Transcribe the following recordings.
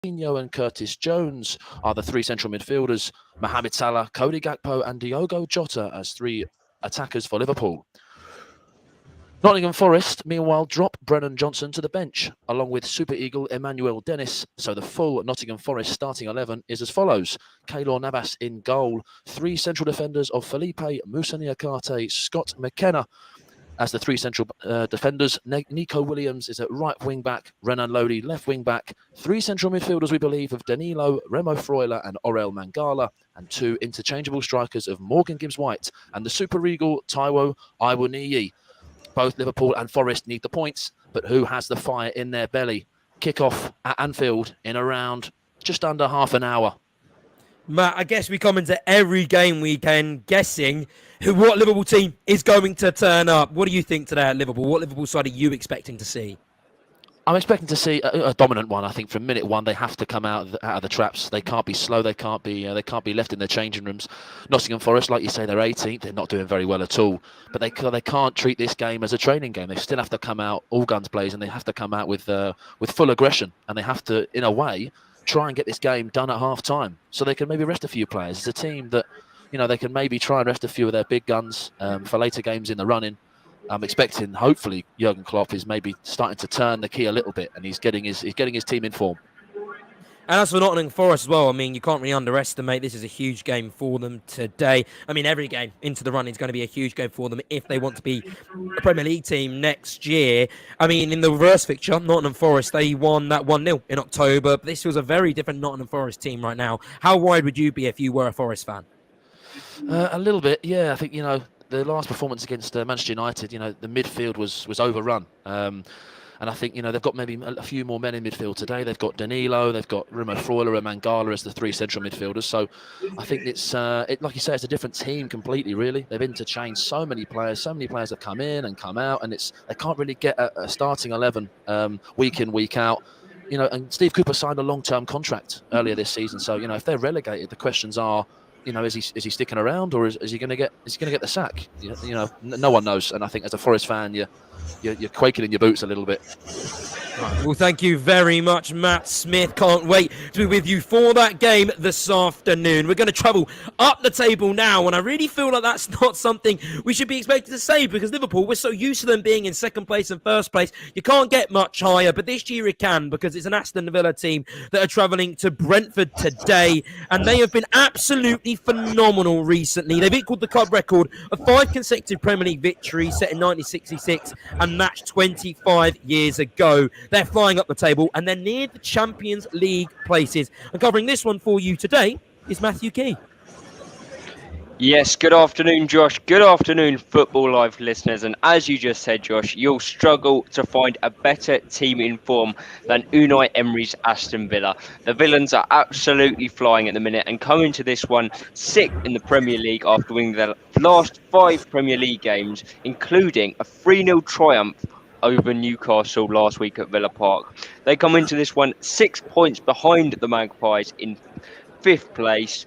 Fabinho and Curtis Jones are the three central midfielders. Mohamed Salah, Cody Gakpo and Diogo Jota as three attackers for Liverpool. Nottingham Forest, meanwhile, drop Brennan Johnson to the bench, along with Super Eagle Emmanuel Dennis. So the full Nottingham Forest starting 11 is as follows. Keylor Navas in goal. Three central defenders of Felipe, Moussa Niakate, Scott McKenna as the three central defenders. Nico Williams is at right wing back, Renan Lodi left wing back. Three central midfielders, we believe, of Danilo, Remo Freuler and Orel Mangala, and two interchangeable strikers of Morgan Gibbs-White and the Super Eagle Taiwo Iwaniyi. Both Liverpool and Forest need the points, but who has the fire in their belly? Kick-off at Anfield in around just under half an hour. Matt, I guess we come into every game weekend guessing what Liverpool team is going to turn up. What do you think today at Liverpool? What Liverpool side are you expecting to see? I'm expecting to see a dominant one. I think from minute one they have to come out of the traps. They can't be slow. They can't be left in their changing rooms. Nottingham Forest, like you say, they're 18th. They're not doing very well at all. But they can't treat this game as a training game. They still have to come out all guns blazing. They have to come out with full aggression, and they have to, in a way, try and get this game done at half time, so they can maybe rest a few players. It's a team that, they can maybe try and rest a few of their big guns for later games in the running. I'm expecting, hopefully, Jurgen Klopp is maybe starting to turn the key a little bit, and he's getting his team in form. And as for Nottingham Forest as well, I mean, you can't really underestimate. This is a huge game for them today. I mean, every game into the run is going to be a huge game for them if they want to be a Premier League team next year. I mean, in the reverse fixture, Nottingham Forest, they won that 1-0 in October. But this was a very different Nottingham Forest team right now. How worried would you be if you were a Forest fan? A little bit, yeah. I think, the last performance against Manchester United, the midfield was overrun. And I think, they've got maybe a few more men in midfield today. They've got Danilo, they've got Remo Freuler and Mangala as the three central midfielders. So I think it's, like you say, it's a different team completely, really. They've interchanged so many players. So many players have come in and come out, and they can't really get a starting 11 week in, week out. And Steve Cooper signed a long-term contract earlier this season. So, if they're relegated, the questions are, is he sticking around, or is he going to get the sack? No one knows. And I think as a Forest fan, you're quaking in your boots a little bit. Well, thank you very much, Matt Smith. Can't wait to be with you for that game this afternoon. We're going to travel up the table now, and I really feel like that's not something we should be expected to say, because Liverpool, we're so used to them being in second place and first place. You can't get much higher, but this year it can, because it's an Aston Villa team that are travelling to Brentford today, and they have been absolutely phenomenal recently. They've equalled the club record of 5 consecutive Premier League victories set in 1966 and matched 25 years ago. They're flying up the table, and they're near the Champions League places. And covering this one for you today is Matthew Key. Yes, good afternoon, Josh. Good afternoon, Football Live listeners. And as you just said, Josh, you'll struggle to find a better team in form than Unai Emery's Aston Villa. The Villains are absolutely flying at the minute and coming to this one sixth in the Premier League after winning their last 5 Premier League games, including a 3-0 triumph over Newcastle last week at Villa Park. They come into this one 6 points behind the Magpies in 6th place,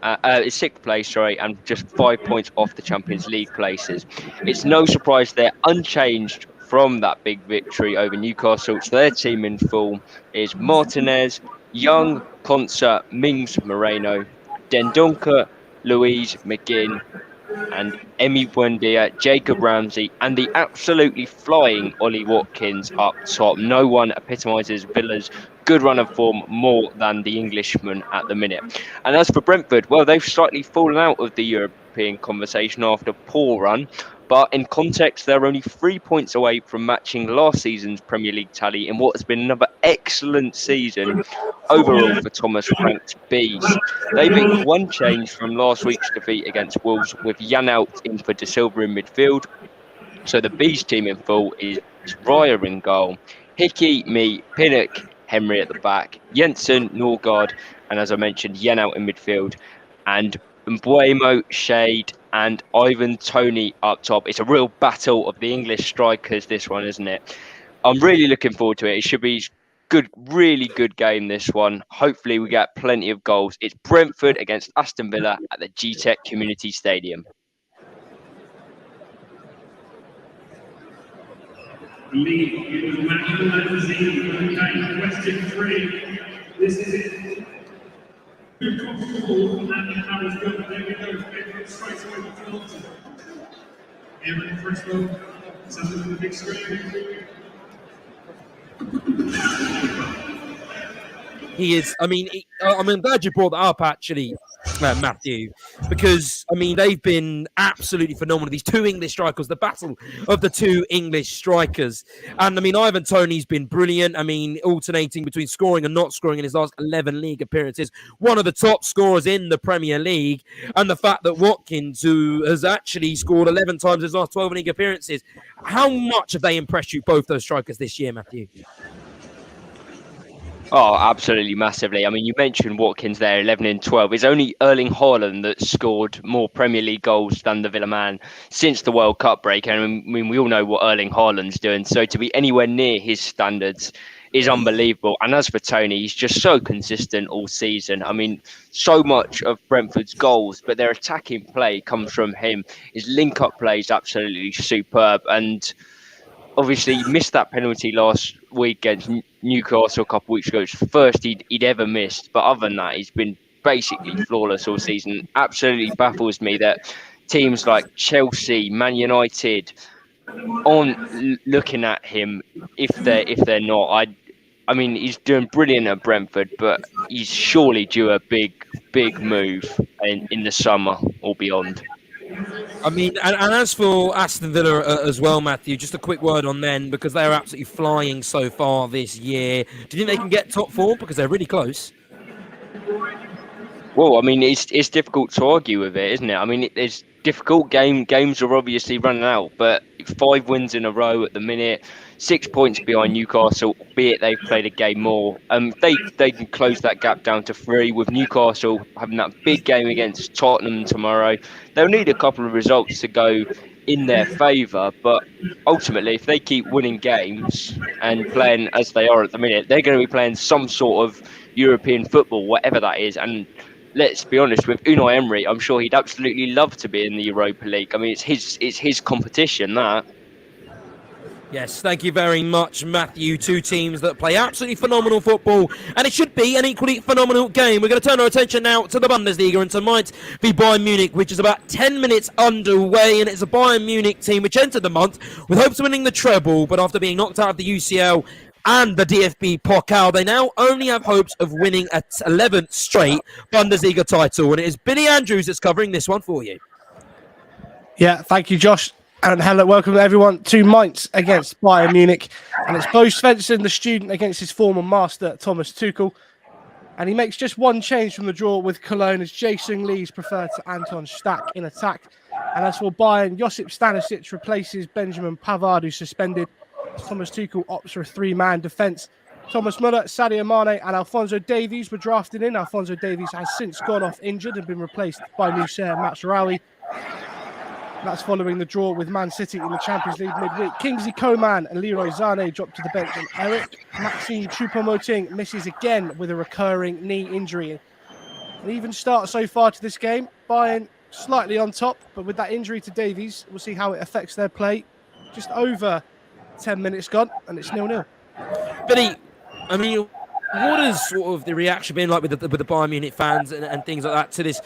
and just 5 points off the Champions League places. It's no surprise they're unchanged from that big victory over Newcastle. So their team in full is Martinez, Young, Concert, Mings Moreno, Dendoncker, Louise McGinn, and Emi Buendia, Jacob Ramsey, and the absolutely flying Ollie Watkins up top. No one epitomises Villa's good run of form more than the Englishman at the minute. And as for Brentford, well, they've slightly fallen out of the European conversation after a poor run. But in context, they're only 3 points away from matching last season's Premier League tally in what has been another excellent season overall for Thomas Frank's Bees. They make one change from last week's defeat against Wolves, with Jan out in for De Silva in midfield. So the Bees team in full is Raya in goal, Hickey, me, Pinnock, Henry at the back, Jensen, Norgard, and as I mentioned, Jan out in midfield, and Mbuemo, Shade, and Ivan Toney up top. It's a real battle of the English strikers, this one, isn't it? I'm really looking forward to it. It should be good, really good game, this one. Hopefully we get plenty of goals. It's Brentford against Aston Villa at the G-Tech Community Stadium. Question 3. This is it. Good comfortable and now is good. There we go. Straight away with penalty. Here in the first row. Something on the big screen. He is. I mean, I'm glad you brought that up, actually, Matthew, because I mean they've been absolutely phenomenal. These two English strikers, the battle of the two English strikers, and I mean Ivan Toney's been brilliant. I mean, alternating between scoring and not scoring in his last 11 league appearances, one of the top scorers in the Premier League, and the fact that Watkins, who has actually scored 11 times in his last 12 league appearances, how much have they impressed you, both those strikers this year, Matthew? Oh, absolutely massively. I mean, you mentioned Watkins there, 11 and 12. It's only Erling Haaland that scored more Premier League goals than the Villa man since the World Cup break. And I mean, we all know what Erling Haaland's doing. So to be anywhere near his standards is unbelievable. And as for Toney, he's just so consistent all season. I mean, so much of Brentford's goals, but their attacking play comes from him. His link-up play is absolutely superb. And obviously, he missed that penalty last week against Newcastle a couple of weeks ago. It's the first he'd ever missed. But other than that, he's been basically flawless all season. Absolutely baffles me that teams like Chelsea, Man United aren't looking at him if they're not. I mean, he's doing brilliant at Brentford, but he's surely due a big move in the summer or beyond. I mean, and as for Aston Villa as well, Matthew, just a quick word on them, because they're absolutely flying so far this year. Do you think they can get top four? Because they're really close. Well, I mean, it's difficult to argue with it, isn't it? I mean, it's difficult. Games are obviously running out, but 5 wins in a row at the minute, 6 points behind Newcastle, albeit they've played a game more. They can close that gap down to 3 with Newcastle having that big game against Tottenham tomorrow. They'll need a couple of results to go in their favour, but ultimately, if they keep winning games and playing as they are at the minute, they're going to be playing some sort of European football, whatever that is. And let's be honest, with Unai Emery, I'm sure he'd absolutely love to be in the Europa League. I mean, it's his competition, that. Yes, thank you very much, Matthew. Two teams that play absolutely phenomenal football, and it should be an equally phenomenal game. We're going to turn our attention now to the Bundesliga and tonight be Bayern Munich, which is about 10 minutes underway, and it's a Bayern Munich team which entered the month with hopes of winning the treble, but after being knocked out of the UCL and the DFB Pokal, they now only have hopes of winning an 11th straight Bundesliga title, and it is Billy Andrews that's covering this one for you. Yeah, thank you, Josh. And hello, welcome everyone to Mainz against Bayern Munich. And it's Bo Svensson, the student, against his former master, Thomas Tuchel. And he makes just one change from the draw with Cologne, as Jason Lee's preferred to Anton Stack in attack. And as for Bayern, Josip Stanisic replaces Benjamin Pavard, who's suspended. Thomas Tuchel opts for a 3-man defence. Thomas Muller, Sadio Mane and Alphonso Davies were drafted in. Alphonso Davies has since gone off injured and been replaced by Moussa Mazraoui. That's following the draw with Man City in the Champions League midweek. Kingsley Coman and Leroy Sané dropped to the bench, and Eric Maxime Choupo-Moting misses again with a recurring knee injury. An even start so far to this game. Bayern slightly on top, but with that injury to Davies, we'll see how it affects their play. Just over 10 minutes gone, and it's 0-0. Billy, I mean, what has sort of the reaction been like with the Bayern Munich fans and things like that to this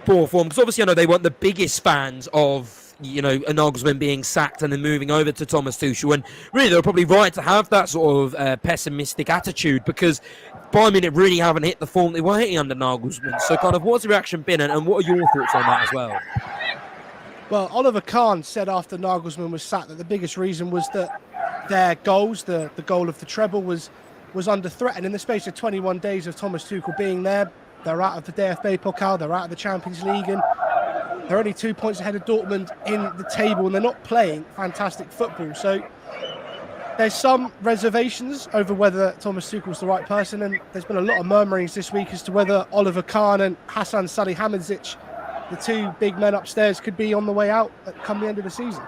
poor form? Because obviously I know they weren't the biggest fans of, you know, a Nagelsmann being sacked and then moving over to Thomas Tuchel, and really they were probably right to have that sort of pessimistic attitude, because Bayern Munich really haven't hit the form they were hitting under Nagelsmann. So kind of what's the reaction been, and what are your thoughts on that as well? Well, Oliver Kahn said after Nagelsmann was sacked that the biggest reason was that their goals, the goal of the treble, was under threat, and in the space of 21 days of Thomas Tuchel being there, they're out of the DFB Pokal, they're out of the Champions League, and they're only 2 points ahead of Dortmund in the table, and they're not playing fantastic football. So there's some reservations over whether Thomas Tuchel's the right person, and there's been a lot of murmurings this week as to whether Oliver Kahn and Hasan Salihamidzic, the two big men upstairs, could be on the way out come the end of the season.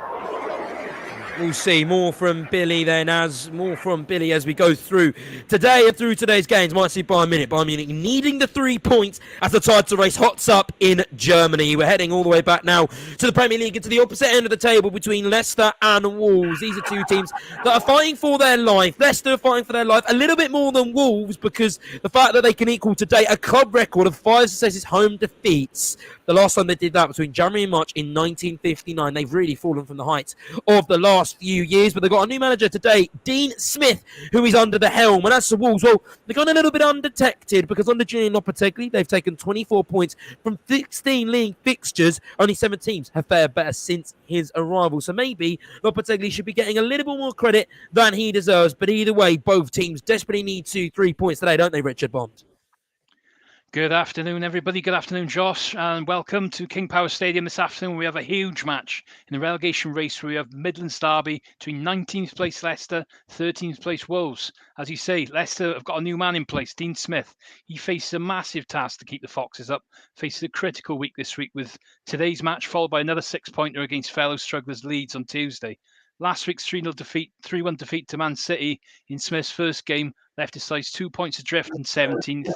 We'll see more from Billy as we go through today and through today's games. Might see Bayern Munich needing the 3 points as the title race hots up in Germany. We're heading all the way back now to the Premier League and to the opposite end of the table between Leicester and Wolves. These are two teams that are fighting for their life. Leicester are fighting for their life a little bit more than Wolves because the fact that they can equal today a club record of 5 successive home defeats. The last time they did that between January and March in 1959. They've really fallen from the heights of the last few years, but they've got a new manager today, Dean Smith, who is under the helm. And as for Wolves, well, they've gone a little bit undetected because under Julian Lopetegui, they've taken 24 points from 16 league fixtures. Only 7 teams have fared better since his arrival. So maybe Lopetegui should be getting a little bit more credit than he deserves. But either way, both teams desperately need 2-3 points today, don't they, Richard Bond? Good afternoon, everybody. Good afternoon, Josh, and welcome to King Power Stadium this afternoon. We have a huge match in the relegation race where we have Midlands Derby between 19th place Leicester, 13th place Wolves. As you say, Leicester have got a new man in place, Dean Smith. He faces a massive task to keep the Foxes up, faces a critical week this week with today's match followed by another 6-pointer against fellow strugglers Leeds on Tuesday. Last week's 3-1 defeat to Man City in Smith's first game left his sides 2 points adrift in 17th.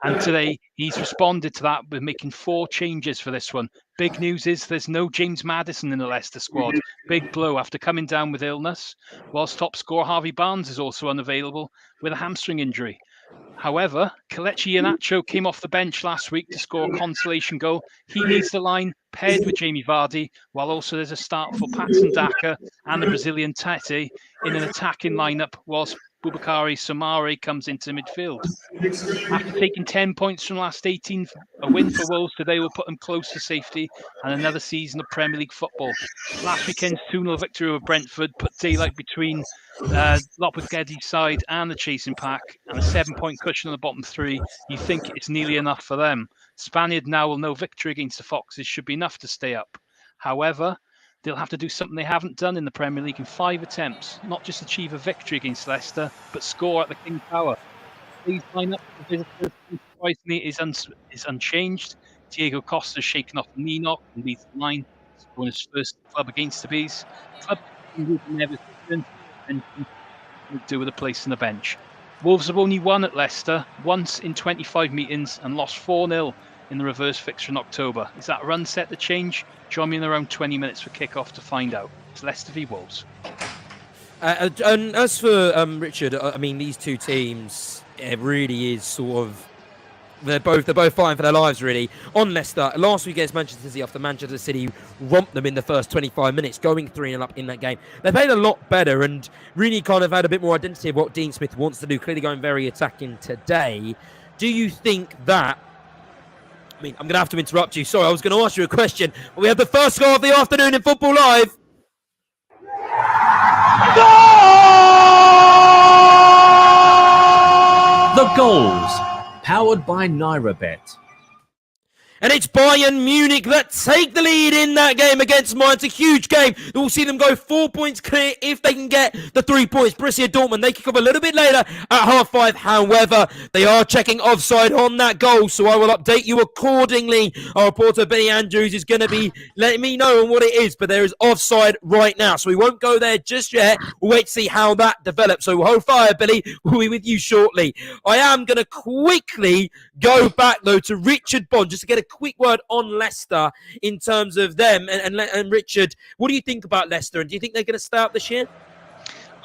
And today, he's responded to that with making 4 changes for this one. Big news is there's no James Maddison in the Leicester squad. Big blow after coming down with illness, whilst top scorer Harvey Barnes is also unavailable with a hamstring injury. However, Kelechi Iheanacho came off the bench last week to score a consolation goal. He leads the line, paired with Jamie Vardy, while also there's a start for Patson Daka and the Brazilian Tete in an attacking lineup, whilst Boubakary Soumare comes into midfield. After taking 10 points from the last 18, a win for Wolves today will put them close to safety and another season of Premier League football. Last weekend's 2-0 victory over Brentford put daylight between Lopetegui's side and the chasing pack, and a 7-point cushion on the bottom 3. You think it's nearly enough for them. Spaniard now will know victory against the Foxes should be enough to stay up. However, they'll have to do something they haven't done in the Premier League in 5 attempts, not just achieve a victory against Leicester, but score at the King Power. These lineup for visitors, surprisingly, is unchanged. Diego Costa's shaken off the knee knock and leads the line, scoring his first club against the Bees. Club never and do with a place on the bench. Wolves have only won at Leicester once in 25 meetings and lost 4-0 in the reverse fixture in October. Is that run set to change? Join me in around 20 minutes for kick-off to find out. It's Leicester v Wolves. And as for Richard, I mean, these two teams, it really is sort of they're both fighting for their lives, really. On Leicester, last week against Manchester City, after Manchester City romped them in the first 25 minutes, going 3-0 up in that game. They played a lot better and really kind of had a bit more identity of what Dean Smith wants to do, clearly going very attacking today. Do you think that... I mean, I'm going to have to interrupt you. Sorry, I was going to ask you a question, but we have the first goal of the afternoon in Football Live. The goals, powered by NairaBet. And it's Bayern Munich that take the lead in that game against Mainz. It's a huge game. We'll see them go 4 points clear if they can get the 3 points. Borussia Dortmund, they kick off a little bit later at 5:30. However, they are checking offside on that goal, so I will update you accordingly. Our reporter, Benny Andrews, is going to be letting me know on what it is, but there is offside right now, so we won't go there just yet. We'll wait to see how that develops. So hold fire, Billy. We'll be with you shortly. I am going to quickly go back, though, to Richard Bond, just to get a quick word on Leicester in terms of them. And Richard, what do you think about Leicester? And do you think they're going to stay up this year?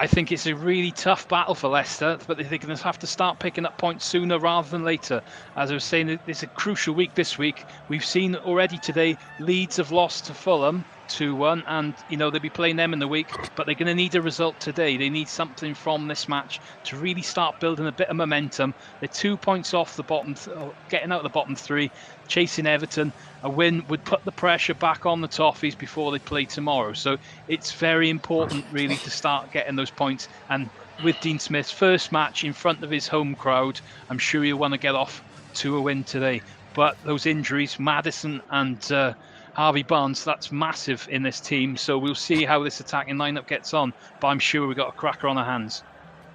I think it's a really tough battle for Leicester, but they're going to have to start picking up points sooner rather than later. As I was saying, it's a crucial week this week. We've seen already today, Leeds have lost to Fulham 2-1, and they'll be playing them in the week, but they're going to need a result today. They need something from this match to really start building a bit of momentum. They're 2 points off the bottom, getting out of the bottom 3, chasing Everton. A win would put the pressure back on the Toffees before they play tomorrow. So it's very important really to start getting those points, and with Dean Smith's first match in front of his home crowd, I'm sure he'll want to get off to a win today. But those injuries, Maddison and Harvey Barnes, that's massive in this team. So we'll see how this attacking lineup gets on. But I'm sure we've got a cracker on our hands.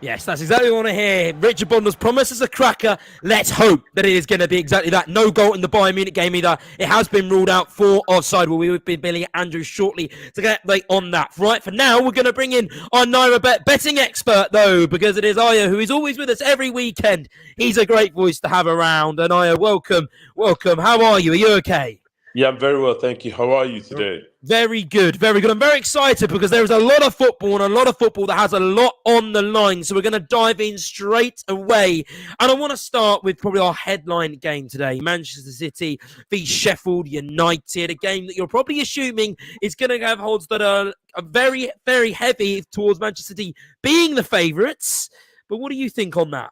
Yes, that's exactly what I want to hear. Richard Bondler's promise is a cracker. Let's hope that it is going to be exactly that. No goal in the Bayern Munich game either. It has been ruled out for offside. Well, we will be billing Andrew shortly to get an update on that. Right, for now, we're going to bring in our NairoBet betting expert, though, because it is Aya, who is always with us every weekend. He's a great voice to have around. And Aya, welcome. How are you? Are you okay? Yeah, I'm very well, thank you. How are you today? Very good. I'm very excited because there is a lot of football that has a lot on the line. So we're going to dive in straight away. And I want to start with probably our headline game today. Manchester City v Sheffield United, a game that you're probably assuming is going to have odds that are very, very heavy towards Manchester City being the favourites. But what do you think on that?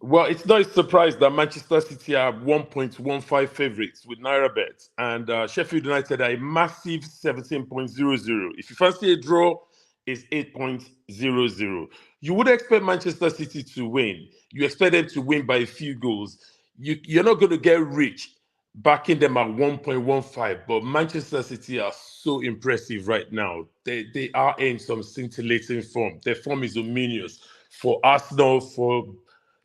Well, it's no surprise that Manchester City are 1.15 favourites with NairoBet, and Sheffield United are a massive 17.00. If you fancy a draw, it's 8.00. You would expect Manchester City to win. You expect them to win by a few goals. You're not going to get rich backing them at 1.15, but Manchester City are so impressive right now. They are in some scintillating form. Their form is ominous for Arsenal, for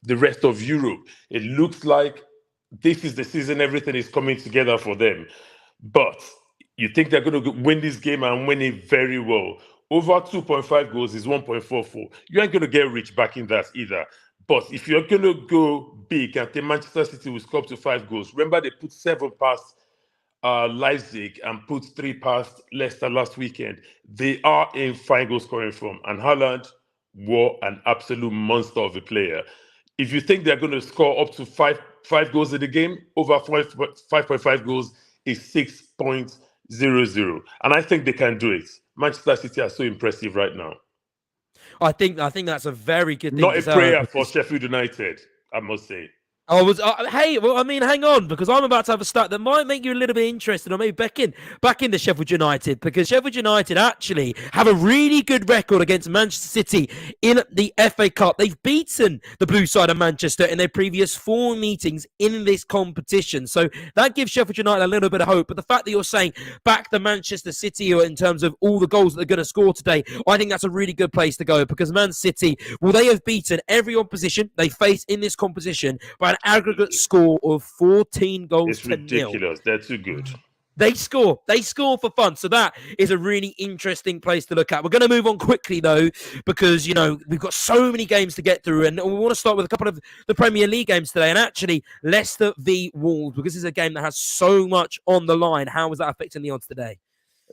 the rest of Europe. It looks like this is the season everything is coming together for them. But you think they're going to win this game and win it very well. Over 2.5 goals is 1.44. You ain't going to get rich backing that either. But if you're going to go big and think Manchester City will score up to 5 goals, remember they put 7 past Leipzig and put 3 past Leicester last weekend. They are in fine goal scoring form. And Haaland was an absolute monster of a player. If you think they're going to score up to five goals in the game, over 5.5 goals is 6.00. And I think they can do it. Manchester City are so impressive right now. I think that's a very good thing. Not a prayer for Sheffield United, I must say. Hang on, because I'm about to have a stat that might make you a little bit interested, or maybe back in the Sheffield United, because Sheffield United actually have a really good record against Manchester City in the FA Cup. They've beaten the blue side of Manchester in their previous 4 meetings in this competition. So that gives Sheffield United a little bit of hope. But the fact that you're saying back the Manchester City in terms of all the goals that they're going to score today, I think that's a really good place to go, because Man City, well, they have beaten every opposition they face in this competition by an aggregate score of 14 goals it's to 0. ridiculous. They're too good. They score for fun. So that is a really interesting place to look at. We're going to move on quickly, though, because, we've got so many games to get through. And we want to start with a couple of the Premier League games today. And actually, Leicester v Wolves, because this is a game that has so much on the line. How is that affecting the odds today?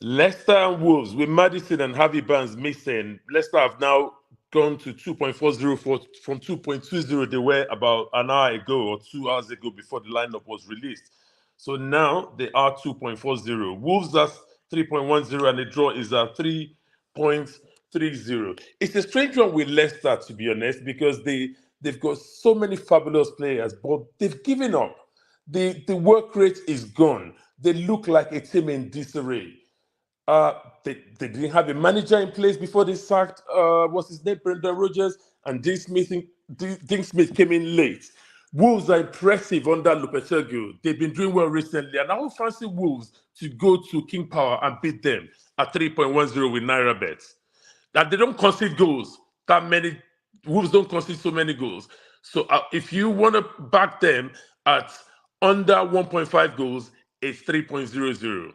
Leicester and Wolves, with Maddison and Harvey Barnes missing, Leicester have now gone to 2.40 from 2.20 they were about an hour ago or 2 hours ago before the lineup was released. So now they are 2.40. Wolves are 3.10 and the draw is at 3.30. It's a strange one with Leicester, to be honest, because they've got so many fabulous players, but they've given up. The work rate is gone. They look like a team in disarray. They didn't have a manager in place before they sacked what's his name, Brendan Rodgers, and Dean Smith came in late. Wolves are impressive under Lopetegui. They've been doing well recently, and I would fancy Wolves to go to King Power and beat them at 3.10 with NairoBet. That they don't concede goals. Wolves don't concede so many goals. So if you want to back them at under 1.5 goals, it's 3.00.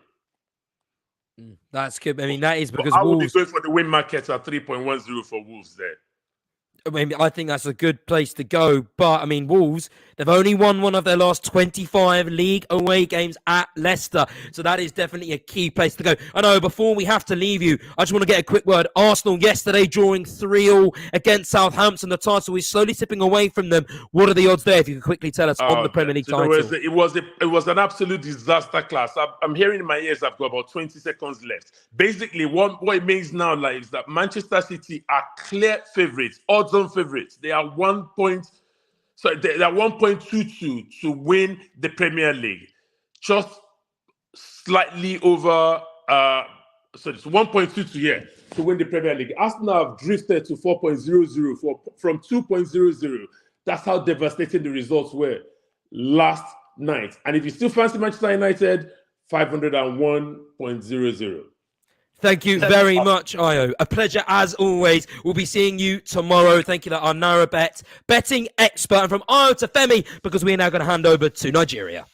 That's good. I mean, that is because I would Wolves... be going for the win markets at 3.10 for Wolves there. I mean, I think that's a good place to go. But, I mean, Wolves, they've only won one of their last 25 league away games at Leicester. So that is definitely a key place to go. I know, before we have to leave you, I just want to get a quick word. Arsenal yesterday drawing 3-3 against Southampton. The title is slowly slipping away from them. What are the odds there, if you could quickly tell us, on the Premier League title? It was an absolute disaster class. I'm hearing in my ears I've got about 20 seconds left. Basically, what it means now is that Manchester City are clear favourites, odds-on favourites. They are 1.22 to win the Premier League. Just slightly over, so it's 1.22 to win the Premier League. Arsenal have drifted to 4.00 from 2.00. That's how devastating the results were last night. And if you still fancy Manchester United, 501.00. Thank you very much, Io. A pleasure as always. We'll be seeing you tomorrow. Thank you to our NairaBet betting expert. And from Io to Femi, because we are now going to hand over to Nigeria.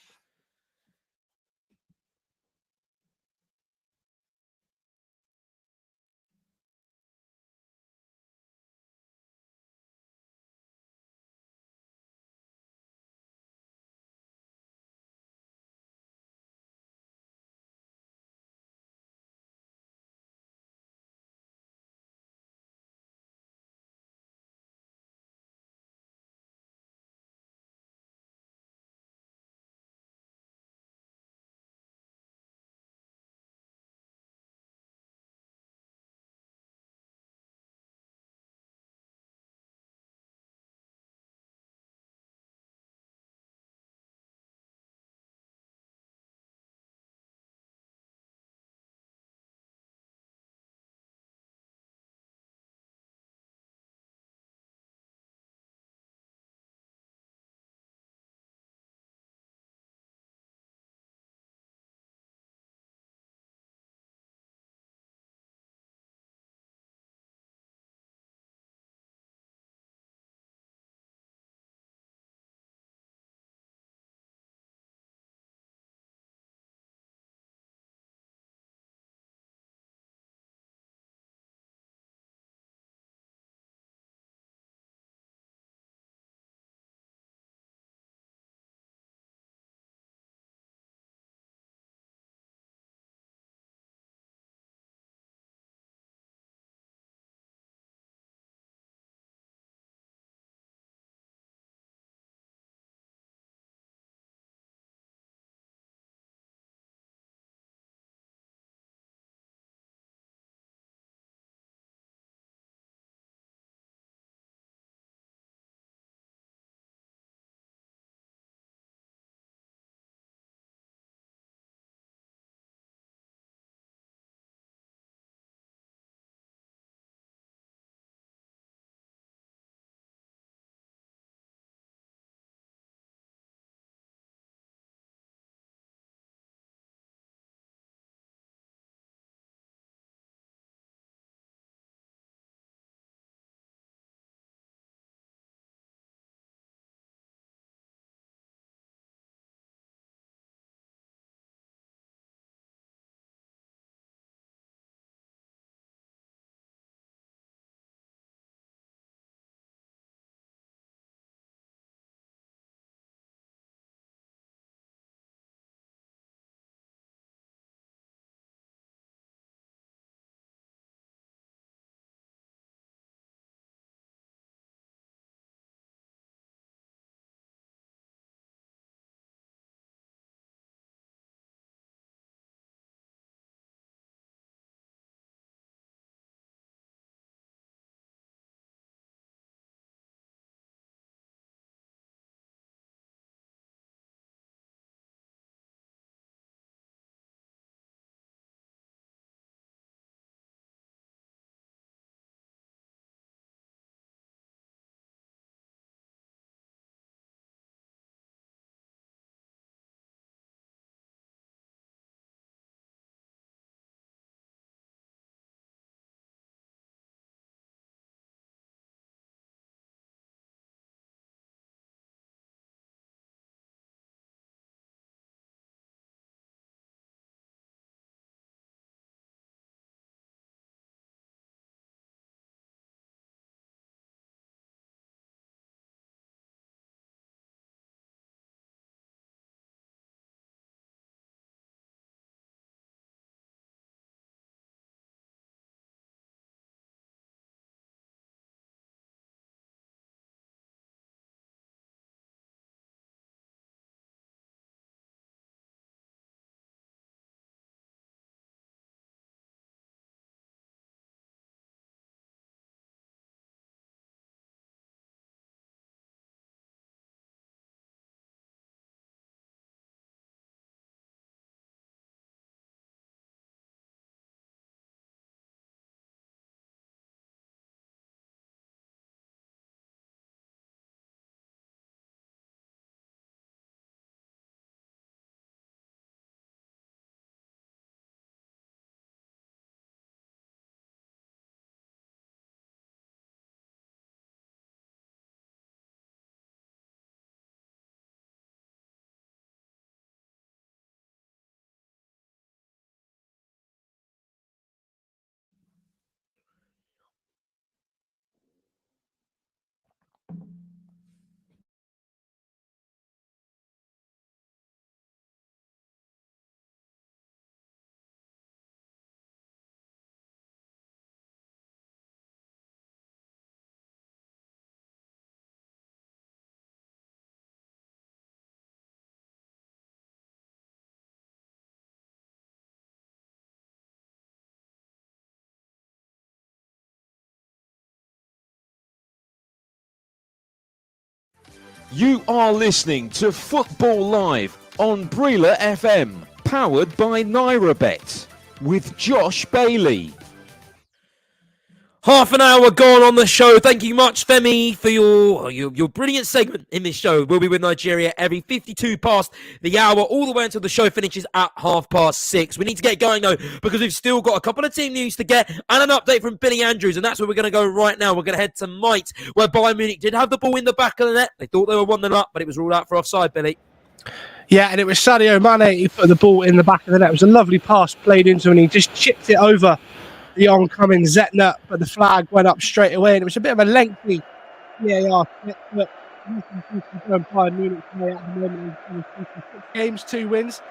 You are listening to Football Live on Breela FM, powered by NairaBet, with Josh Bailey. Half an hour gone on the show. Thank you much, Femi, for your brilliant segment in this show. We'll be with Nigeria every 52 past the hour, all the way until the show finishes at 6:30. We need to get going, though, because we've still got a couple of team news to get and an update from Billy Andrews, and that's where we're going to go right now. We're going to head to Mainz, where Bayern Munich did have the ball in the back of the net. They thought they were 1-0 up, but it was ruled out for offside, Billy. Yeah, and it was Sadio Mane who put the ball in the back of the net. It was a lovely pass played into him, and he just chipped it over the oncoming Zetner, but the flag went up straight away, and it was a bit of a lengthy VAR slip, but Bayern Munich play at the moment in 6 games, 2 wins.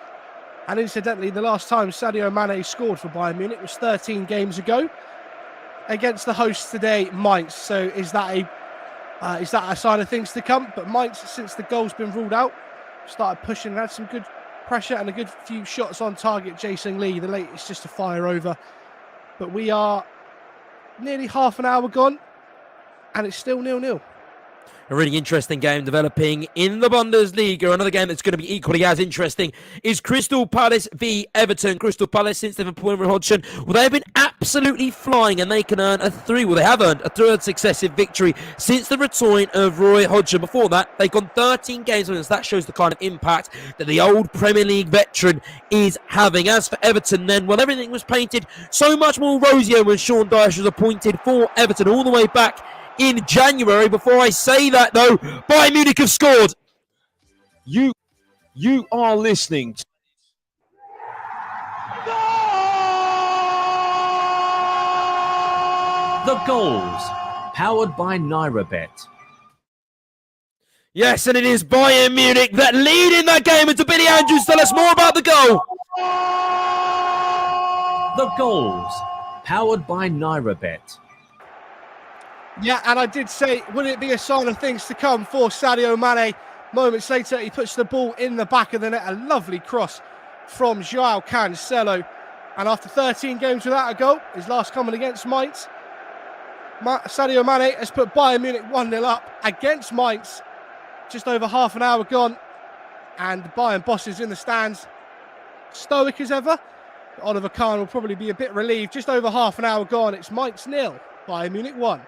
And incidentally, the last time Sadio Mane scored for Bayern Munich was 13 games ago against the hosts today, Mainz. So is that a sign of things to come? But Mainz, since the goal's been ruled out, started pushing and had some good pressure and a good few shots on target. Jason Lee, the latest just to fire over. But we are nearly half an hour gone, and it's still 0-0. A really interesting game developing in the Bundesliga. Another game that's going to be equally as interesting is Crystal Palace v Everton. Crystal Palace, since they've appointed Hodgson, well, they've been absolutely flying, and they can earn they have earned a third successive victory since the return of Roy Hodgson. Before that, they've gone 13 games wins. That shows the kind of impact that the old Premier League veteran is having. As for Everton, then, well, everything was painted so much more rosier when Sean Dyche was appointed for Everton all the way back in January. Before I say that, though, Bayern Munich have scored. You are listening to The Goals, powered by NairaBet. Yes, and it is Bayern Munich that lead in that game. And to Billy Andrews, tell us more about the goal. The Goals, powered by NairaBet. Yeah, and I did say, would it be a sign of things to come for Sadio Mane? Moments later, he puts the ball in the back of the net. A lovely cross from Joao Cancelo. And after 13 games without a goal, his last coming against Mainz, Sadio Mane has put Bayern Munich 1-0 up against Mainz. Just over half an hour gone. And the Bayern bosses in the stands, stoic as ever. Oliver Kahn will probably be a bit relieved. Just over half an hour gone. It's Mainz 0, Bayern Munich 1.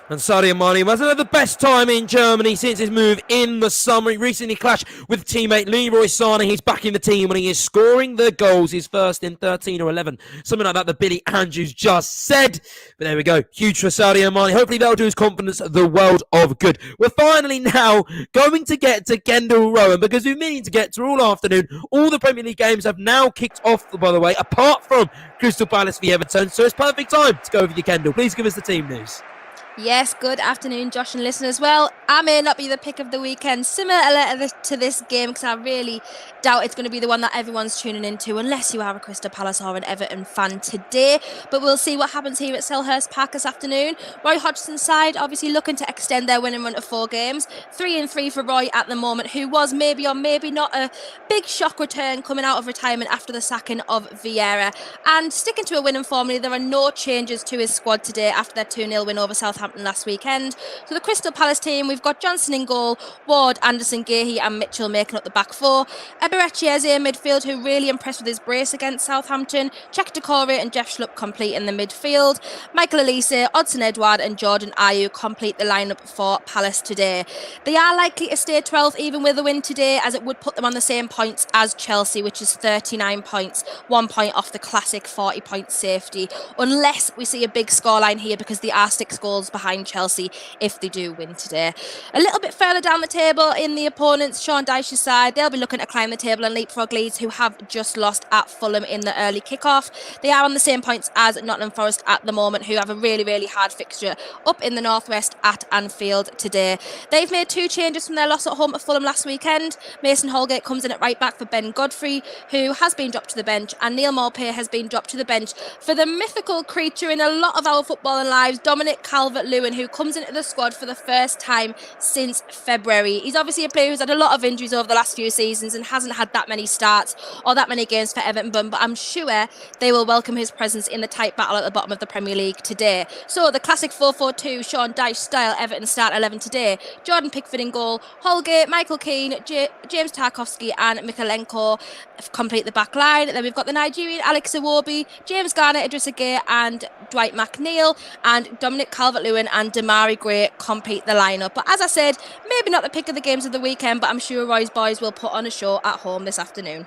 And Sadio Mane hasn't had the best time in Germany since his move in the summer. He recently clashed with teammate Leroy Sané. He's back in the team and he is scoring the goals. His first in 13 or 11. Something like that Billy Andrews just said. But there we go. Huge for Sadio Mane. Hopefully that'll do his confidence the world of good. We're finally now going to get to Kendall Rowan, because we've been meaning to get through all afternoon. All the Premier League games have now kicked off, by the way, apart from Crystal Palace v Everton. So it's perfect time to go over to Kendall. Please give us the team news. Yes, good afternoon, Josh and listeners. Well, I may not be the pick of the weekend, similar to this game, because I really doubt it's going to be the one that everyone's tuning into, unless you are a Crystal Palace or an Everton fan today. But we'll see what happens here at Selhurst Park this afternoon. Roy Hodgson's side obviously looking to extend their winning run to 4 games. 3-3 for Roy at the moment, who was maybe or maybe not a big shock return coming out of retirement after the sacking of Vieira. And sticking to a winning formula, there are no changes to his squad today after their 2-0 win over Southampton last weekend. So the Crystal Palace team, we've got Johnson in goal, Ward, Anderson, Gahey and Mitchell making up the back 4. Eberechi Eze in midfield, who really impressed with his brace against Southampton. Czech Decore and Jeff Schlupp complete in the midfield. Michael Elise, Odson Edouard and Jordan Ayew complete the lineup for Palace today. They are likely to stay 12th even with a win today, as it would put them on the same points as Chelsea, which is 39 points, 1 point off the classic 40-point safety, unless we see a big scoreline here, because they are 6 goals behind Chelsea if they do win today. A little bit further down the table in the opponents, Sean Dyche's side, they'll be looking to climb the table and leapfrog Leeds, who have just lost at Fulham in the early kickoff. They are on the same points as Nottingham Forest at the moment, who have a really, really hard fixture up in the northwest at Anfield today. They've made 2 changes from their loss at home to Fulham last weekend. Mason Holgate comes in at right back for Ben Godfrey, who has been dropped to the bench, and Neil Maupay has been dropped to the bench for the mythical creature in a lot of our footballing lives, Dominic Calvert Calvert-Lewin, who comes into the squad for the first time since February. He's obviously a player who's had a lot of injuries over the last few seasons and hasn't had that many starts or that many games for Everton, but I'm sure they will welcome his presence in the tight battle at the bottom of the Premier League today. So the classic 4-4-2 Sean Dyche style Everton start 11 today. Jordan Pickford in goal, Holgate, Michael Keane, James Tarkowski and Mikalenko complete the back line. Then we've got the Nigerian Alex Iwobi, James Garner, Idrissa Gueye and Dwight McNeil, and Dominic Calvert-Lewin and Damari Gray complete the lineup. But as I said, maybe not the pick of the games of the weekend, but I'm sure Roy's boys will put on a show at home this afternoon.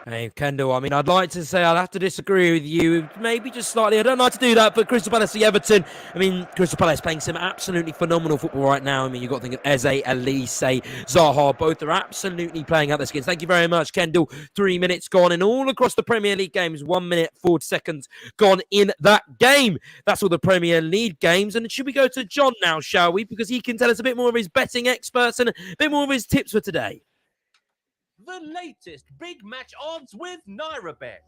Hey, Kendall, I mean, I'd like to say I'd have to disagree with you, maybe just slightly. I don't like to do that, but Crystal Palace v Everton, I mean, Crystal Palace playing some absolutely phenomenal football right now. I mean, you've got to think of Eze, Elise, Zaha, both are absolutely playing out their skins. Thank you very much, Kendall. 3 minutes gone, and all across the Premier League games, 1 minute, 40 seconds gone in that game. That's all the Premier League games, and should we go to John now, shall we? Because he can tell us a bit more of his betting experts and a bit more of his tips for today. The latest big match odds with NairaBet.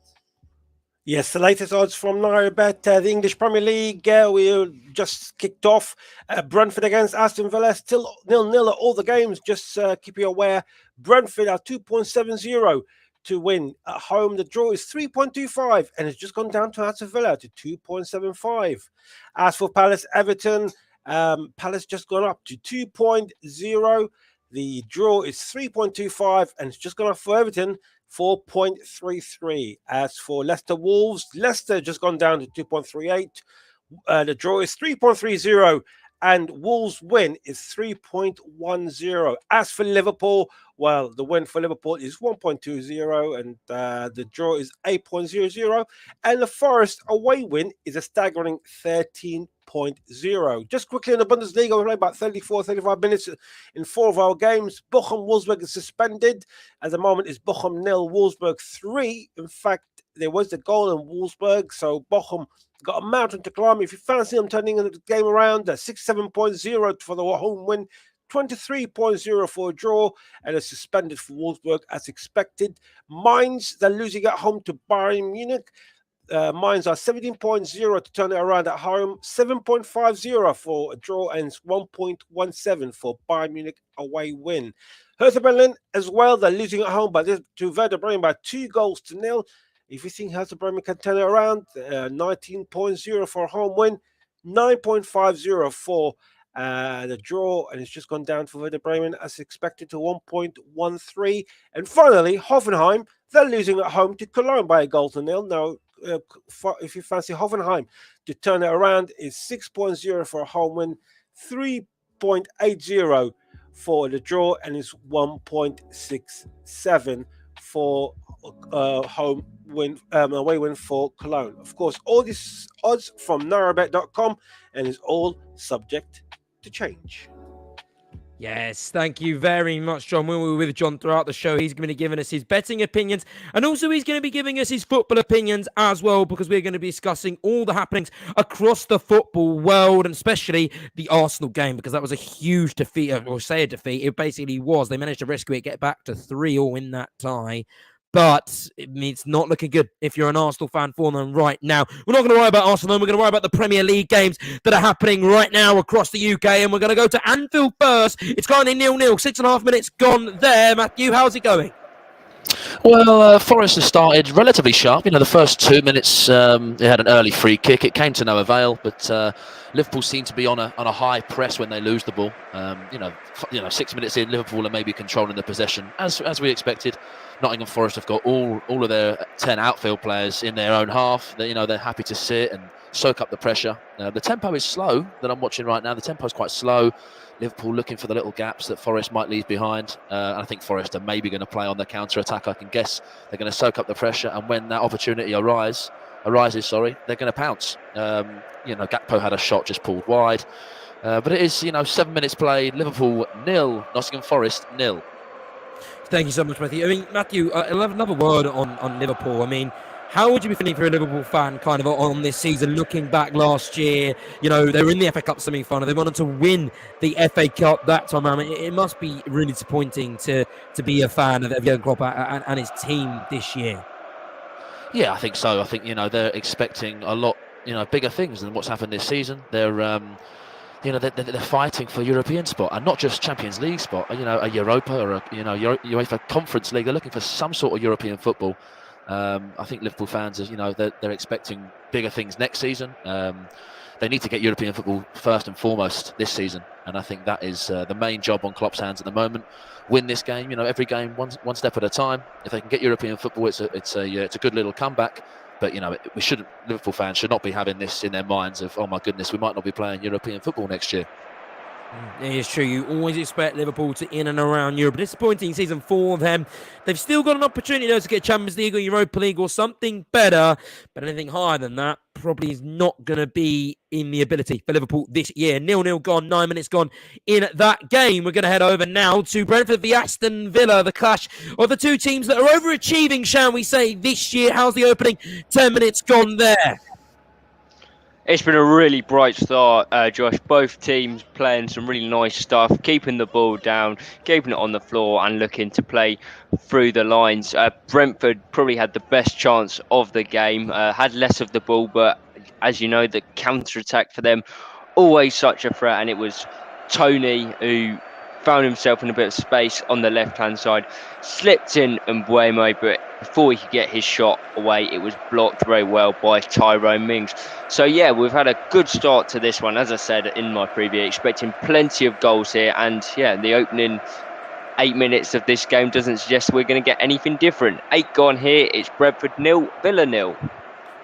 Yes, the latest odds from NairaBet, the English Premier League. We just kicked off. Brentford against Aston Villa, still 0-0 at all the games. Just keep you aware. Brentford are 2.70 to win at home. The draw is 3.25, and it's just gone down to Aston Villa to 2.75. As for Palace Everton, Palace just gone up to 2.0. The draw is 3.25, and it's just gone up for Everton, 4.33. As for Leicester Wolves, Leicester just gone down to 2.38. The draw is 3.30, and Wolves win is 3.10. As for Liverpool, well, the win for Liverpool is 1.20, and the draw is 8.00. And the Forest away win is a staggering 13.0. Just quickly in the Bundesliga, we played about 35 minutes in 4 of our games. Bochum-Wolfsburg is suspended. At the moment, it's Bochum 0, Wolfsburg 3. In fact, there was the goal in Wolfsburg, so Bochum got a mountain to climb. If you fancy them turning the game around, 6-7.0 for the home win, 23.0 for a draw, and a suspended for Wolfsburg as expected. Mainz, they're losing at home to Bayern Munich. Mainz are 17.0 to turn it around at home, 7.50 for a draw, and 1.17 for Bayern Munich away win. Hertha Berlin as well, they're losing at home to Werder Bremen by 2-0. If you think Hertha Berlin can turn it around, 19.0 for a home win, 9.50 for the draw, and it's just gone down for Werder Bremen as expected to 1.13. And finally, Hoffenheim, they're losing at home to Cologne by 1-0. Now, if you fancy Hoffenheim to turn it around, is 6.0 for a home win, 3.80 for the draw, and it's 1.67 for home win, away win for Cologne. Of course, all these odds from NairaBet.com, and is all subject to change. Yes, thank you very much, John. When we were with John throughout the show, he's going to be giving us his betting opinions, and also he's going to be giving us his football opinions as well, because we're going to be discussing all the happenings across the football world, and especially the Arsenal game, because that was a huge defeat, or say a defeat. It basically was. They managed to rescue it, get back to 3-3 in that tie. But it's not looking good if you're an Arsenal fan for them right now. We're not going to worry about Arsenal, we're going to worry about the Premier League games that are happening right now across the UK. And we're going to go to Anfield first. It's currently 0-0, 6.5 minutes gone there. Matthew, how's it going? Well, Forest has started relatively sharp. The first 2 minutes, they had an early free kick. It came to no avail, but Liverpool seem to be on a high press when they lose the ball. 6 minutes in, Liverpool are maybe controlling the possession, as we expected. Nottingham Forest have got all of their 10 outfield players in their own half. They're happy to sit and soak up the pressure. The tempo is slow that I'm watching right now. The tempo is quite slow. Liverpool looking for the little gaps that Forest might leave behind. And I think Forest are maybe going to play on the counter-attack. I can guess they're going to soak up the pressure, and when that opportunity arises, they're going to pounce. Gakpo had a shot just pulled wide. But it is, 7 minutes played. Liverpool 0, Nottingham Forest 0. Thank you so much, Matthew. I mean, Matthew, I'll have another word on Liverpool. I mean, how would you be feeling for a Liverpool fan kind of on this season, looking back last year? They were in the FA Cup semi-final. They wanted to win the FA Cup that time around. It must be really disappointing to be a fan of Jurgen Klopp and his team this year. Yeah, I think so. I think, they're expecting a lot, bigger things than what's happened this season. They're they're fighting for European spot, and not just Champions League spot. A Europa or a UEFA Conference League. They're looking for some sort of European football. I think Liverpool fans, they're expecting bigger things next season. They need to get European football first and foremost this season, and I think that is the main job on Klopp's hands at the moment. Win this game, every game one step at a time. If they can get European football, it's a good little comeback. But Liverpool fans should not be having this in their minds of, oh my goodness, we might not be playing European football next year. It is true. You always expect Liverpool to in and around Europe. Disappointing season for them. They've still got an opportunity though to get Champions League or Europa League or something better. But anything higher than that probably is not going to be in the ability for Liverpool this year. 0-0 gone, 9 minutes gone in that game. We're going to head over now to Brentford v Aston Villa, the clash of the two teams that are overachieving, shall we say, this year. How's the opening 10 minutes gone there? It's been a really bright start, Josh. Both teams playing some really nice stuff, keeping the ball down, keeping it on the floor and looking to play through the lines. Brentford probably had the best chance of the game, had less of the ball, but as you know, the counter-attack for them, always such a threat, and it was Tony who found himself in a bit of space on the left-hand side, slipped in Mbuemo, but before he could get his shot away, it was blocked very well by Tyrone Mings. So yeah, we've had a good start to this one. As I said in my preview, expecting plenty of goals here, and yeah, the opening 8 minutes of this game doesn't suggest we're going to get anything different. 8 gone here, it's Brentford 0, Villa 0.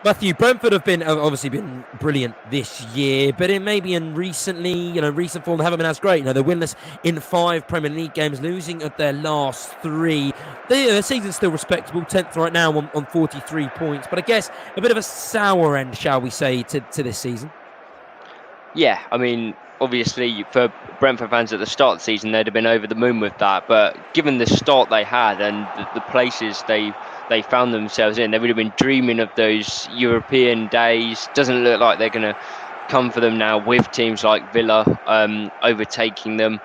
Matthew, Brentford have obviously been brilliant this year, but it may be in recent form they haven't been as great. They're winless in 5 Premier League games, losing at their last 3. Their season's still respectable, 10th right now on 43 points, but I guess a bit of a sour end, shall we say, to this season. Yeah, I mean, obviously for Brentford fans at the start of the season, they'd have been over the moon with that, but given the start they had and the places they found themselves in, they would have been dreaming of those European days. Doesn't look like they're going to come for them now with teams like Villa overtaking them.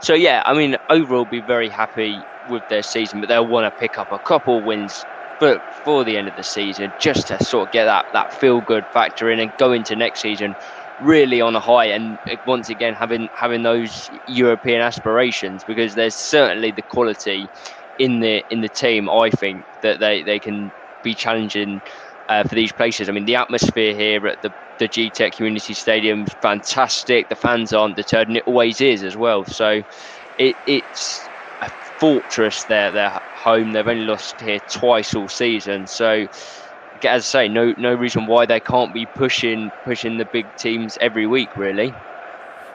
So yeah, I mean, overall be very happy with their season, but they'll want to pick up a couple wins for the end of the season, just to sort of get that feel good factor in and go into next season really on a high, and once again having those European aspirations, because there's certainly the quality in the team, I think, that they can be challenging for these places. I mean, the atmosphere here at the G-Tech Community Stadium is fantastic. The fans aren't deterred, and it always is as well. So it's a fortress there. They're home. They've only lost here twice all season. So, as I say, no reason why they can't be pushing the big teams every week, really.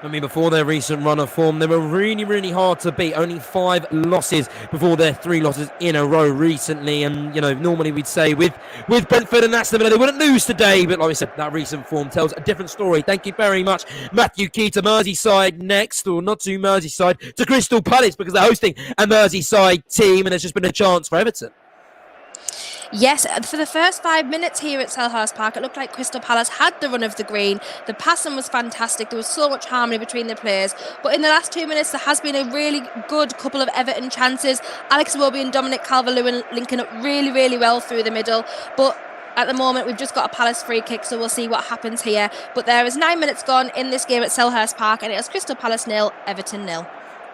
I mean, before their recent run of form, they were really, really hard to beat. Only 5 losses before their 3 losses in a row recently. And, normally we'd say with Brentford and Aston Villa, they wouldn't lose today. But like we said, that recent form tells a different story. Thank you very much, Matthew Key. To Merseyside next, or not to Merseyside, to Crystal Palace, because they're hosting a Merseyside team. And there's just been a chance for Everton. Yes, for the first 5 minutes here at Selhurst Park, it looked like Crystal Palace had the run of the green. The passing was fantastic. There was so much harmony between the players. But in the last 2 minutes, there has been a really good couple of Everton chances. Alex Iwobi and Dominic Calvert-Lewin linking up really, really well through the middle. But at the moment, we've just got a Palace free kick, so we'll see what happens here. But there is 9 minutes gone in this game at Selhurst Park, and it was Crystal Palace 0, Everton 0.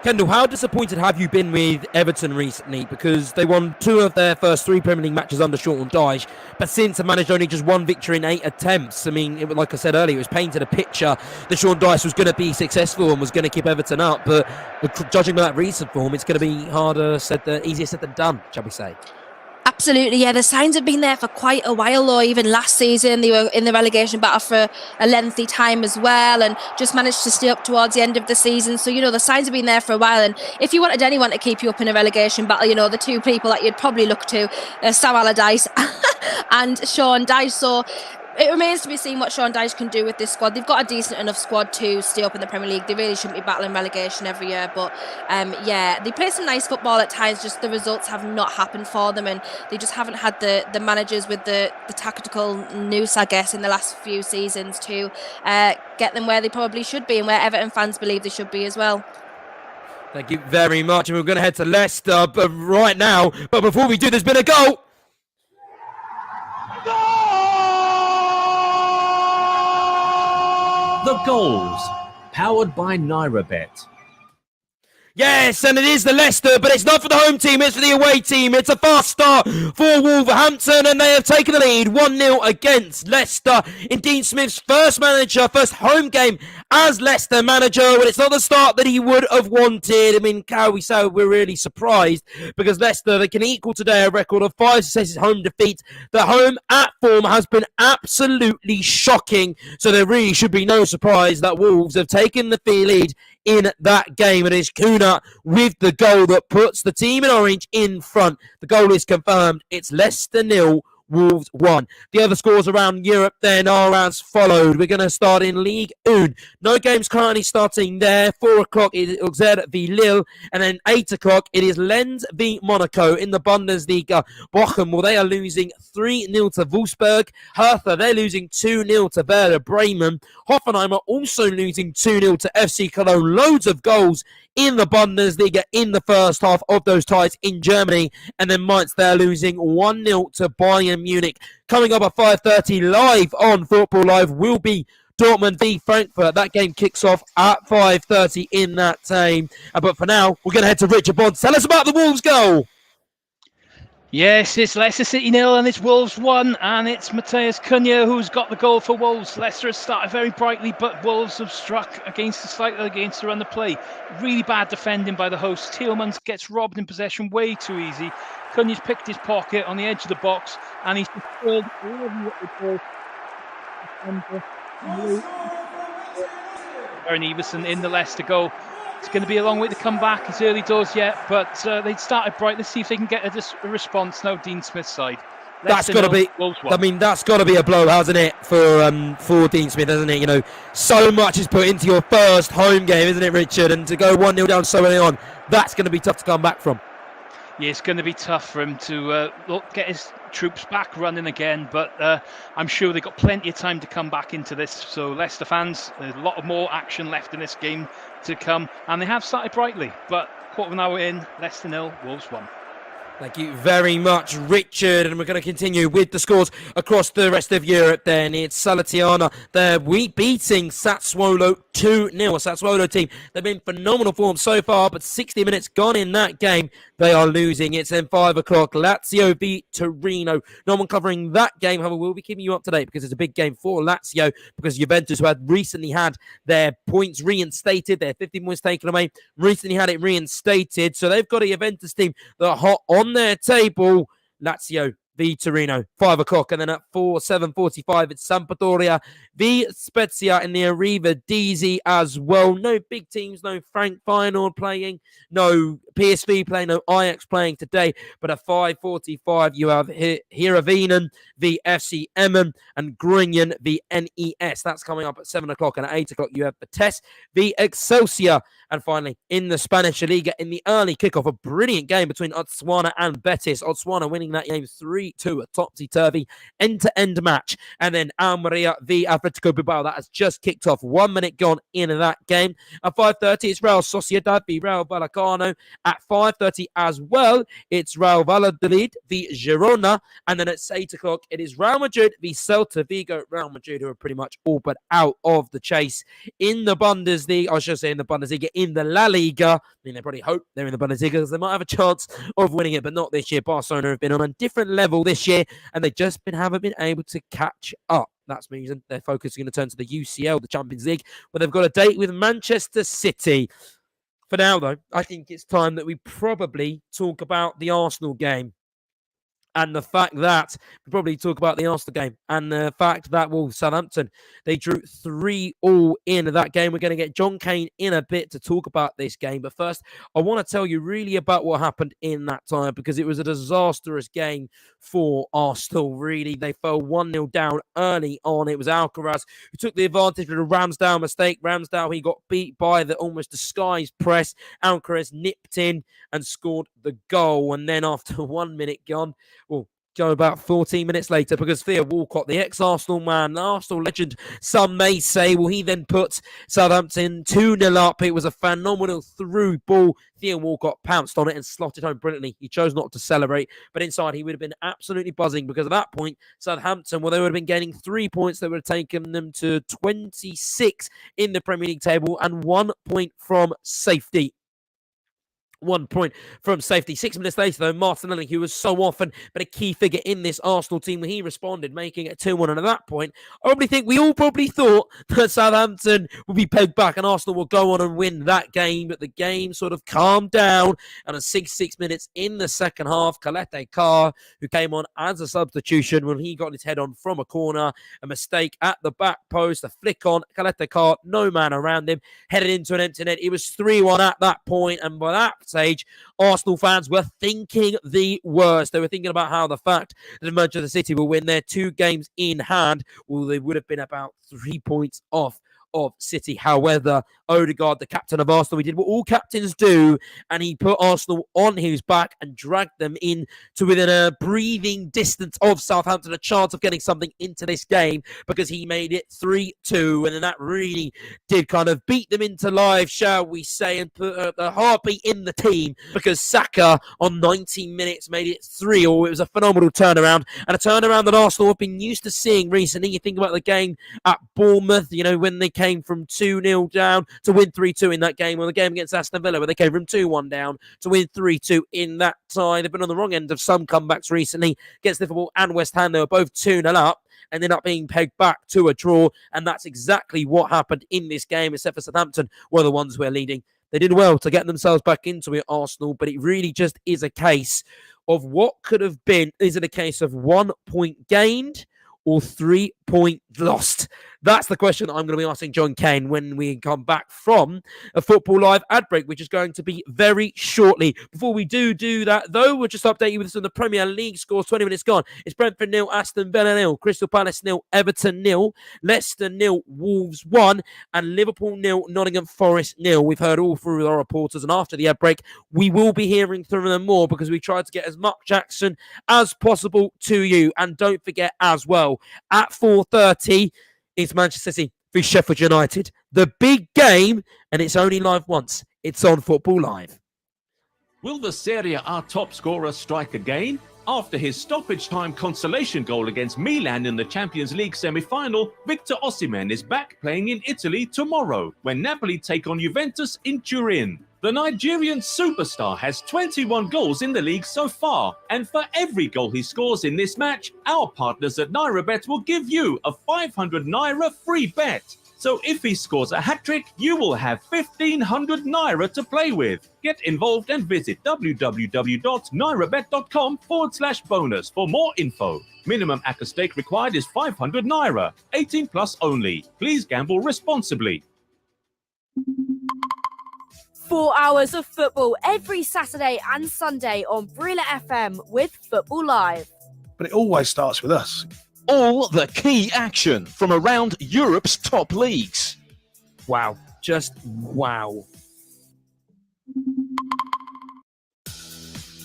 Kendall, how disappointed have you been with Everton recently? Because they won 2 of their first 3 Premier League matches under Sean Dyche, but since have managed only just 1 victory in 8 attempts. I mean, like I said earlier, it was painted a picture that Sean Dyche was going to be successful and was going to keep Everton up. But judging by that recent form, it's going to be easier said than done, shall we say. Absolutely, yeah. The signs have been there for quite a while, though. Even last season, they were in the relegation battle for a lengthy time as well, and just managed to stay up towards the end of the season. So, the signs have been there for a while. And if you wanted anyone to keep you up in a relegation battle, the 2 people that you'd probably look to, Sam Allardyce and Sean Dyche. So it remains to be seen what Sean Dyche can do with this squad. They've got a decent enough squad to stay up in the Premier League. They really shouldn't be battling relegation every year. But they play some nice football at times. Just the results have not happened for them, and they just haven't had the managers with the tactical nous, I guess, in the last few seasons to get them where they probably should be and where Everton fans believe they should be as well. Thank you very much. And we're going to head to Leicester right now. But before we do, there's been a goal. The goals. powered by NairaBet. Yes, and it is the Leicester, but it's not for the home team, it's for the away team. It's a fast start for Wolverhampton, and they have taken the lead 1-0 against Leicester in Dean Smith's first home game as Leicester manager. But it's not the start that he would have wanted. I mean, how we say we're really surprised because Leicester, they can equal today a record of 5 successive home defeats. The home at form has been absolutely shocking, so there really should be no surprise that Wolves have taken the lead in that game. It is Kuna with the goal that puts the team in orange in front. The goal is confirmed. It's Leicester 0, Wolves 1. The other scores around Europe then are as followed. We're going to start in Ligue 1. No games currently starting there. 4 o'clock it is Auxerre v Lille, and then 8 o'clock it is Lens v Monaco in the Bundesliga. Bochum, well, they are losing 3-0 to Wolfsburg. Hertha, they're losing 2-0 to Werder Bremen. Hoffenheim are also losing 2-0 to FC Cologne. Loads of goals in the Bundesliga in the first half of those ties in Germany. And then Mainz, they're losing 1-0 to Bayern Munich. Coming up at 5:30 live on Football Live will be Dortmund v Frankfurt. That game kicks off at 5:30 in that time. But for now, we're going to head to Richard Bond. Tell us about the Wolves goal. Yes, it's Leicester City 0 and it's Wolves 1, and it's Matheus Cunha who's got the goal for Wolves. Leicester has started very brightly, but Wolves have struck against the run of play. Really bad defending by the hosts. Tielemans gets robbed in possession way too easy. Cunha's picked his pocket on the edge of the box, and he's just filled all over the ball. Aaron Everson in the Leicester goal. It's going to be a long way to come back. It's early doors yet, but they'd started bright. Let's see if they can get a response now. Dean Smith's side. That's got to be. I mean, that's got to be a blow, hasn't it, for Dean Smith, hasn't it? You know, so much is put into your first home game, isn't it, Richard? And to go 1-0 down so early on, that's going to be tough to come back from. Yeah, it's going to be tough for him to get his troops back running again, but I'm sure they've got plenty of time to come back into this. So Leicester fans, there's a lot of more action left in this game to come, and they have started brightly, but quarter of an hour in, Leicester 0, Wolves 1. Thank you very much, Richard. And we're going to continue with the scores across the rest of Europe then. It's Salernitana. They're beating Sassuolo 2-0. A Sassuolo team, they've been phenomenal form so far, but 60 minutes gone in that game. They are losing. It's then 5 o'clock. Lazio v Torino. No one covering that game. However, we'll be keeping you up to date because it's a big game for Lazio, because Juventus, who had recently had their points reinstated, their 50 points taken away, recently had it reinstated. So they've got a Juventus team that are hot on their table. Lazio v Torino, 5 o'clock, and then at 7:45 it's Sampdoria v Spezia in the Eredivisie as well. No big teams, no Frank Feyenoord playing, no PSV playing, no Ajax playing today. But at 5:45 you have Heerenveen v FC Emmen and Groningen v NES. That's coming up at 7 o'clock, and at 8 o'clock you have Vitesse v Excelsior. And finally, in the Spanish Liga, in the early kickoff, a brilliant game between Osasuna and Betis. Osasuna winning that game 3-2, a topsy-turvy end-to-end match. And then Almeria v Atletico Bilbao. That has just kicked off. 1 minute gone in that game. At 5:30, it's Real Sociedad v Real Vallecano. At 5:30 as well, it's Real Valladolid v Girona. And then at 8 o'clock, it is Real Madrid v Celta Vigo. Real Madrid, who are pretty much all but out of the chase in the Bundesliga. I should say in the Bundesliga. In the La Liga, I mean, they probably hope they're in the Bundesliga because they might have a chance of winning it, but not this year. Barcelona have been on a different level this year, and they just haven't been able to catch up. That's means their focus is going to turn to the UCL, the Champions League, where they've got a date with Manchester City. For now, though, I think it's time that we probably talk about the Arsenal game. And the fact that we probably talk about the Arsenal game and the fact that, well, Southampton, they drew 3-3 in that game. We're going to get John Kane in a bit to talk about this game. But first, I want to tell you really about what happened in that time, because it was a disastrous game for Arsenal, really. They fell 1-0 down early on. It was Alcaraz who took the advantage of a Ramsdale mistake. Ramsdale, he got beat by the almost disguised press. Alcaraz nipped in and scored the goal. And then after 1 minute gone, well, go about 14 minutes later because Theo Walcott, the ex-Arsenal man, the Arsenal legend, some may say, well, he then put Southampton 2-0 up. It was a phenomenal through ball. Theo Walcott pounced on it and slotted home brilliantly. He chose not to celebrate, but inside he would have been absolutely buzzing because at that point, Southampton, well, they would have been gaining 3 points that would have taken them to 26 in the Premier League table and 1 point from safety. 1 point from safety. 6 minutes later, though, Martinelli, who was so often but a key figure in this Arsenal team, when he responded, making it 2-1. And at that point, I probably think we all probably thought that Southampton would be pegged back and Arsenal will go on and win that game. But the game sort of calmed down. And at 6 minutes in the second half, Kalete Carr, who came on as a substitution when he got his head on from a corner, a mistake at the back post, a flick on. Kalete Carr, no man around him, headed into an empty net. It was 3-1 at that point, and by that stage, Arsenal fans were thinking the worst. They were thinking about how the fact that Manchester City will win their 2 games in hand, well, they would have been about 3 points off of City. However, Odegaard, the captain of Arsenal, he did what all captains do, and he put Arsenal on his back and dragged them in to within a breathing distance of Southampton, a chance of getting something into this game, because he made it 3-2, and then that really did kind of beat them into life, shall we say, and put the heartbeat in the team, because Saka on 19 minutes made it 3-0. It was a phenomenal turnaround, and a turnaround that Arsenal have been used to seeing recently. You think about the game at Bournemouth, you know, when they came from 2-0 down to win 3-2 in that game, or the game against Aston Villa where they came from 2-1 down to win 3-2 in that tie. They've been on the wrong end of some comebacks recently against Liverpool and West Ham. They were both 2-0 up and ended up being pegged back to a draw, and that's exactly what happened in this game, except for Southampton were the ones who were leading. They did well to get themselves back into it, Arsenal, but it really just is a case of what could have been. Is it a case of 1 point gained or 3 point lost? That's the question that I'm going to be asking John Kane when we come back from a Football Live ad break, which is going to be very shortly. Before we do that, though, we'll just update you with some of the Premier League scores. 20 minutes gone. It's Brentford 0, Aston Villa 0, Crystal Palace 0, Everton 0, Leicester 0, Wolves 1, and Liverpool 0, Nottingham Forest 0. We've heard all through our reporters, and after the ad break, we will be hearing through them more because we tried to get as much action as possible to you. And don't forget as well, at 4:30, it's Manchester City v Sheffield United. The big game, and it's only live once. It's on Football Live. Will the Serie A top scorer strike again? After his stoppage time consolation goal against Milan in the Champions League semi-final, Victor Osimhen is back playing in Italy tomorrow when Napoli take on Juventus in Turin. The Nigerian superstar has 21 goals in the league so far, and for every goal he scores in this match, our partners at NairaBet will give you a 500 Naira free bet. So if he scores a hat-trick, you will have 1,500 Naira to play with. Get involved and visit www.nairabet.com/bonus for more info. Minimum acca stake required is 500 Naira. 18 plus only. Please gamble responsibly. 4 hours of football every Saturday and Sunday on Brila FM with Football Live. But it always starts with us. All the key action from around Europe's top leagues. Wow. Just wow.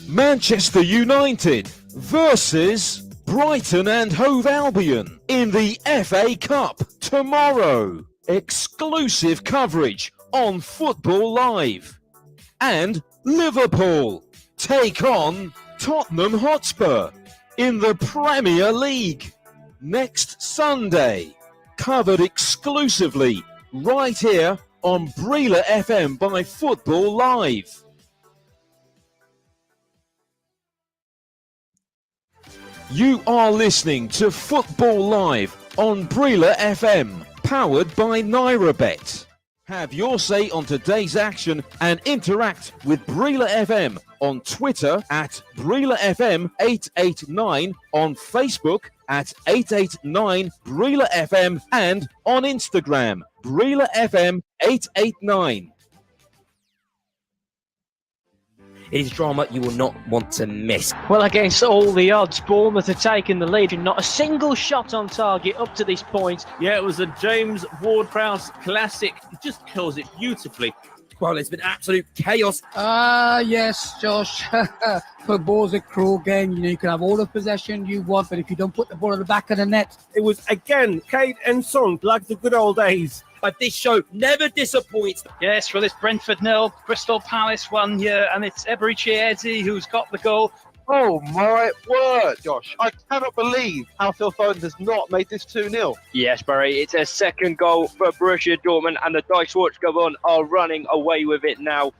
Manchester United versus Brighton and Hove Albion in the FA Cup tomorrow. Exclusive coverage on Football Live. And Liverpool take on Tottenham Hotspur in the Premier League next Sunday. Covered exclusively right here on Brila FM by Football Live. You are listening to Football Live on Brila FM, powered by NairaBet. Have your say on today's action and interact with Brila FM on Twitter at Brila FM 889, on Facebook at 889 Brila FM, and on Instagram, Brila FM 889. It is drama you will not want to miss. Well, against all the odds, Bournemouth are taking the lead and not a single shot on target up to this point. Yeah, it was a James Ward-Prowse classic. He just kills it beautifully. Well, it's been absolute chaos. Yes, Josh. Football's a cruel game. You can have all the possession you want, but if you don't put the ball at the back of the net. It was, again, Kate and Son, like the good old days. But this show never disappoints. Yes, well, it's Brentford 0, Crystal Palace 1 here, and it's Eberechi who's got the goal. Oh my word, Josh. I cannot believe how Phil Foden has not made this 2-0. Yes, Barry, it's a second goal for Borussia Dortmund, and the Die Schwartzgewon are running away with it now.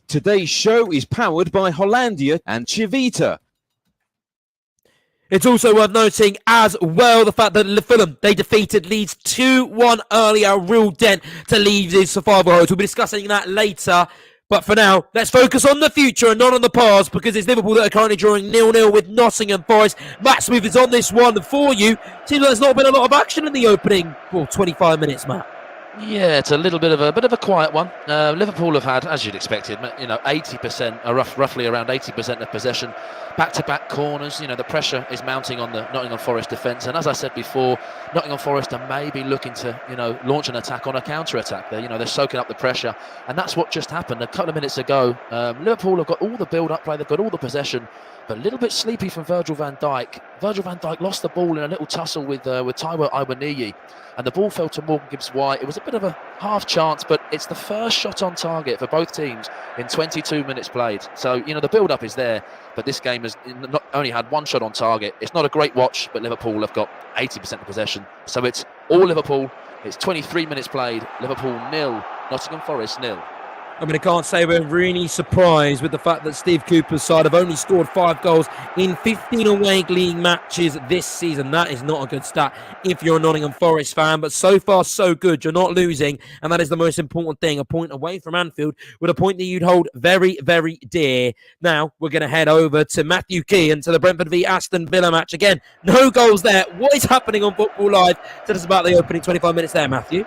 Today's show is powered by Hollandia and Chivita. It's also worth noting as well the fact that Fulham, they defeated Leeds 2-1 earlier, a real dent to Leeds' survival hopes. We'll be discussing that later. But for now, let's focus on the future and not on the past, because it's Liverpool that are currently drawing 0-0 with Nottingham Forest. Matt Smith is on this one for you. Seems like there's not been a lot of action in the opening 25 minutes, Matt. Yeah, it's a little bit of a quiet one. Liverpool have had, as you'd expected, 80%, roughly around 80% of possession, back-to-back corners. The pressure is mounting on the Nottingham Forest defence, and as I said before, Nottingham Forest are maybe looking to, launch an attack on a counter-attack. They're soaking up the pressure, and that's what just happened a couple of minutes ago. Liverpool have got all the build-up play, they've got all the possession, but a little bit sleepy from Virgil van Dijk. Virgil van Dijk lost the ball in a little tussle with Taiwo Awoniyi, and the ball fell to Morgan Gibbs-White. It was a bit of a half chance, but it's the first shot on target for both teams in 22 minutes played. So, the build-up is there, but this game has not only had one shot on target. It's not a great watch, but Liverpool have got 80% of possession. So it's all Liverpool. It's 23 minutes played. Liverpool 0, Nottingham Forest 0. I mean, I can't say we're really surprised with the fact that Steve Cooper's side have only scored 5 goals in 15 away league matches this season. That is not a good stat if you're a Nottingham Forest fan, but so far so good. You're not losing, and that is the most important thing. A point away from Anfield with a point that you'd hold very, very dear. Now, we're going to head over to Matthew Key and to the Brentford v Aston Villa match. Again, no goals there. What is happening on Football Live? Tell us about the opening 25 minutes there, Matthew.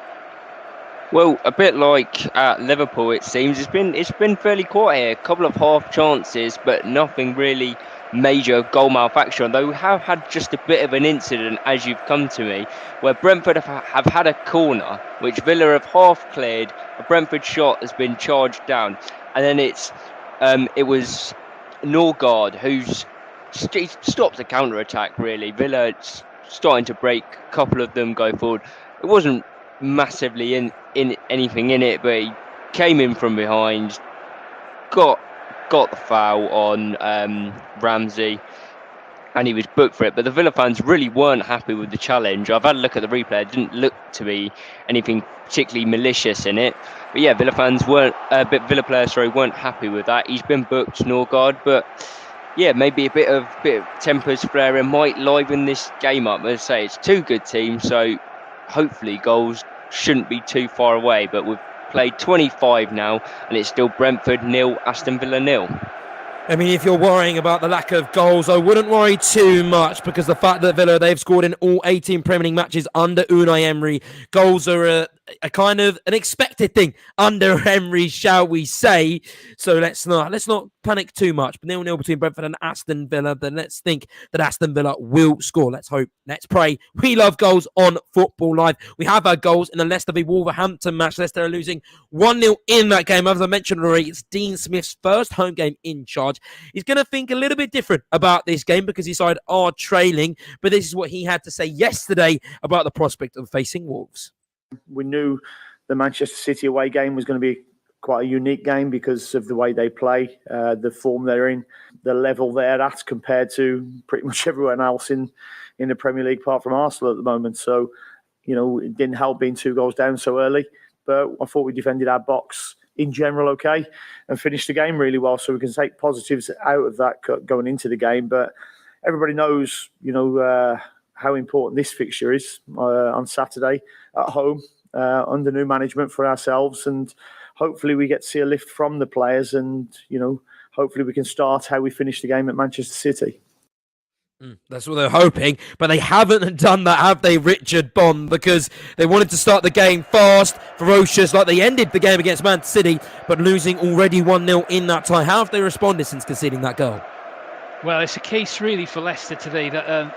Well, a bit like at Liverpool, it seems. It's been fairly quiet here. A couple of half chances, but nothing really major goal malfunction. Though we have had just a bit of an incident, as you've come to me, where Brentford have had a corner, which Villa have half cleared. A Brentford shot has been charged down, and then it was Norgard who's stopped the counter attack. Really, Villa starting to break. A couple of them go forward. It wasn't massively in anything in it, but he came in from behind, got the foul on Ramsey, and he was booked for it. But the Villa fans really weren't happy with the challenge. I've had a look at the replay. It didn't look to be anything particularly malicious in it. But yeah, Villa players weren't happy with that. He's been booked, Norgard, but yeah, maybe a bit of tempers flaring might liven this game up. As I say, it's two good teams, so hopefully goals shouldn't be too far away, but we've played 25 now and it's still Brentford 0, Aston Villa 0. I mean, if you're worrying about the lack of goals, I wouldn't worry too much, because the fact that Villa, they've scored in all 18 Premier League matches under Unai Emery. Goals are a kind of an expected thing under Emery, shall we say. So let's not panic too much. But 0-0 between Brentford and Aston Villa. Then let's think that Aston Villa will score. Let's hope. Let's pray. We love goals on Football Live. We have our goals in the Leicester v Wolverhampton match. Leicester are losing 1-0 in that game. As I mentioned already, it's Dean Smith's first home game in charge. He's going to think a little bit different about this game because his side are trailing. But this is what he had to say yesterday about the prospect of facing Wolves. We knew the Manchester City away game was going to be quite a unique game because of the way they play, the form they're in, the level they're at compared to pretty much everyone else in the Premier League apart from Arsenal at the moment. So, it didn't help being 2 goals down so early, but I thought we defended our box in general okay and finished the game really well, so we can take positives out of that going into the game. But everybody knows, how important this fixture is on Saturday at home under new management for ourselves, and hopefully we get to see a lift from the players, and hopefully we can start how we finished the game at Manchester City. That's what they're hoping, but they haven't done that, have they, Richard Bond? Because they wanted to start the game fast, ferocious, like they ended the game against Man City, but losing already 1-0 in that tie. How have they responded since conceding that goal? Well, it's a case really for Leicester today that,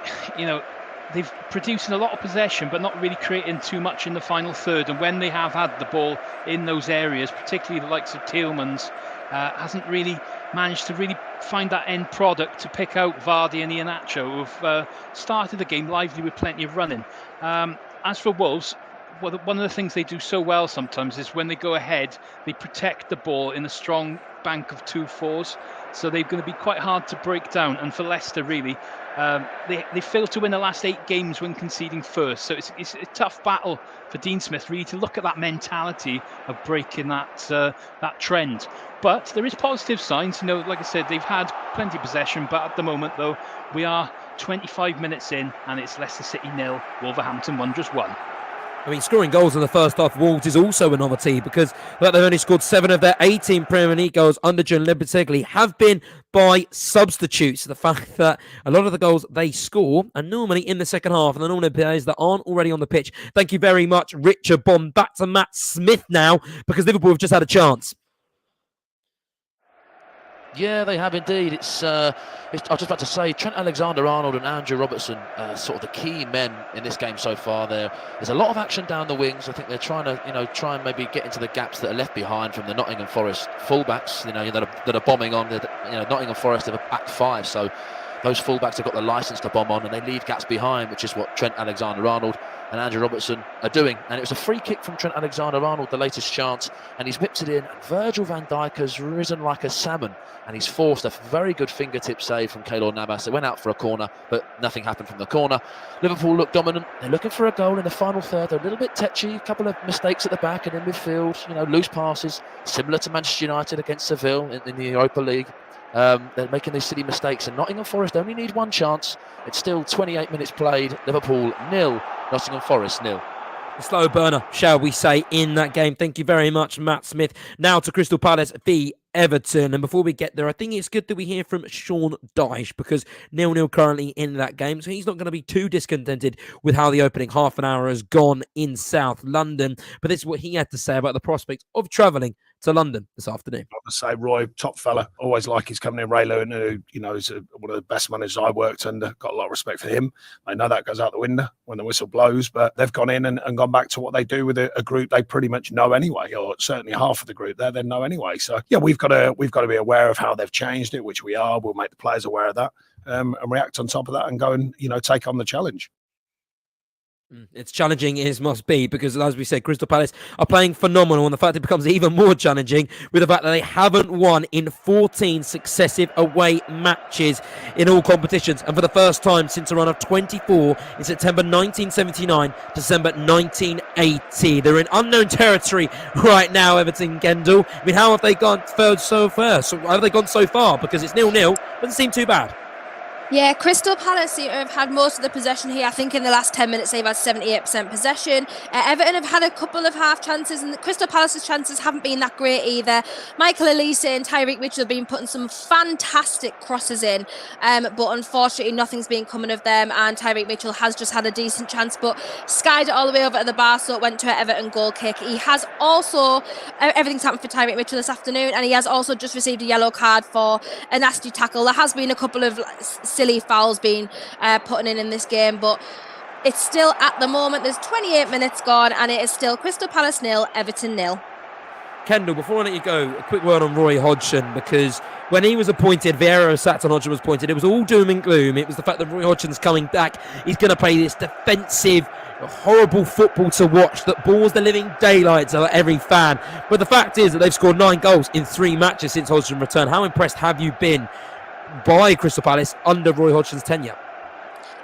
they've produced a lot of possession, but not really creating too much in the final third. And when they have had the ball in those areas, particularly the likes of Tielemans, hasn't really managed to really find that end product to pick out Vardy and Iheanacho, who've started the game lively with plenty of running. As for Wolves, one of the things they do so well sometimes is when they go ahead, they protect the ball in a strong bank of 2-4s. So they're going to be quite hard to break down. And for Leicester, really, they failed to win the last 8 games when conceding first. So it's a tough battle for Dean Smith, really, to look at that mentality of breaking that trend. But there is positive signs. Like I said, they've had plenty of possession. But at the moment, though, we are 25 minutes in, and it's Leicester City 0, Wolverhampton Wanderers 1. I mean, scoring goals in the first half of Wolves is also a novelty, because they've only scored 7 of their 18 Premier League goals under John Lopetegui have been by substitutes. The fact that a lot of the goals they score are normally in the second half, and they're normally players that aren't already on the pitch. Thank you very much, Richard Bond. Back to Matt Smith now, because Liverpool have just had a chance. Yeah, they have indeed. I was just about to say, Trent Alexander-Arnold and Andrew Robertson, sort of the key men in this game so far. There's a lot of action down the wings. I think they're trying to, try and maybe get into the gaps that are left behind from the Nottingham Forest fullbacks, that are bombing on. Nottingham Forest have a back 5, so those fullbacks have got the license to bomb on, and they leave gaps behind, which is what Trent Alexander-Arnold and Andrew Robertson are doing. And it was a free kick from Trent Alexander-Arnold, the latest chance, and he's whipped it in. And Virgil van Dijk has risen like a salmon, and he's forced a very good fingertip save from Keylor Navas. It went out for a corner, but nothing happened from the corner. Liverpool look dominant. They're looking for a goal in the final third. They're a little bit tetchy, a couple of mistakes at the back and in midfield, loose passes, similar to Manchester United against Seville in the Europa League. They're making these silly mistakes, and Nottingham Forest only need one chance. It's still 28 minutes played. Liverpool 0, Nottingham Forest 0. A slow burner, shall we say, in that game. Thank you very much, Matt Smith. Now to Crystal Palace v Everton. And before we get there, I think it's good that we hear from Sean Dyche, because 0-0 currently in that game. So he's not going to be too discontented with how the opening half an hour has gone in South London. But this is what he had to say about the prospect of travelling to London this afternoon. I would say, Roy, top fella. Always like his company. Ray Lewin, who, is one of the best managers I worked under. Got a lot of respect for him. I know that goes out the window when the whistle blows, but they've gone in and gone back to what they do with a group they pretty much know anyway, or certainly half of the group there they know anyway. So, yeah, we've got to be aware of how they've changed it, which we are. We'll make the players aware of that and react on top of that and go and, take on the challenge. It's challenging as must be, because as we said, Crystal Palace are playing phenomenal, and the fact it becomes even more challenging with the fact that they haven't won in 14 successive away matches in all competitions, and for the first time since a run of 24 in September 1979, December 1980. They're in unknown territory right now, Everton, Kendall. I mean, how have they gone so far? Have they gone so far? Because it's 0-0, doesn't seem too bad. Yeah, Crystal Palace seem to have had most of the possession here. I think in the last 10 minutes they've had 78% possession. Everton have had a couple of half chances, and Crystal Palace's chances haven't been that great either. Michael Elise and Tyreek Mitchell have been putting some fantastic crosses in, but unfortunately nothing's been coming of them, and Tyreek Mitchell has just had a decent chance, but skied it all the way over to the bar, so it went to an Everton goal kick. He has also, everything's happened for Tyreek Mitchell this afternoon, and he has also just received a yellow card for a nasty tackle. There has been a couple of silly fouls being put in this game, but it's still, at the moment, there's 28 minutes gone, and it is still Crystal Palace 0, Everton 0. Kendall, before I let you go, a quick word on Roy Hodgson, because when he was appointed, Vieira sat and Hodgson was appointed, it was all doom and gloom. It was the fact that Roy Hodgson's coming back. He's going to play this defensive, horrible football to watch that bores the living daylights out of every fan. But the fact is that they've scored 9 goals in 3 matches since Hodgson returned. How impressed have you been by Crystal Palace under Roy Hodgson's tenure?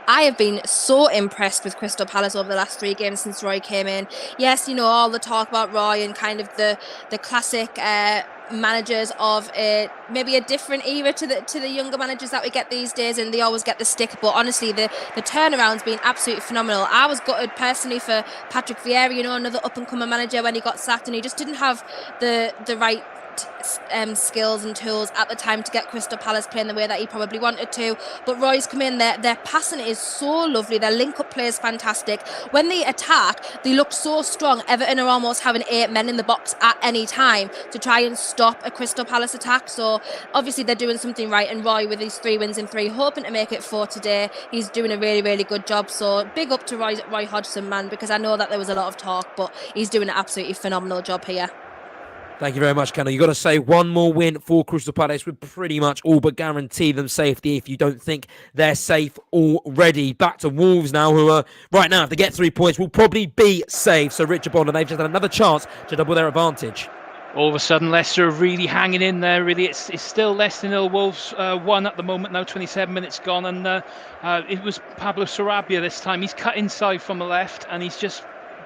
I have been so impressed with Crystal Palace over the last 3 games since Roy came in. Yes, all the talk about Roy and kind of the classic managers of maybe a different era to the younger managers that we get these days, and they always get the stick, but honestly the turnaround's been absolutely phenomenal. I was gutted personally for Patrick Vieira, another up and coming manager, when he got sacked, and he just didn't have the right skills and tools at the time to get Crystal Palace playing the way that he probably wanted to. But Roy's come in there. Their passing is so lovely. Their link-up play is fantastic. When they attack, they look so strong. Everton are almost having 8 men in the box at any time to try and stop a Crystal Palace attack. So obviously they're doing something right. And Roy, with his 3 wins in 3, hoping to make it 4 today. He's doing a really, really good job. So big up to Roy Hodgson, man, because I know that there was a lot of talk, but he's doing an absolutely phenomenal job here. Thank you very much, Kendall. You've got to say one more win for Crystal Palace would pretty much all but guarantee them safety if you don't think they're safe already. Back to Wolves now, who are, right now, if they get 3 points, will probably be safe. So Richard Bond, and they've just had another chance to double their advantage. All of a sudden, Leicester are really hanging in there. Really, it's still Leicester 0, Wolves 1 at the moment. Now 27 minutes gone, and it was Pablo Sarabia this time. He's cut inside from the left, and he's just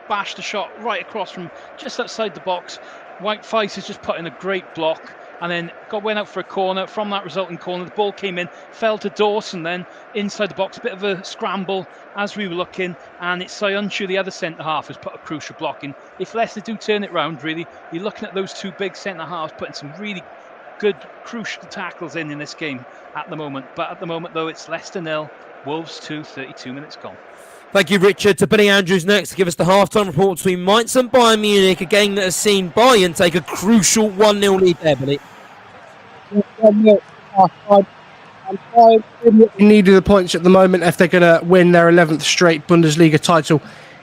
bashed a shot right across from just outside the box. White Fice has just put in a great block, and then went out for a corner. From that resulting corner, the ball came in, fell to Dawson, then inside the box. A bit of a scramble as we were looking, and it's Sayuncu, the other centre-half, has put a crucial block in. If Leicester do turn it round, really, you're looking at those 2 big centre-halves putting some really good, crucial tackles in this game at the moment. But at the moment, though, it's Leicester 0, Wolves 2, 32 minutes gone. Thank you, Richard. To Billy Andrews next to give us the half-time report between Mainz and Bayern Munich, a game that has seen Bayern take a crucial 1-0 lead there, Billy. Needed the points at the moment if they're going to win their 11th straight Bundesliga title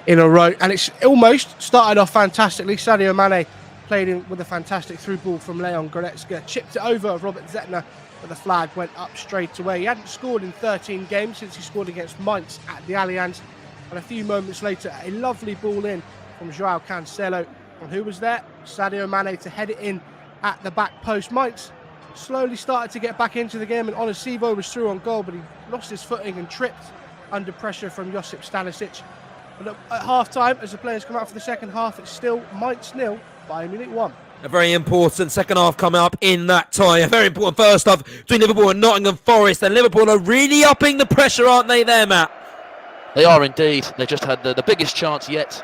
in a row. And it's almost started off fantastically. Sadio Mane played in with a fantastic through ball from Leon Goretzka, chipped it over Robert Zettner, but the flag went up straight away. He hadn't scored in 13 games since he scored against Mainz at the Allianz. And a few moments later, a lovely ball in from Joao Cancelo. And who was there? Sadio Mane to head it in at the back post. Mainz slowly started to get back into the game, and Onisivo was through on goal, but he lost his footing and tripped under pressure from Josip Stanisic. But at half-time, as the players come out for the second half, it's still Mainz 0, Bayern Munich 1. A very important second half coming up in that tie. A very important first half between Liverpool and Nottingham Forest. And Liverpool are really upping the pressure, aren't they there, Matt? They are indeed. They just had the biggest chance yet.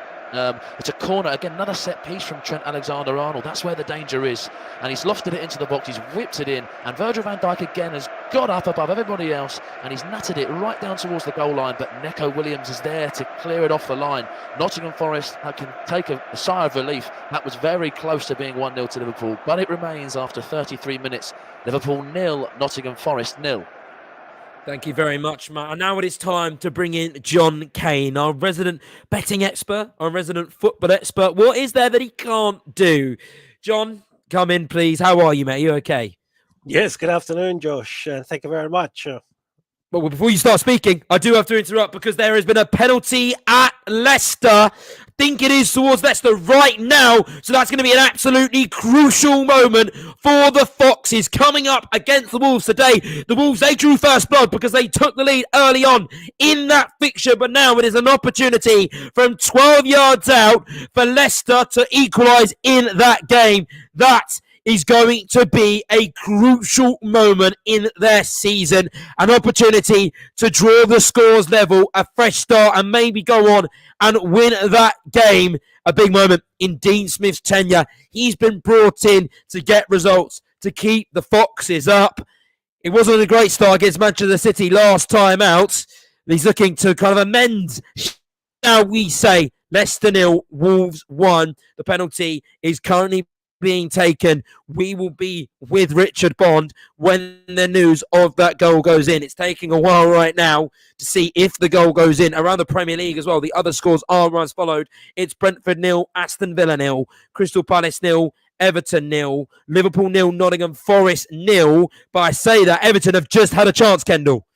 It's a corner. Again, another set piece from Trent Alexander-Arnold. That's where the danger is. And he's lofted it into the box. He's whipped it in. And Virgil van Dijk again has got up above everybody else. And he's nutted it right down towards the goal line. But Neco Williams is there to clear it off the line. Nottingham Forest can take a sigh of relief. That was very close to being 1-0 to Liverpool. But it remains after 33 minutes. Liverpool 0, Nottingham Forest 0. Thank you very much, Matt. And now it is time to bring in John Kane, our resident betting expert, our resident football expert. What is there that he can't do? John, come in, please. How are you, mate? Are you okay? Yes, good afternoon, Josh. Thank you very much. Well, before you start speaking, I do have to interrupt because there has been a penalty at Leicester. I think it is towards Leicester right now. So that's going to be an absolutely crucial moment for the Foxes coming up against the Wolves today. The Wolves, they drew first blood because they took the lead early on in that fixture. But now it is an opportunity from 12 yards out for Leicester to equalise in that game. That is going to be a crucial moment in their season. An opportunity to draw the scores level, a fresh start, and maybe go on and win that game. A big moment in Dean Smith's tenure. He's been brought in to get results, to keep the Foxes up. It wasn't a great start against Manchester City last time out. He's looking to kind of amend, shall we say. Leicester 0, Wolves 1. The penalty is currently being taken. We will be with Richard Bond when the news of that goal goes in. It's taking a while right now to see if the goal goes in. Around the Premier League as well, the other scores are as followed. It's Brentford 0, Aston Villa 0, Crystal Palace 0, Everton 0, Liverpool 0, Nottingham Forest 0. But I say that Everton have just had a chance, Kendall.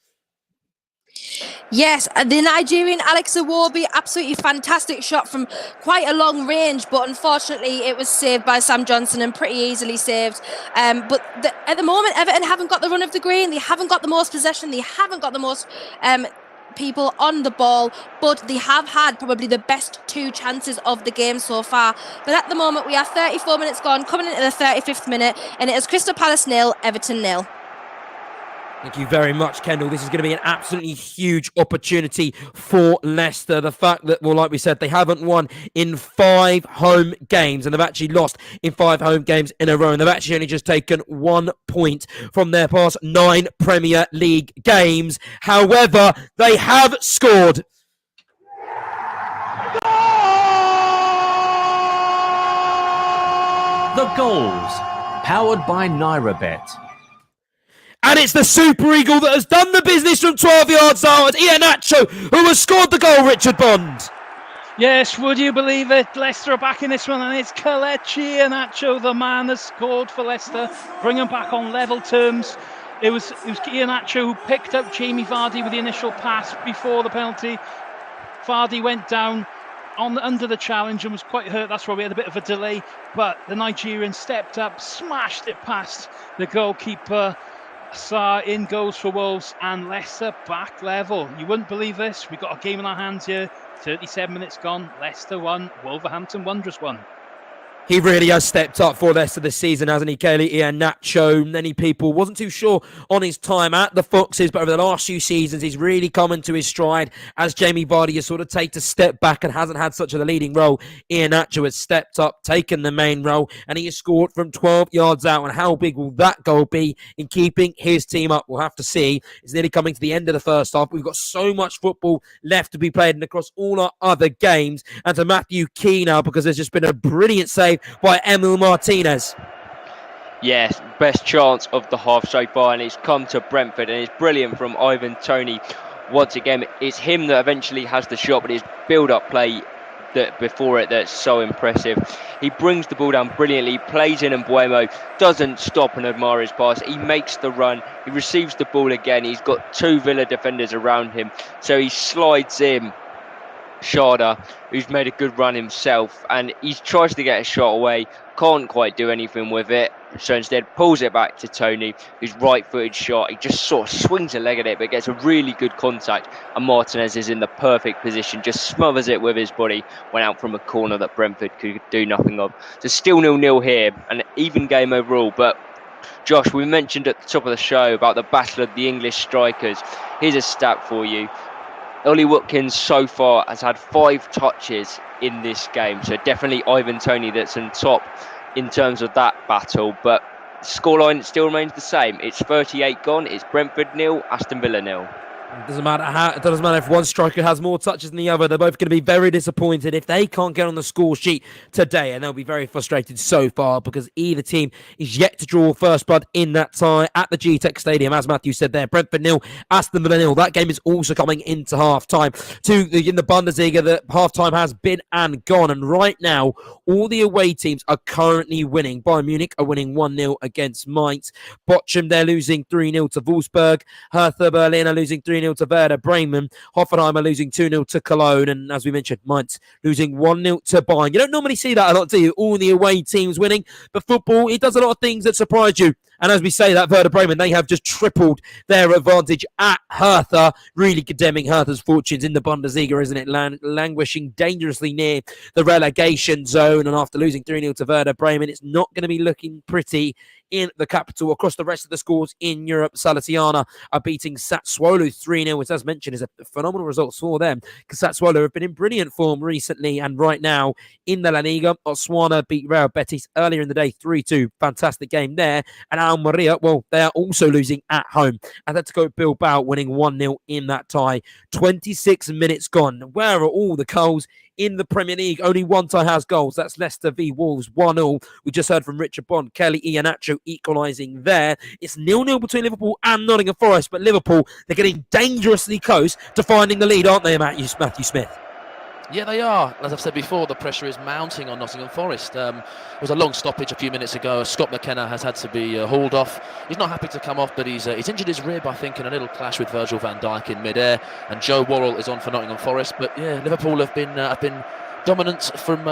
Yes, the Nigerian Alex Iwobi, absolutely fantastic shot from quite a long range, but unfortunately it was saved by Sam Johnson and pretty easily saved. But at the moment, Everton haven't got the run of the green. They haven't got the most possession. They haven't got the most people on the ball, but they have had probably the best 2 chances of the game so far. But at the moment, we are 34 minutes gone, coming into the 35th minute, and it is Crystal Palace 0, Everton 0. Thank you very much, Kendall. This is going to be an absolutely huge opportunity for Leicester. The fact that, well, like we said, they haven't won in 5 home games, and they've actually lost in 5 home games in a row, and they've actually only just taken 1 point from their past 9 Premier League games. However, they have scored. The goals, powered by NairaBet. And it's the Super Eagle that has done the business from 12 yards out. Iheanacho, who has scored the goal, Richard Bond. Yes, would you believe it? Leicester are back in this one, and it's Kelechi Iheanacho, the man that scored for Leicester, bring them back on level terms. It was Iheanacho who picked up Jamie Vardy with the initial pass before the penalty. Vardy went down under the challenge and was quite hurt. That's why we had a bit of a delay. But the Nigerian stepped up, smashed it past the goalkeeper. In goals for Wolves, and Leicester back level. You wouldn't believe this. We've got a game in our hands here. 37 minutes gone. Leicester 1, Wolverhampton Wanderers 1. He really has stepped up for Leicester this season, hasn't he, Kelechi Iheanacho? Many people wasn't too sure on his time at the Foxes, but over the last few seasons, he's really come into his stride as Jamie Vardy has sort of taken a step back and hasn't had such a leading role. Iheanacho has stepped up, taken the main role, and he has scored from 12 yards out. And how big will that goal be in keeping his team up? We'll have to see. It's nearly coming to the end of the first half. We've got so much football left to be played and across all our other games. And to Matthew Key now, because there's just been a brilliant save by Emil Martinez. Yes, best chance of the half so far, and it's come to Brentford, and it's brilliant from Ivan Toney. Once again, it's him that eventually has the shot, but it's build-up play that before it that's so impressive. He brings the ball down brilliantly, plays in, and Buemo doesn't stop and admire his pass. He makes the run, he receives the ball again. He's got 2 Villa defenders around him, so he slides in Sharda, who's made a good run himself, and he tries to get a shot away, can't quite do anything with it, so instead pulls it back to Toney, whose right-footed shot, he just sort of swings a leg at it, but gets a really good contact, and Martinez is in the perfect position, just smothers it with his body, went out from a corner that Brentford could do nothing of. So still 0-0 here, an even game overall, but Josh, we mentioned at the top of the show about the battle of the English strikers. Here's a stat for you. Ollie Watkins so far has had 5 touches in this game, so definitely Ivan Toney that's on top in terms of that battle, but scoreline still remains the same. It's 38 gone, it's Brentford 0, Aston Villa 0. It doesn't matter if one striker has more touches than the other. They're both going to be very disappointed if they can't get on the score sheet today, and they'll be very frustrated so far because either team is yet to draw first blood in that tie at the G-Tech Stadium, as Matthew said there. Brentford 0, Aston Villa 0. That game is also coming into half-time. In the Bundesliga, the half-time has been and gone, and right now, all the away teams are currently winning. Bayern Munich are winning 1-0 against Mainz. Bochum, they're losing 3-0 to Wolfsburg. Hertha Berlin are losing 3-0 to Werder Bremen. Hoffenheim are losing 2-0 to Cologne. And as we mentioned, Mainz losing 1-0 to Bayern. You don't normally see that a lot, do you? All the away teams winning. But football, it does a lot of things that surprise you. And as we say that, Werder Bremen, they have just tripled their advantage at Hertha, really condemning Hertha's fortunes in the Bundesliga, isn't it? Languishing dangerously near the relegation zone. And after losing 3-0 to Werder Bremen, it's not going to be looking pretty in the capital. Across the rest of the scores in Europe, Salernitana are beating Sassuolo 3-0, which, as mentioned, is a phenomenal result for them because Sassuolo have been in brilliant form recently, and right now in the La Liga, Osasuna beat Real Betis earlier in the day 3-2. Fantastic game there. And Almeria, well, they are also losing at home. Atletico Bilbao winning 1-0 in that tie. 26 minutes gone. Where are all the goals in the Premier League? Only one tie has goals. That's Leicester v Wolves 1-0. We just heard from Richard Bond. Kelechi Iheanacho equalising there. It's 0-0 between Liverpool and Nottingham Forest, but Liverpool, they're getting dangerously close to finding the lead, aren't they, Matthew Smith? Yeah, they are. As I've said before, the pressure is mounting on Nottingham Forest. It was a long stoppage a few minutes ago. Scott McKenna has had to be hauled off. He's not happy to come off, but he's injured his rib, I think, in a little clash with Virgil van Dijk in mid-air. And Joe Worrell is on for Nottingham Forest. But yeah, Liverpool have been dominant from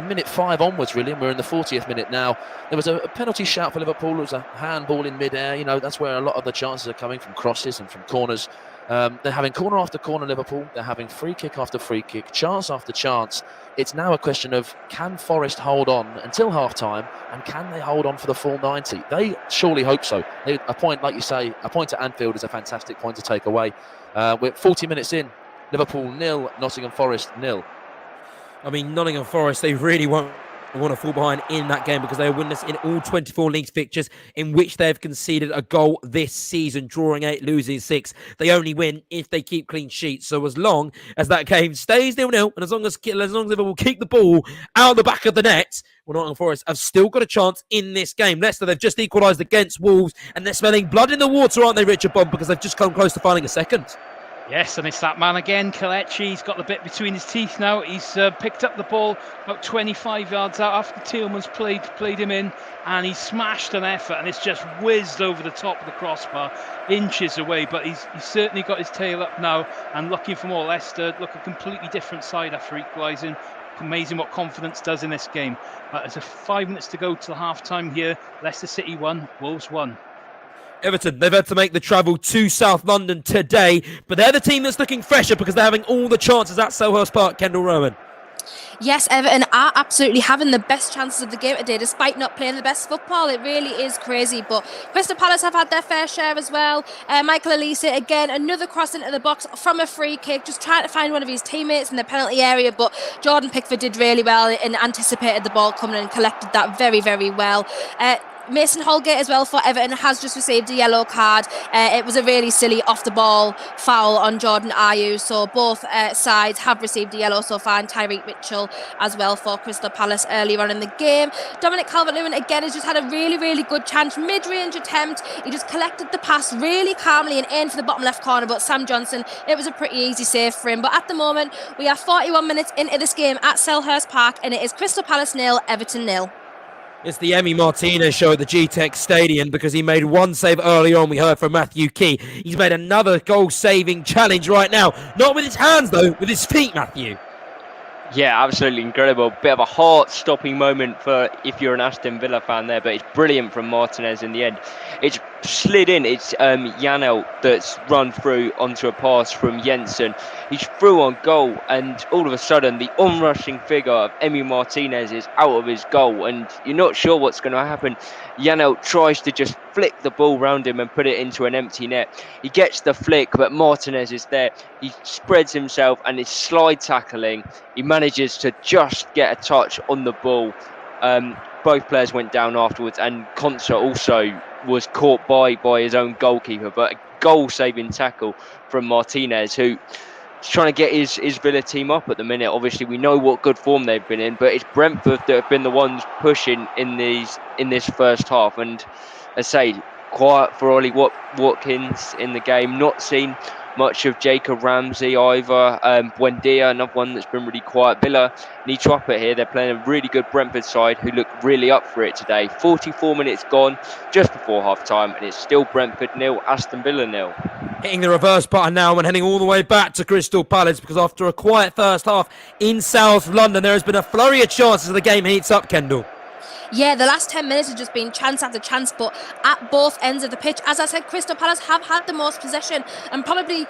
minute 5 onwards, really, and we're in the 40th minute now. There was a penalty shout for Liverpool. It was a handball in mid-air. That's where a lot of the chances are coming from, crosses and from corners. They're having corner after corner, Liverpool. They're having free kick after free kick, chance after chance. It's now a question of, can Forest hold on until half-time, and can they hold on for the full 90? They surely hope so. A point, like you say, a point at Anfield is a fantastic point to take away. We're 40 minutes in. Liverpool 0, Nottingham Forest 0. I mean, Nottingham Forest, they really won't want to fall behind in that game because they are winners in all 24 league fixtures in which they've conceded a goal this season, drawing 8, losing 6. They only win if they keep clean sheets. So as long as that game stays 0-0, and as long as Liverpool keep the ball out of the back of the net, Nottingham Forest have still got a chance in this game. Leicester, they've just equalised against Wolves, and they're smelling blood in the water, aren't they, Richard Bond? Because they've just come close to finding a second. Yes, and it's that man again, Kelechi. He's got the bit between his teeth now. He's picked up the ball about 25 yards out after Tielemans played him in, and he's smashed an effort, and it's just whizzed over the top of the crossbar, inches away. But he's certainly got his tail up now and looking for more. Leicester look a completely different side after equalising. Amazing what confidence does in this game. But there's 5 minutes to go till half-time here. Leicester City 1, Wolves 1. Everton, they've had to make the travel to South London today, but they're the team that's looking fresher because they're having all the chances at Selhurst Park. Kendall Rowan. Yes, Everton are absolutely having the best chances of the game today, despite not playing the best football. It really is crazy. But Crystal Palace have had their fair share as well. Michael Elise, again, another cross into the box from a free kick, just trying to find one of his teammates in the penalty area. But Jordan Pickford did really well and anticipated the ball coming and collected that very, very well. Mason Holgate as well for Everton has just received a yellow card. It was a really silly off-the-ball foul on Jordan Ayew. So both sides have received a yellow so far, and Tyreek Mitchell as well for Crystal Palace earlier on in the game. Dominic Calvert-Lewin again has just had a really, really good chance. Mid-range attempt. He just collected the pass really calmly and aimed for the bottom left corner. But Sam Johnson, it was a pretty easy save for him. But at the moment, we are 41 minutes into this game at Selhurst Park, and it is Crystal Palace 0, Everton 0. It's the Emi Martinez show at the G-Tech Stadium because he made one save early on. We heard from Matthew Key. He's made another goal-saving challenge right now. Not with his hands, though, with his feet, Matthew. Yeah, absolutely incredible. Bit of a heart-stopping moment for if you're an Aston Villa fan there, but it's brilliant from Martinez in the end. It's slid in. It's Janel that's run through onto a pass from Jensen. He's through on goal, and all of a sudden, the onrushing figure of Emi Martinez is out of his goal, and you're not sure what's going to happen. Janel tries to just flick the ball round him and put it into an empty net. He gets the flick, but Martinez is there. He spreads himself and is slide tackling. He manages to just get a touch on the ball. Both players went down afterwards, and Konsa also was caught by his own goalkeeper. But a goal-saving tackle from Martinez, who is trying to get his Villa team up at the minute. Obviously, we know what good form they've been in, but it's Brentford that have been the ones pushing in this first half. And as I say, quiet for Ollie Watkins in the game. Not seen much of Jacob Ramsey either. Buendia, another one that's been really quiet. Villa need to up it here. They're playing a really good Brentford side who look really up for it today. 44 minutes gone just before half time, and it's still Brentford 0, Aston Villa 0. Hitting the reverse button now and heading all the way back to Crystal Palace because after a quiet first half in South London, there has been a flurry of chances as the game heats up, Kendall. Yeah, the last 10 minutes has just been chance after chance, but at both ends of the pitch. As I said, Crystal Palace have had the most possession and probably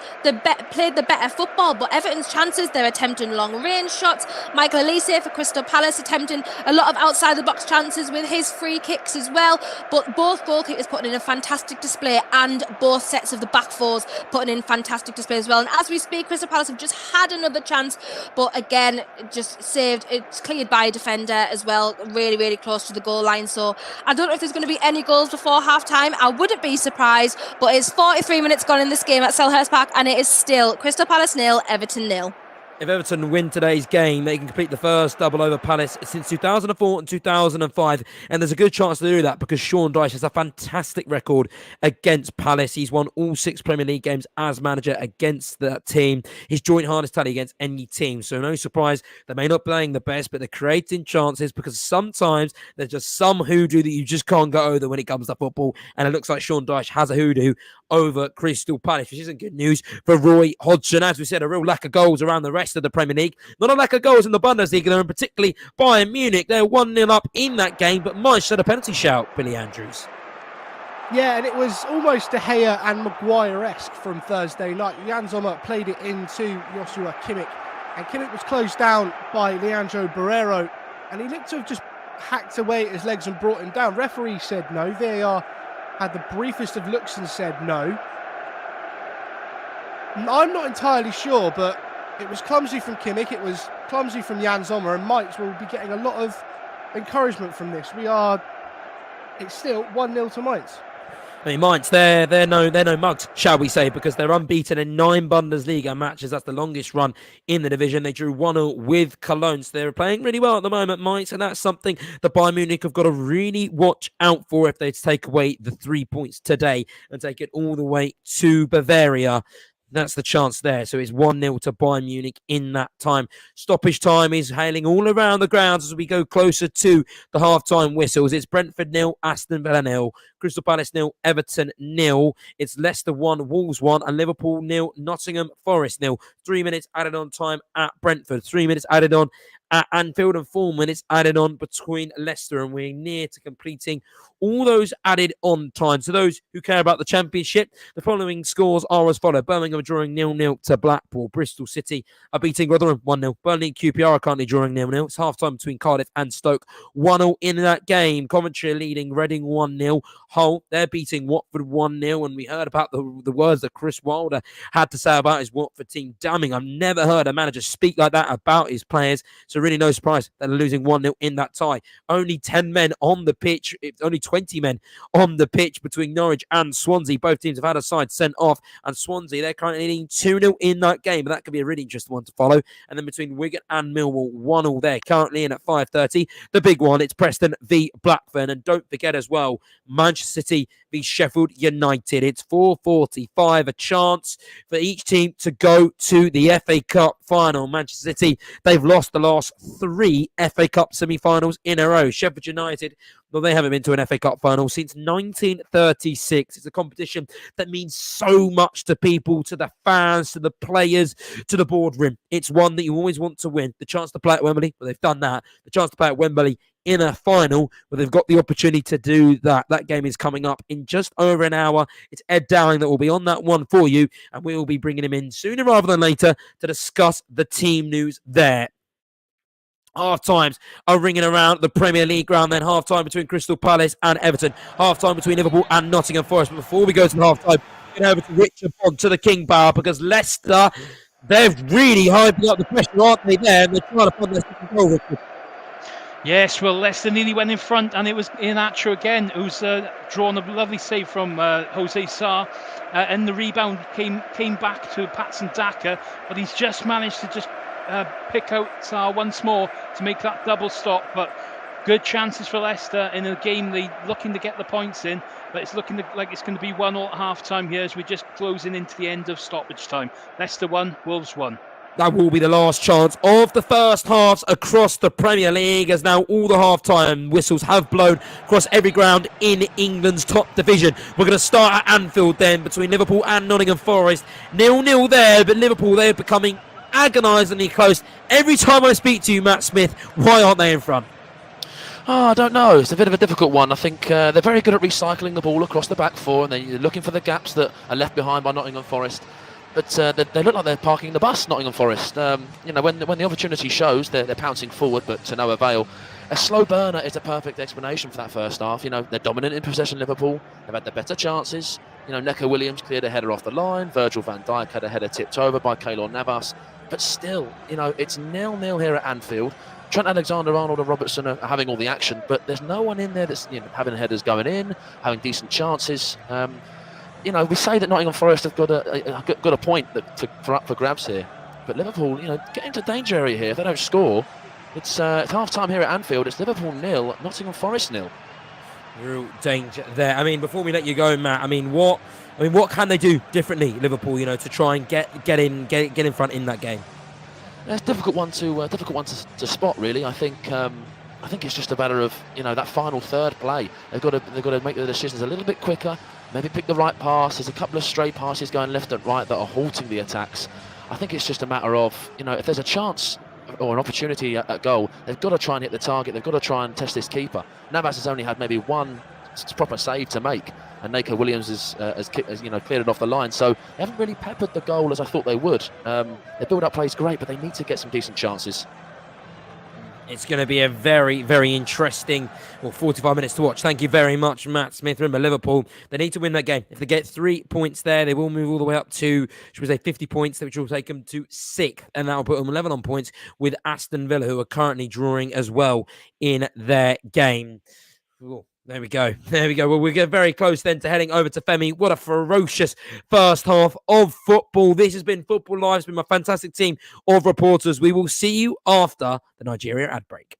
played the better football, but Everton's chances, they're attempting long-range shots. Michael Elise for Crystal Palace attempting a lot of outside-the-box chances with his free kicks as well, but both goalkeepers putting in a fantastic display, and both sets of the back fours putting in fantastic display as well. And as we speak, Crystal Palace have just had another chance, but again, just saved. It's cleared by a defender as well, really, really close to the goal line. So I don't know if there's going to be any goals before half time. I wouldn't be surprised, but it's 43 minutes gone in this game at Selhurst Park, and it is still Crystal Palace 0, Everton 0. If Everton win today's game, they can complete the first double over Palace since 2004 and 2005. And there's a good chance to do that because Sean Dyche has a fantastic record against Palace. He's won all 6 Premier League games as manager against that team. His joint hardest tally against any team. So no surprise, they may not be playing the best, but they're creating chances because sometimes there's just some hoodoo that you just can't go over when it comes to football. And it looks like Sean Dyche has a hoodoo over Crystal Palace, which isn't good news for Roy Hodgson. As we said, a real lack of goals around the rest of the Premier League. Not a lack of goals in the Bundesliga, though, and particularly Bayern Munich. They're 1-0 up in that game, but Mainz had a penalty shout, Billy Andrews. Yeah, and it was almost De Gea and Maguire-esque from Thursday night. Jan Sommer played it into Joshua Kimmich, and Kimmich was closed down by Leandro Barreiro, and he looked to have just hacked away at his legs and brought him down. Referee said no. VAR had the briefest of looks and said no. I'm not entirely sure, but it was clumsy from Kimmich, it was clumsy from Jan Sommer, and Mainz will be getting a lot of encouragement from this. It's still 1-0 to Mainz. I mean, Mainz, they're no mugs, shall we say, because they're unbeaten in 9 Bundesliga matches. That's the longest run in the division. They drew 1-0 with Cologne, so they're playing really well at the moment, Mainz, and that's something that Bayern Munich have got to really watch out for if they take away the 3 points today and take it all the way to Bavaria. That's the chance there. So it's 1-0 to Bayern Munich in that time. Stoppage time is hailing all around the grounds as we go closer to the half-time whistles. It's Brentford 0, Aston Villa 0, Crystal Palace 0, Everton 0. It's Leicester 1, Wolves 1, and Liverpool 0, Nottingham Forest 0. 3 minutes added on time at Brentford. 3 minutes added on at Anfield, and 4 minutes added on between Leicester, and we're near to completing all those added on time. So those who care about the Championship, the following scores are as follows. Birmingham are drawing 0-0 to Blackpool. Bristol City are beating Rotherham 1-0. Burnley and QPR are currently drawing 0-0. It's half-time between Cardiff and Stoke. 1-0 in that game. Coventry are leading Reading 1-0. Hull, they're beating Watford 1-0, and we heard about the words that Chris Wilder had to say about his Watford team. Damning, I've never heard a manager speak like that about his players. So really no surprise that they're losing 1-0 in that tie. Only 10 men on the pitch. It's only 20 men on the pitch between Norwich and Swansea. Both teams have had a side sent off, and Swansea, they're currently leading 2-0 in that game, but that could be a really interesting one to follow. And then between Wigan and Millwall, 1-1 there. Currently in at 5:30. The big one, it's Preston v Blackburn. And don't forget as well, Manchester City v Sheffield United. It's 4:45, a chance for each team to go to the FA Cup final. Manchester City, they've lost the last 3 FA Cup semi-finals in a row. Sheffield United, well, they haven't been to an FA Cup final since 1936. It's a competition that means so much to people, to the fans, to the players, to the boardroom. It's one that you always want to win. The chance to play at Wembley, well, they've done that. The chance to play at Wembley in a final, but they've got the opportunity to do that. That game is coming up in just over an hour. It's Ed Dowling that will be on that one for you, and we will be bringing him in sooner rather than later to discuss the team news there. Half times are ringing around the Premier League ground, then half time between Crystal Palace and Everton, half time between Liverpool and Nottingham Forest. But before we go to half time, we're going over to Richard Bond, to the King Power, because Leicester, they're really hyping up the pressure, aren't they, there? And they're trying to find their second goal, Richard. Yes, well, Leicester nearly went in front, and it was Iheanacho again who's drawn a lovely save from Jose Sarr, and the rebound came back to Patson Daka, but he's just managed to just pick out Sarr once more to make that double stop. But good chances for Leicester in a game they looking to get the points in, but it's looking like it's going to be 1-1 at half-time here as we're just closing into the end of stoppage time. Leicester 1, Wolves 1. That will be the last chance of the first halves across the Premier League, as now all the half-time whistles have blown across every ground in England's top division. We're going to start at Anfield then, between Liverpool and Nottingham Forest. 0-0 there, but Liverpool, they're becoming agonisingly close. Every time I speak to you, Matt Smith, why aren't they in front? Oh, I don't know. It's a bit of a difficult one. I think they're very good at recycling the ball across the back four, and they're looking for the gaps that are left behind by Nottingham Forest. But they look like they're parking the bus, Nottingham Forest. When the opportunity shows, they're pouncing forward, but to no avail. A slow burner is a perfect explanation for that first half. They're dominant in possession, Liverpool. They've had the better chances. Neco Williams cleared a header off the line. Virgil van Dijk had a header tipped over by Keylor Navas. But still, it's 0-0 here at Anfield. Trent Alexander-Arnold and Robertson are having all the action, but there's no one in there that's having headers going in, having decent chances. We say that Nottingham Forest have got a point for grabs here, but Liverpool, get into danger area here. If they don't score, it's half time here at Anfield. It's Liverpool 0, Nottingham Forest 0. Real danger there. I mean, before we let you go, Matt, what can they do differently, Liverpool? To try and get in front in that game. It's a difficult one to spot, really. I think I think it's just a matter of, that final third play. They've got to make the decisions a little bit quicker. Maybe pick the right pass. There's a couple of stray passes going left and right that are halting the attacks. I think it's just a matter of, if there's a chance or an opportunity at goal, they've got to try and hit the target. They've got to try and test this keeper. Navas has only had maybe one proper save to make, and Naka Williams has cleared it off the line. So they haven't really peppered the goal as I thought they would. Their build-up play is great, but they need to get some decent chances. It's going to be a very, very interesting 45 minutes to watch. Thank you very much, Matt Smith. Remember, Liverpool, they need to win that game. If they get 3 points there, they will move all the way up to, should we say, 50 points, which will take them to 6th, and that will put them 11 on points with Aston Villa, who are currently drawing as well in their game. Ooh. There we go. Well, we get very close then to heading over to Femi. What a ferocious first half of football. This has been Football Live. It's been my fantastic team of reporters. We will see you after the Nigeria ad break.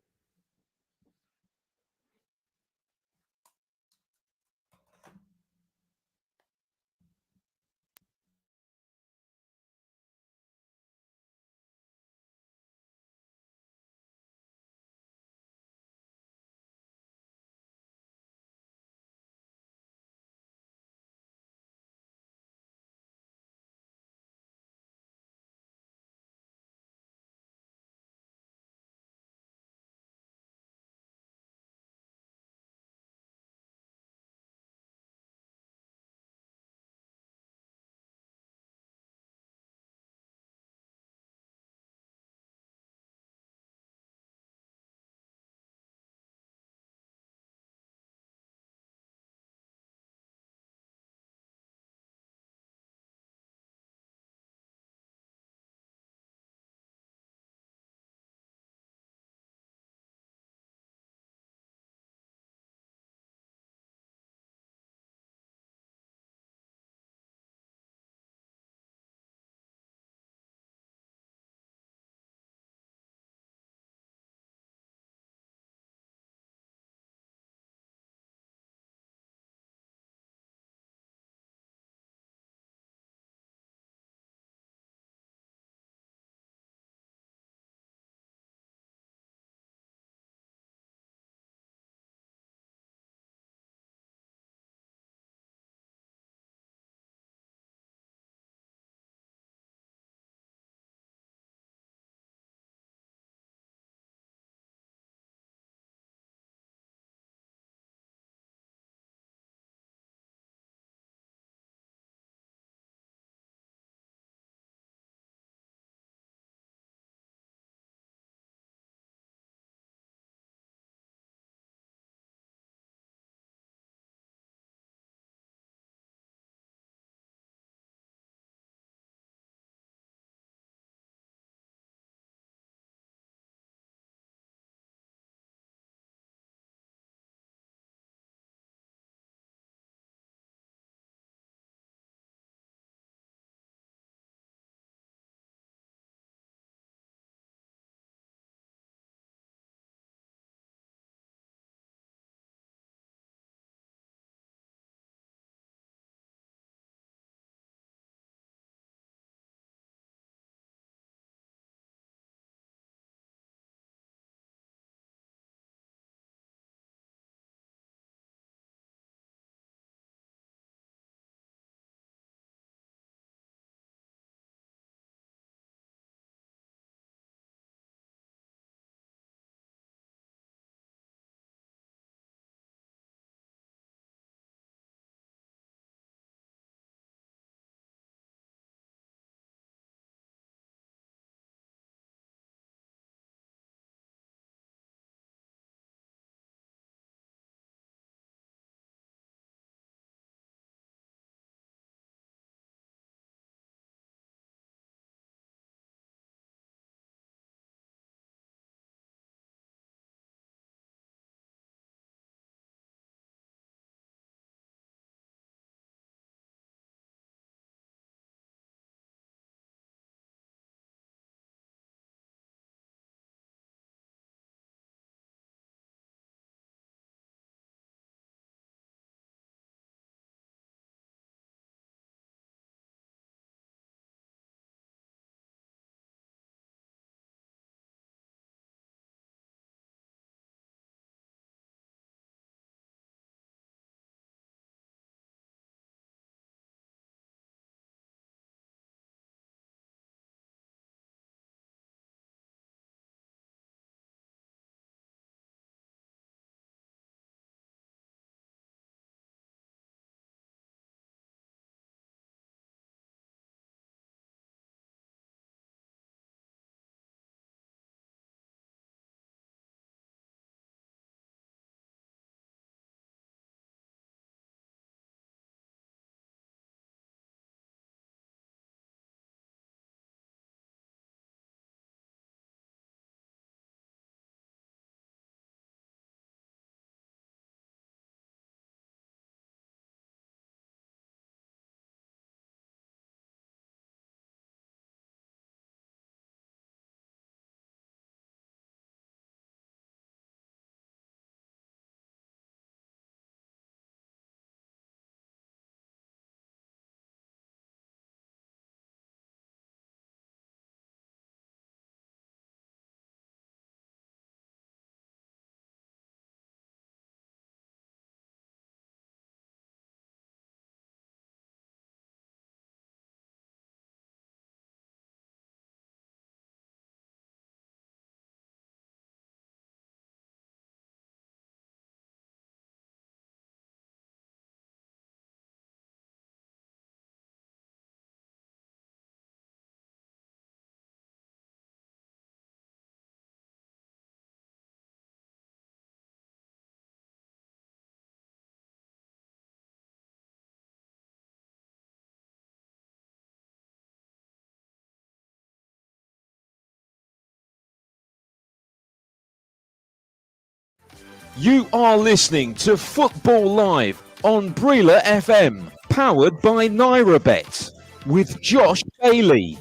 You are listening to Football Live on Brila FM, powered by NairaBet, with Josh Bailey.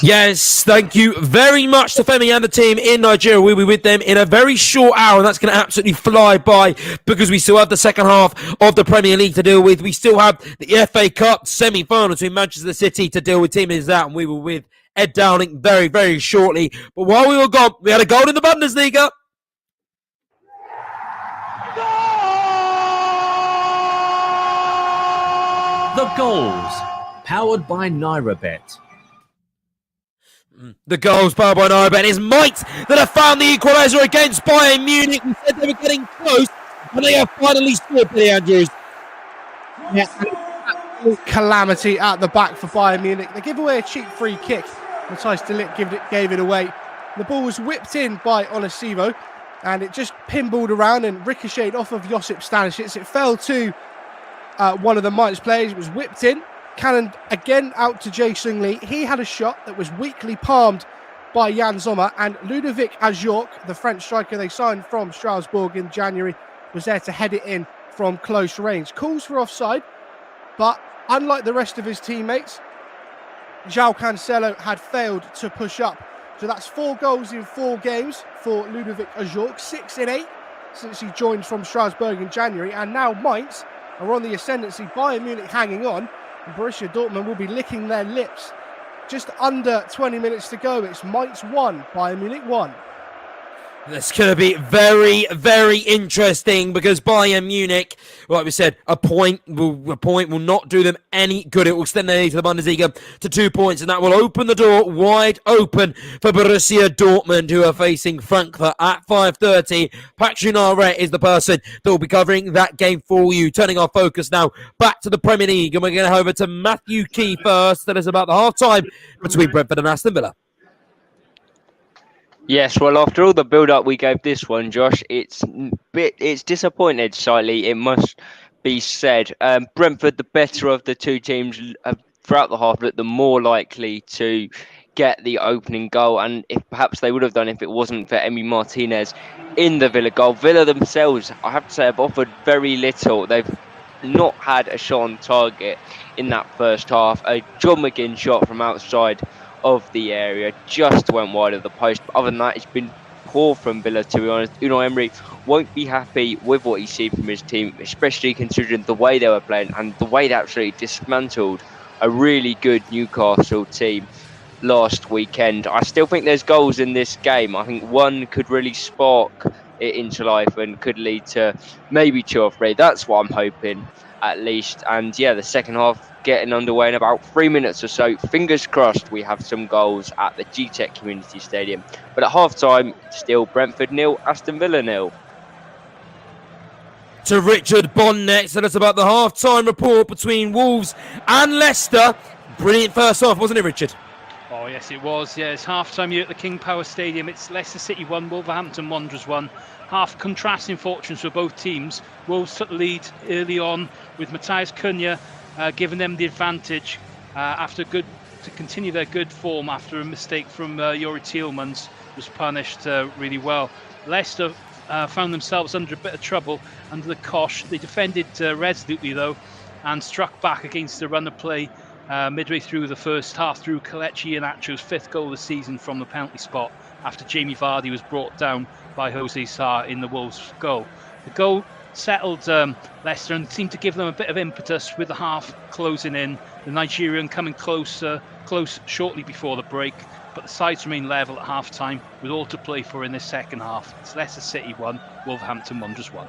Yes, thank you very much to Femi and the team in Nigeria. We'll be with them in a very short hour, and that's going to absolutely fly by because we still have the second half of the Premier League to deal with. We still have the FA Cup semi-final between Manchester City to deal with. Team is that, and we were with Ed Downing very, very shortly. But while we were gone, we had a goal in the Bundesliga. The goals, powered by NairaBet. The goals powered by NairaBet is Mainz that have found the equaliser against Bayern Munich. We said they were getting close, and they have finally scored, Billy Andrews. Calamity at the back for Bayern Munich. They give away a cheap free kick. Matthijs de Ligt gave it away. The ball was whipped in by Onisivo, and it just pinballed around and ricocheted off of Josip Stanisic. It fell to one of the Mainz players. It was whipped in. Cannoned again out to Jae-Sung Lee. He had a shot that was weakly palmed by Jan Sommer, and Ludovic Ajorc, the French striker they signed from Strasbourg in January, was there to head it in from close range. Calls for offside, but unlike the rest of his teammates, João Cancelo had failed to push up. So that's 4 goals in 4 games for Ludovic Ajorc, 6 in 8 since he joined from Strasbourg in January, and now Mainz are on the ascendancy. Bayern Munich hanging on. Borussia Dortmund will be licking their lips. Just under 20 minutes to go. It's Mainz 1, Bayern Munich 1. It's going to be very, very interesting because Bayern Munich, like we said, a point will not do them any good. It will extend their lead to the Bundesliga to 2 points, and that will open the door wide open for Borussia Dortmund, who are facing Frankfurt at 5:30. Patrick Naret is the person that will be covering that game for you. Turning our focus now back to the Premier League, and we're going to head over to Matthew Key first. Tell us about the half-time between Brentford and Aston Villa. Yes, well, after all the build-up we gave this one, Josh, it's disappointed slightly, it must be said. Brentford, the better of the two teams, throughout the half, looked the more likely to get the opening goal, and if perhaps they would have done if it wasn't for Emi Martinez in the Villa goal. Villa themselves, I have to say, have offered very little. They've not had a shot on target in that first half. A John McGinn shot from outside of the area just went wide of the post. But other than that, it's been poor from Villa, to be honest. Unai Emery won't be happy with what he's seen from his team, especially considering the way they were playing and the way they actually dismantled a really good Newcastle team last weekend. I still think there's goals in this game. I think one could really spark it into life and could lead to maybe 2 or 3. That's what I'm hoping, at least. And yeah, the second half getting underway in about 3 minutes or so. Fingers crossed we have some goals at the G-Tech Community Stadium. But at half-time, still Brentford 0, Aston Villa 0. To Richard Bond next. Tell us about the half-time report between Wolves and Leicester. Brilliant first half, wasn't it, Richard? Oh, yes, it was. Yeah, it's half-time here at the King Power Stadium. It's Leicester City 1, Wolverhampton Wanderers 1. Half contrasting fortunes for both teams. Wolves took the lead early on with Matthias Cunha giving them the advantage to continue their good form after a mistake from Yuri Tielemans was punished really well. Leicester found themselves under a bit of trouble under the cosh. They defended resolutely though and struck back against the run of play midway through the first half through Kelechi Iheanacho's 5th goal of the season from the penalty spot after Jamie Vardy was brought down by Jose Sarr in the Wolves goal. The goal settled Leicester and seemed to give them a bit of impetus with the half closing in. The Nigerian coming close shortly before the break, but the sides remain level at half time with all to play for in this second half. It's Leicester City 1, Wolverhampton Wanderers 1.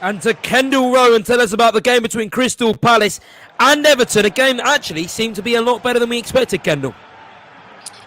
And to Kendall Rowan, tell us about the game between Crystal Palace and Everton, a game that actually seemed to be a lot better than we expected, Kendall.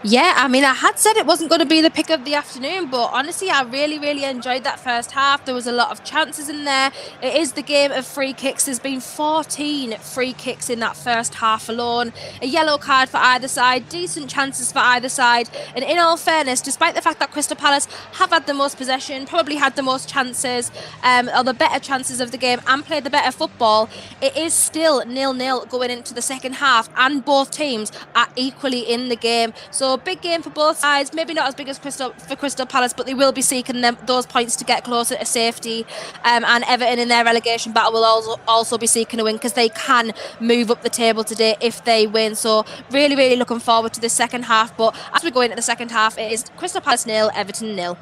Yeah, I mean, I had said it wasn't going to be the pick of the afternoon, but honestly, I really, really enjoyed that first half. There was a lot of chances in there. It is the game of free kicks. There's been 14 free kicks in that first half alone. A yellow card for either side, decent chances for either side. And in all fairness, despite the fact that Crystal Palace have had the most possession, probably had the most chances, or the better chances of the game, and played the better football, it is still 0-0 going into the second half, and both teams are equally in the game. So So big game for both sides. Maybe not as big as Crystal Palace, but they will be seeking those points to get closer to safety. And Everton in their relegation battle will also be seeking a win because they can move up the table today if they win. So really, really looking forward to the second half. But as we go into the second half, it is Crystal Palace 0, Everton 0.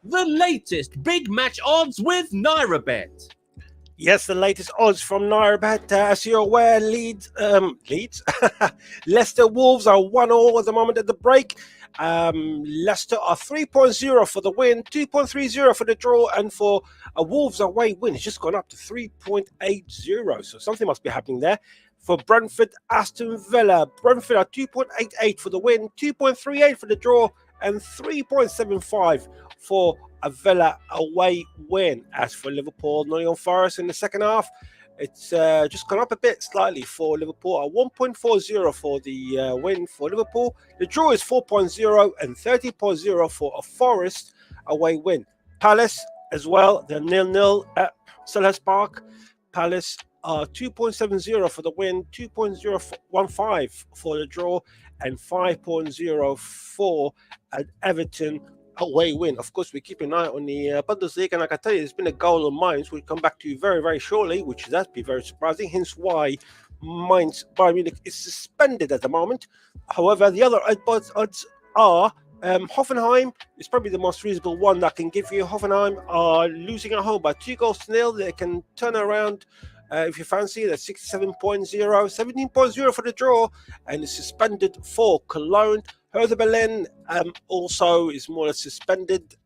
The latest big match odds with NairaBet. Yes, the latest odds from NairaBet. As you're aware, Leeds, Leicester Wolves are 1-1 at the moment at the break. Leicester are 3.0 for the win, 2.30 for the draw, and for a Wolves away win, it's just gone up to 3.80. So something must be happening there. For Brentford, Aston Villa, Brentford are 2.88 for the win, 2.38 for the draw, and 3.75 for a Villa away win. As for Liverpool, Nottingham Forest in the second half, it's just gone up a bit slightly for Liverpool at 1.40 for the win for Liverpool. The draw is 4.0 and 30.0 for a Forest away win. Palace as well, they're 0-0 at Selhurst Park. Palace are 2.70 for the win, 2.015 for the draw, and 5.0 for an Everton away win. Of course, we keep an eye on the Bundesliga, and I can tell you, there's been a goal of Mainz. We'll come back to you very, very shortly, which that'd be very surprising. Hence why Bayern Munich is suspended at the moment. However, the other odds are Hoffenheim is probably the most reasonable one that can give you. Hoffenheim are losing at home by 2-0. They can turn around. If you fancy, that's 67.0, 17.0 for the draw, and it's suspended for Cologne. Hertha Berlin also is more or less suspended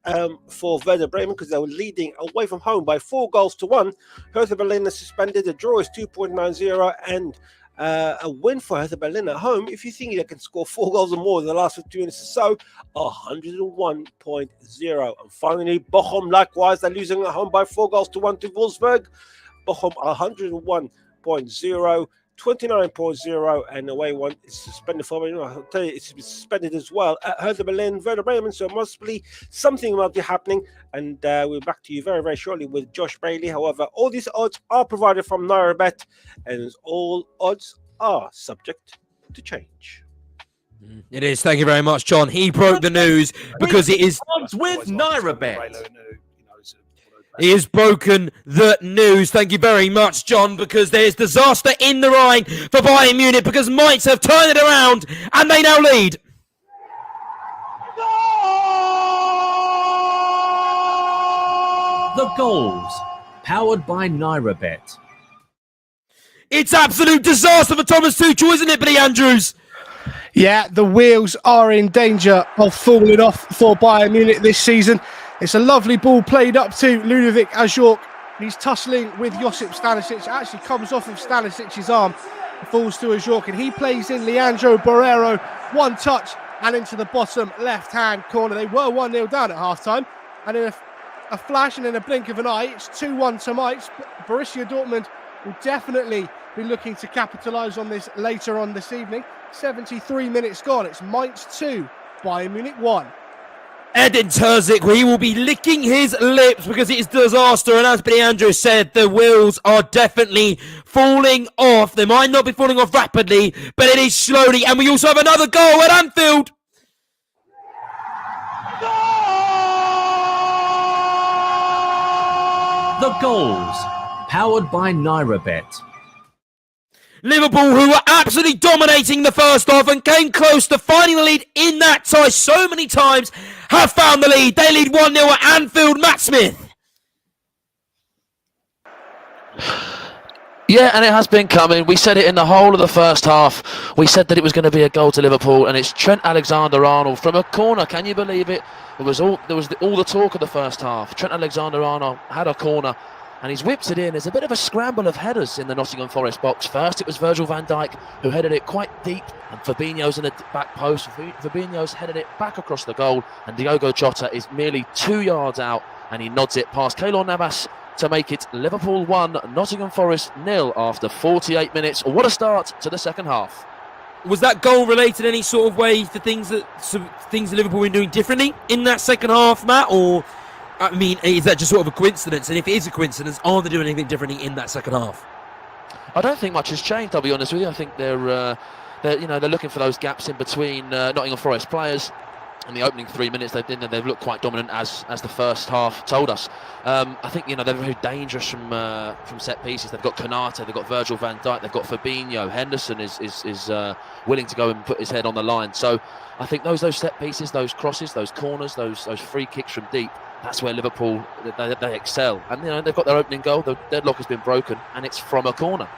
for Werder Bremen because they were leading away from home by 4-1. Hertha Berlin is suspended. The draw is 2.90, and a win for Hertha Berlin at home, if you think they can score 4 goals or more in the last 2 minutes or so, 101.0. And finally, Bochum, likewise, they're losing at home by 4-1 to Wolfsburg. Bochum 101.0, 29.0, and away one is suspended for. I'll tell you, it's suspended as well at Hertha Berlin, Werder Bremen. So mostly something might be happening, and we'll be back to you very, very shortly with Josh Bailey. However, all these odds are provided from NairaBet, and all odds are subject to change. It is. Thank you very much, John. He broke the news because it is odds with NairaBet. He has broken the news. Thank you very much, John, because there's disaster in the Rhine for Bayern Munich because Mainz have turned it around and they now lead. The goals, powered by NairaBet. It's absolute disaster for Thomas Tuchel, isn't it, Billy Andrews? Yeah, the wheels are in danger of falling off for Bayern Munich this season. It's a lovely ball played up to Ludovic Ajorc. He's tussling with Josip Stanisic. It actually comes off of Stanisic's arm, falls to Ajorc, and he plays in Leandro Barreiro. One touch and into the bottom left-hand corner. They were 1-0 down at half-time, and in a flash and in a blink of an eye, it's 2-1 to Mainz. Borussia Dortmund will definitely be looking to capitalise on this later on this evening. 73 minutes gone. It's Mainz 2, Bayern Munich 1. Edin Terzic, he will be licking his lips because it is disaster. And as Billy Andrews said, the wheels are definitely falling off. They might not be falling off rapidly, but it is slowly. And we also have another goal at Anfield. The goals, powered by NairaBet. Liverpool, who were absolutely dominating the first half and came close to finding the lead in that tie so many times, have found the lead. They lead 1-0 at Anfield. Matt Smith. Yeah, and it has been coming. We said it in the whole of the first half. We said that it was going to be a goal to Liverpool, and it's Trent Alexander-Arnold from a corner. Can you believe it? There was all the talk of the first half. Trent Alexander-Arnold had a corner, and he's whipped it in. There's a bit of a scramble of headers in the Nottingham Forest box. First, it was Virgil van Dijk who headed it quite deep, and Fabinho's in the back post. Fabinho's headed it back across the goal, and Diogo Jota is merely 2 yards out, and he nods it past Keylor Navas to make it Liverpool 1, Nottingham Forest 0 after 48 minutes. What a start to the second half. Was that goal related in any sort of way to things that Liverpool were doing differently in that second half, Matt? Or, I mean, is that just sort of a coincidence? And if it is a coincidence, are they doing anything differently in that second half? I don't think much has changed, I'll be honest with you. I think they're they're looking for those gaps in between Nottingham Forest players. In the opening 3 minutes, they've looked quite dominant, as the first half told us. I think they're very dangerous from set pieces. They've got Konate, they've got Virgil van Dijk, they've got Fabinho. Henderson is willing to go and put his head on the line. So I think those set pieces, those crosses, those corners, those free kicks from deep, that's where Liverpool they excel. And they've got their opening goal. The deadlock has been broken, and it's from a corner.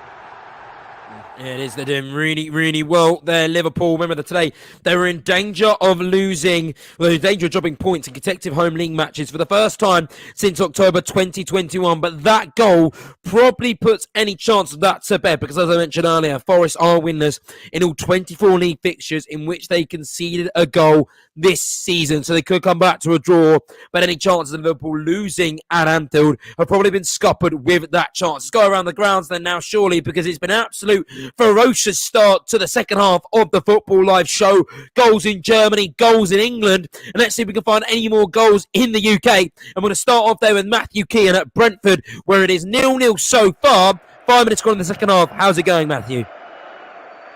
It is. They're doing really, really well there, Liverpool. Remember that today they were in danger of losing, danger of dropping points in consecutive home league matches for the first time since October 2021. But that goal probably puts any chance of that to bed because, as I mentioned earlier, Forest are winners in all 24 league fixtures in which they conceded a goal this season. So they could come back to a draw, but any chances of Liverpool losing at Anfield have probably been scuppered with that chance. Let's go around the grounds then now, surely, because it's been an absolute ferocious start to the second half of the Football Live show. Goals in Germany, goals in England, and let's see if we can find any more goals in the UK. I'm going to start off there with Matthew Kean at Brentford, where it is 0-0 so far. 5 minutes gone in the second half. How's it going, Matthew?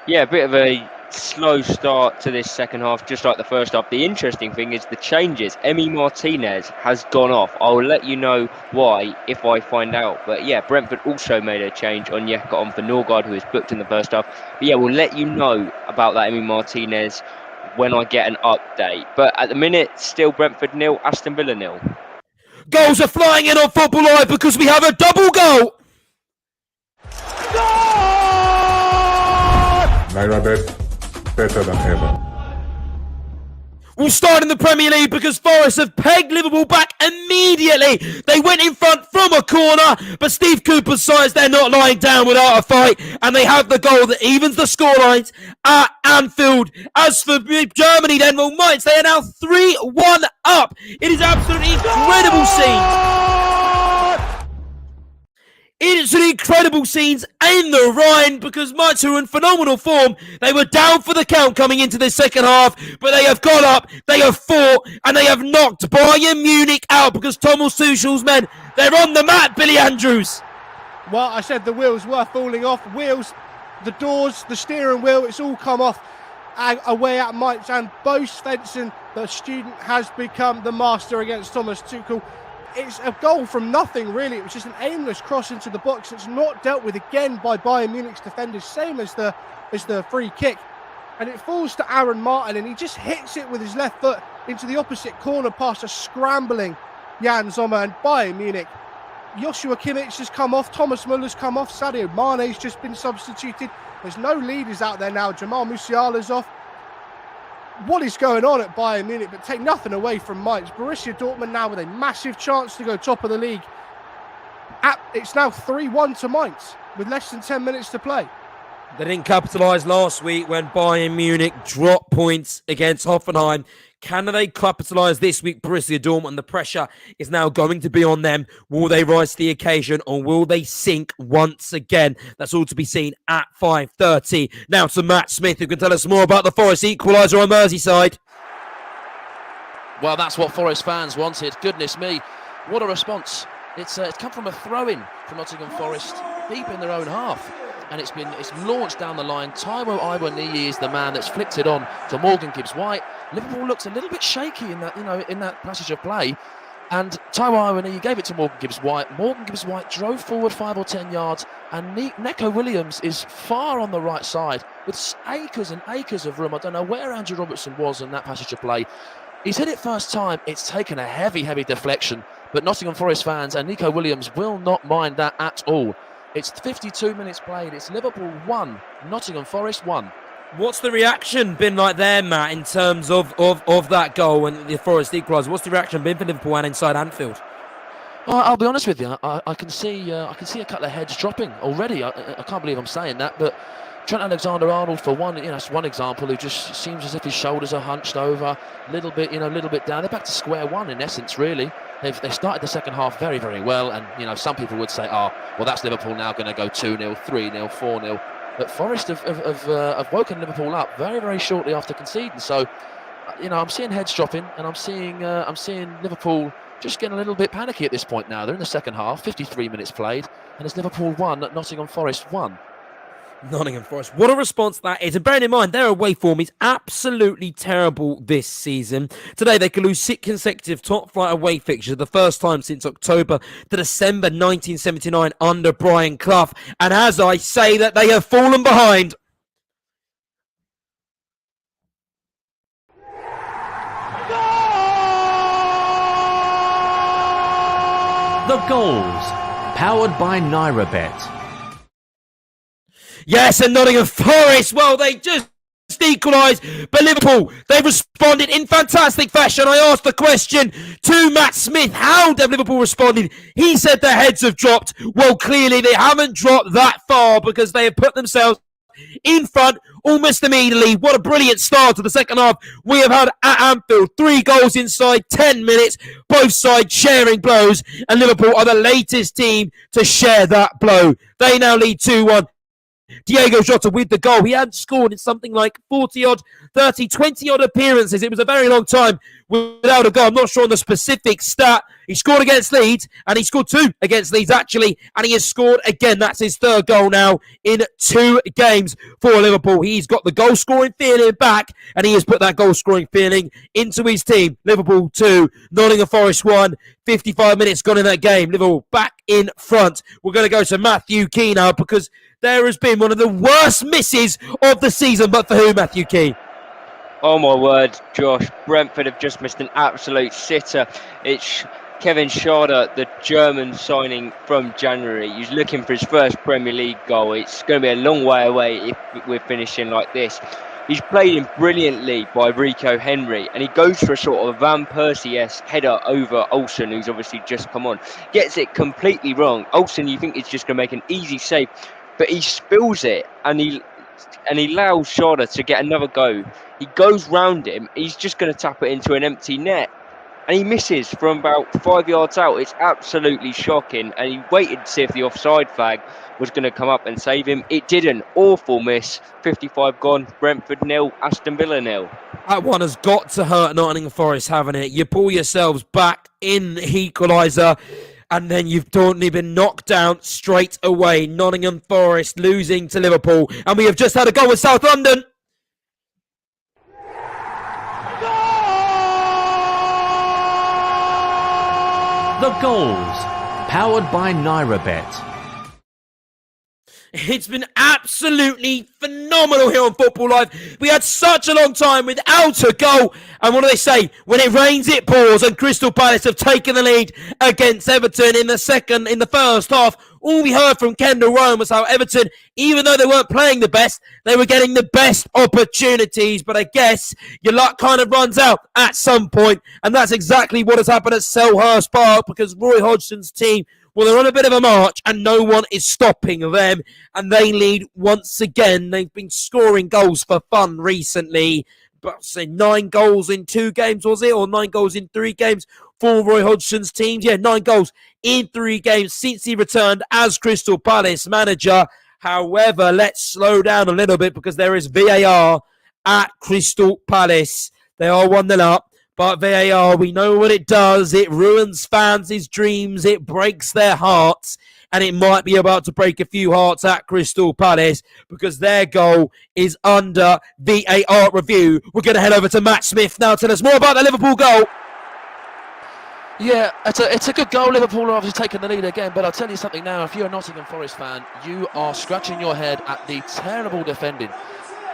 Yeah, a bit of a slow start to this second half, just like the first half. The interesting thing is the changes. Emi Martinez has gone off. I'll let you know why if I find out. But yeah, Brentford also made a change. Onyeka on for Norgard, who is booked in the first half. But yeah, we'll let you know about that Emi Martinez when I get an update. But at the minute, still Brentford 0, Aston Villa 0. Goals are flying in on Football Live because we have a double goal. Naira better than ever. We'll start in the Premier League because Forest have pegged Liverpool back immediately. They went in front from a corner, but Steve Cooper decides they're not lying down without a fight, and they have the goal that evens the scorelines at Anfield. As for Germany then, well, Mainz, they are now 3-1 up. It is absolutely incredible scenes. It's an incredible scenes in the Rhine because Mainz are in phenomenal form. They were down for the count coming into the second half, but they have got up, they have fought, and they have knocked Bayern Munich out because Thomas Tuchel's men, they're on the mat, Billy Andrews. Well, I said the wheels were falling off. Wheels, the doors, the steering wheel, it's all come off away at Mainz, and Bo Svensson, the student, has become the master against Thomas Tuchel. It's a goal from nothing, really. It was just an aimless cross into the box. It's not dealt with again by Bayern Munich's defenders, same as the free kick. And it falls to Aaron Martin, and he just hits it with his left foot into the opposite corner past a scrambling Jan Sommer. And Bayern Munich, Joshua Kimmich has come off, Thomas Muller's come off, Sadio Mane's just been substituted. There's no leaders out there now. Jamal Musiala's off. What is going on at Bayern Munich? But take nothing away from Mainz. Borussia Dortmund now with a massive chance to go top of the league. It's now 3-1 to Mainz with less than 10 minutes to play. They didn't capitalise last week when Bayern Munich dropped points against Hoffenheim. Can they capitalise this week, Borussia Dortmund? The pressure is now going to be on them. Will they rise to the occasion or will they sink once again? That's all to be seen at 5:30. Now to Matt Smith, who can tell us more about the Forest equaliser on Merseyside. Well, that's what Forest fans wanted. Goodness me, what a response. It's come from a throw-in from Nottingham Forest deep in their own half. And it's launched down the line. Taiwo Iwaniyi is the man that's flicked it on to Morgan Gibbs-White. Liverpool looks a little bit shaky in that passage of play, and Taiwo Iwaniyi gave it to Morgan Gibbs-White. Morgan Gibbs-White drove forward 5 or 10 yards, and Neco Williams is far on the right side with acres and acres of room. I don't know where Andrew Robertson was in that passage of play. He's hit it first time. It's taken a heavy deflection, but Nottingham Forest fans and Neco Williams will not mind that at all. It's 52 minutes played. It's Liverpool 1, Nottingham Forest 1. What's the reaction been like there, Matt, in terms of that goal and the Forest equaliser? What's the reaction been for Liverpool and inside Anfield? I'll be honest with you. I can see a couple of heads dropping already. I can't believe I'm saying that, but Trent Alexander-Arnold, for one, that's one example, who just seems as if his shoulders are hunched over, a little bit down. They're back to square one in essence, really. They started the second half very, very well, and some people would say, well, that's Liverpool now going to go 2-0, 3-0, 4-0. But Forest have woken Liverpool up very, very shortly after conceding. So, I'm seeing heads dropping, and I'm seeing Liverpool just getting a little bit panicky at this point now. They're in the second half, 53 minutes played, and it's Liverpool 1, Nottingham Forest 1. Nottingham Forest. What a response that is. And bearing in mind, their away form is absolutely terrible this season. Today, they could lose 6 consecutive top-flight away fixtures, the first time since October to December 1979 under Brian Clough. And as I say that, they have fallen behind. The goals, powered by NairaBet. Yes, and Nottingham Forest, well, they just equalised, but Liverpool, they responded in fantastic fashion. I asked the question to Matt Smith, how have Liverpool responded? He said their heads have dropped. Well, clearly they haven't dropped that far because they have put themselves in front almost immediately. What a brilliant start to the second half we have had at Anfield. 3 goals inside 10 minutes, both sides sharing blows, and Liverpool are the latest team to share that blow. They now lead 2-1. Diego Jota with the goal. He hadn't scored in something like 40-odd, 30, 20-odd appearances. It was a very long time without a goal. I'm not sure on the specific stat. He scored against Leeds, and he scored 2 against Leeds, actually, and he has scored again. That's his 3rd goal now in 2 games for Liverpool. He's got the goal-scoring feeling back, and he has put that goal-scoring feeling into his team. Liverpool 2, Nottingham Forest 1, 55 minutes gone in that game. Liverpool back in front. We're going to go to Matthew Key now because there has been one of the worst misses of the season, but for who, Matthew Key? Oh my word, Josh. Brentford have just missed an absolute sitter. It's Kevin Schade, the German signing from January. He's looking for his first Premier League goal. It's going to be a long way away if we're finishing like this. He's played in brilliantly by Rico Henry, and he goes for a sort of Van Persie-esque header over Olsen, who's obviously just come on. Gets it completely wrong. Olsen, you think he's just going to make an easy save, but he spills it, and he allows Schade to get another go. He goes round him. He's just going to tap it into an empty net, and he misses from about 5 yards out. It's absolutely shocking, and he waited to see if the offside flag was going to come up and save him. It didn't. Awful miss. 55 gone. Brentford 0, Aston Villa 0. That one has got to hurt Nottingham Forest, haven't it? You pull yourselves back in the equaliser, and then you've totally been knocked down straight away. Nottingham Forest losing to Liverpool, and we have just had a goal with South London. The goals, powered by NairaBet. It's been absolutely phenomenal here on Football Live. We had such a long time without a goal. And what do they say? When it rains, it pours. And Crystal Palace have taken the lead against Everton in the first half. All we heard from Kendall Rome was how Everton, even though they weren't playing the best, they were getting the best opportunities. But I guess your luck kind of runs out at some point. And that's exactly what has happened at Selhurst Park, because Roy Hodgson's team, well, they're on a bit of a march and no one is stopping them. And they lead once again. They've been scoring goals for fun recently. But say 9 goals in 2 games, was it? Or 9 goals in 3 games for Roy Hodgson's team. Yeah, 9 goals in 3 games since he returned as Crystal Palace manager. However, let's slow down a little bit because there is VAR at Crystal Palace. They are 1-0 up. But VAR, we know what it does. It ruins fans' dreams. It breaks their hearts. And it might be about to break a few hearts at Crystal Palace because their goal is under VAR review. We're going to head over to Matt Smith now. Tell us more about the Liverpool goal. Yeah, it's a good goal. Liverpool are obviously taking the lead again. But I'll tell you something now. If you're a Nottingham Forest fan, you are scratching your head at the terrible defending.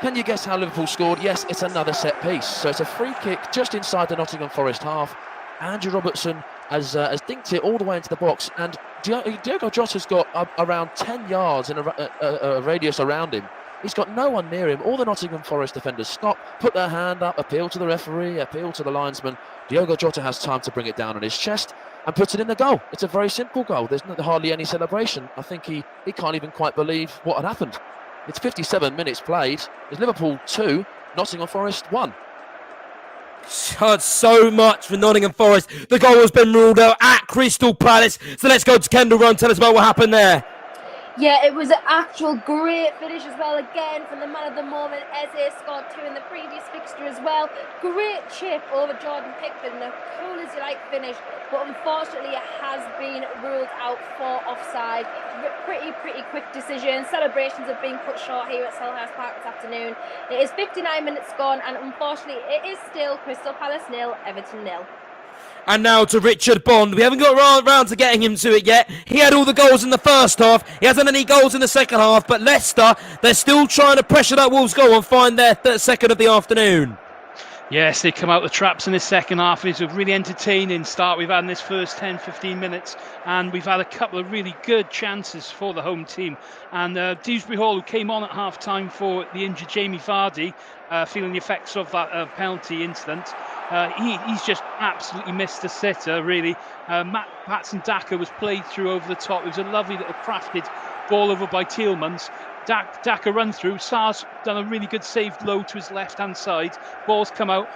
Can you guess how Liverpool scored? Yes, it's another set piece. So it's a free kick just inside the Nottingham Forest half. Andrew Robertson has dinked it all the way into the box. And Diego Jota's got around 10 yards in a radius around him. He's got no one near him. All the Nottingham Forest defenders stop, put their hand up, appeal to the referee, appeal to the linesman. Diego Jota has time to bring it down on his chest and puts it in the goal. It's a very simple goal. There's hardly any celebration. I think he can't even quite believe what had happened. It's 57 minutes played. It's Liverpool 2, Nottingham Forest 1. Heard so much for Nottingham Forest. The goal has been ruled out at Crystal Palace. So let's go to Kendall Run. Tell us about what happened there. Yeah, it was an actual great finish as well. Again, from the man of the moment, Eze scored 2 in the previous fixture as well. Great chip over Jordan Pickford and a cool as you like finish. But unfortunately, it has been ruled out for offside. Pretty quick decision. Celebrations have been cut short here at Selhurst Park this afternoon. It is 59 minutes gone, and unfortunately, it is still Crystal Palace 0, Everton 0. And now to Richard Bond. We haven't got round to getting him to it yet. He had all the goals in the first half. He hasn't any goals in the second half. But Leicester, they're still trying to pressure that Wolves goal and find their second of the afternoon. Yes, they come out the traps in the second half. It's a really entertaining start we've had in this first 10-15 minutes, and we've had a couple of really good chances for the home team. And Dewsbury Hall, who came on at half-time for the injured Jamie Vardy, feeling the effects of that penalty incident, he's just absolutely missed the sitter, really. Patson Daka was played through over the top. It was a lovely little crafted ball over by Tielemans. Daka run through. Sarr's done a really good save low to his left-hand side. Ball's come out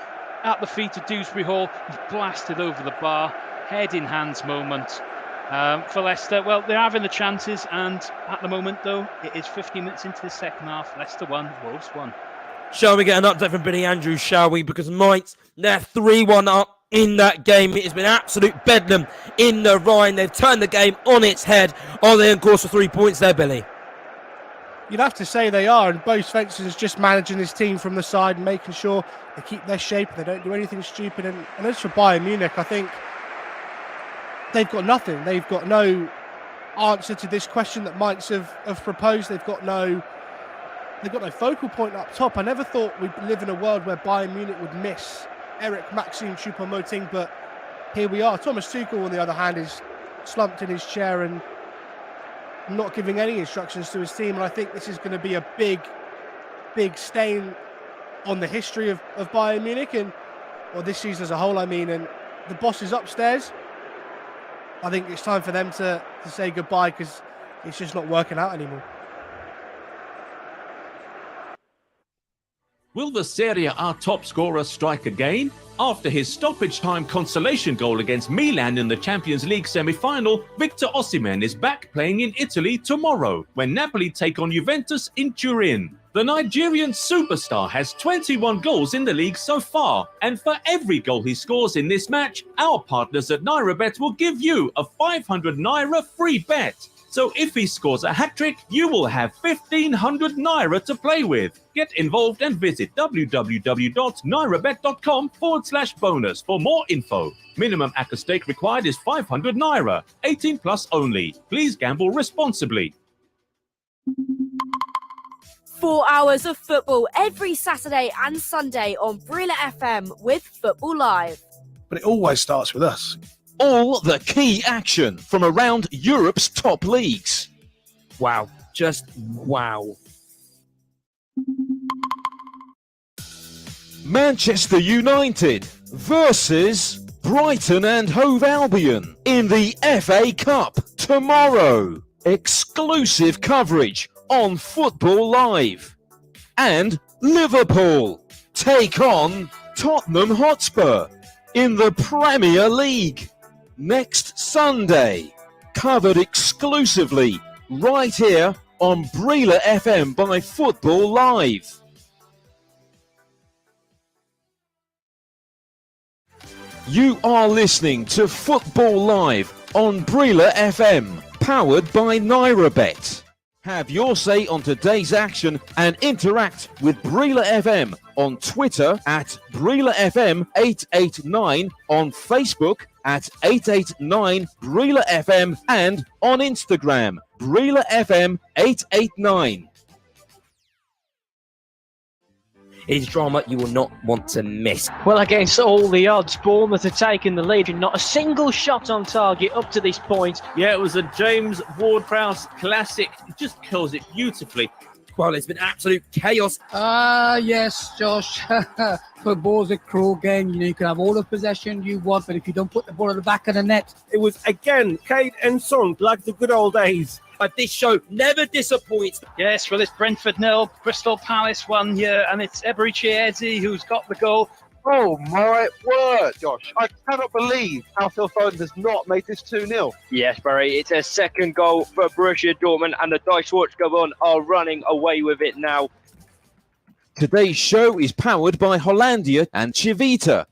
at the feet of Dewsbury Hall. He's blasted over the bar. Head in hands moment for Leicester. Well, they're having the chances, and at the moment, though, it is 15 minutes into the second half. Leicester 1, Wolves 1. Shall we get an update from Billy Andrews, shall we? Because Mites, they're 3-1 up in that game. It has been absolute bedlam in the Rhine. They've turned the game on its head. Are they on course for 3 points there, Billy? You'd have to say they are, and Bo Svensson is just managing his team from the side and making sure they keep their shape, they don't do anything stupid. And as for Bayern Munich, I think they've got nothing. They've got no answer to this question that Mainz have proposed. They've got no focal point up top. I never thought we'd live in a world where Bayern Munich would miss Eric Maxim Choupo-Moting, but here we are. Thomas Tuchel, on the other hand, is slumped in his chair and not giving any instructions to his team, and I think this is going to be a big stain on the history of Bayern Munich, and this season as a whole, I mean. And the boss is upstairs. I think it's time for them to say goodbye, because it's just not working out anymore. Will the Serie A top scorer strike again? After his stoppage time consolation goal against Milan in the Champions League semi-final, Victor Osimhen is back playing in Italy tomorrow when Napoli take on Juventus in Turin. The Nigerian superstar has 21 goals in the league so far, and for every goal he scores in this match, our partners at NairaBet will give you a 500 Naira free bet. So if he scores a hat-trick, you will have 1,500 Naira to play with. Get involved and visit www.nairabet.com/bonus for more info. Minimum acca stake required is 500 Naira. 18 plus only. Please gamble responsibly. 4 hours of football every Saturday and Sunday on Brila FM with Football Live. But it always starts with us. All the key action from around Europe's top leagues. Wow. Just wow. Manchester United versus Brighton and Hove Albion in the FA Cup tomorrow. Exclusive coverage on Football Live. And Liverpool take on Tottenham Hotspur in the Premier League next Sunday. Covered exclusively right here on Brila FM by Football Live. You are listening to Football Live on Brila FM, powered by NairaBet. Have your say on today's action and interact with Brila FM on Twitter at Brila FM 889, on Facebook at 889 Brila FM, and on Instagram, Brila FM 889. It is drama you will not want to miss. Well, against all the odds, Bournemouth are taking the lead and not a single shot on target up to this point. Yeah, it was a James Ward-Prowse classic. He just kills it beautifully. Well, it's been absolute chaos. Yes, Josh. Football's a cruel game. You can have all the possession you want, but if you don't put the ball at the back of the net. It was, again, Kate and Son, like the good old days. But this show never disappoints. Yes, well, it's Brentford 0, Crystal Palace 1 here, and it's Eberechi Eze who's got the goal. Oh my word, Josh. I cannot believe how Phil Foden has not made this 2-0. Yes, Barry, it's a second goal for Borussia Dortmund, and the Die Schwartzgewon are running away with it now. Today's show is powered by Hollandia and Chivita.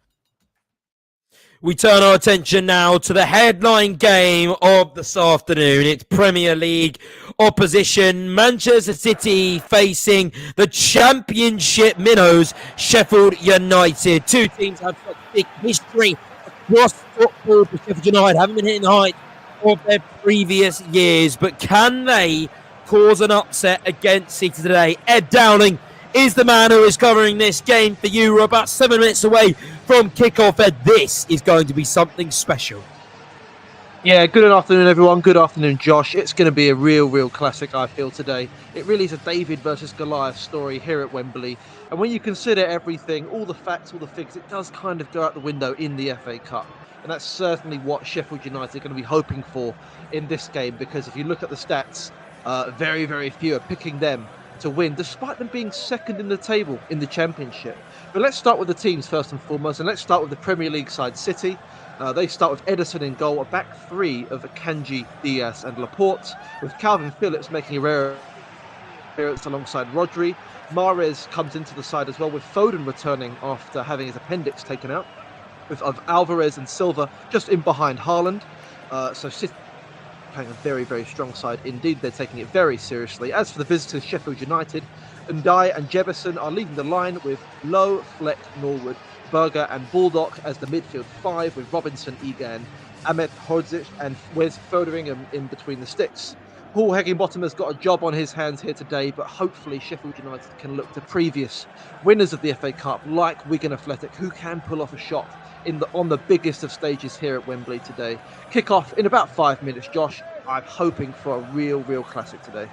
We turn our attention now to the headline game of this afternoon. It's Premier League opposition. Manchester City facing the Championship minnows, Sheffield United. Two teams have such big history across football. Sheffield United haven't been hitting the heights of their previous years, but can they cause an upset against City today? Ed Dowling is the man who is covering this game for you. We're about 7 minutes away from kickoff, and this is going to be something special. Yeah, good afternoon, everyone. Good afternoon, Josh. It's going to be a real classic, I feel, today. It really is a David versus Goliath story here at Wembley. And when you consider everything, all the facts, all the figures, it does kind of go out the window in the FA Cup. And that's certainly what Sheffield United are going to be hoping for in this game, because if you look at the stats, very few are picking them to win, despite them being second in the table in the Championship. But let's start with the teams first and foremost, and let's start with the Premier League side, City. They start with Ederson in goal, a back three of Akanji, Diaz and Laporte, with Calvin Phillips making a rare appearance alongside Rodri. Mahrez comes into the side as well, with Foden returning after having his appendix taken out, with Alvarez and Silva just in behind Haaland. So City playing a very strong side indeed. They're taking it very seriously. As for the visitors, Sheffield United, Ndai and Jefferson are leading the line with Lowe, Fleck, Norwood, Berger and Baldock as the midfield five, with Robinson, Egan, Ahmed Hodzic and Wes Foderingham in between the sticks. Paul Heckingbottom has got a job on his hands here today, but hopefully Sheffield United can look to previous winners of the FA Cup like Wigan Athletic, who can pull off a shot on the biggest of stages here at Wembley today. Kick off in about 5 minutes, Josh. I'm hoping for a real classic today.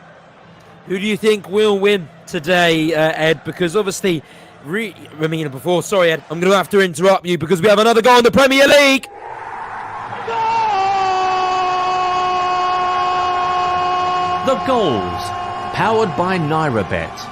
Who do you think will win today, Ed? Because obviously, sorry, Ed, I'm going to have to interrupt you because we have another goal in the Premier League. The goals, powered by NairaBet.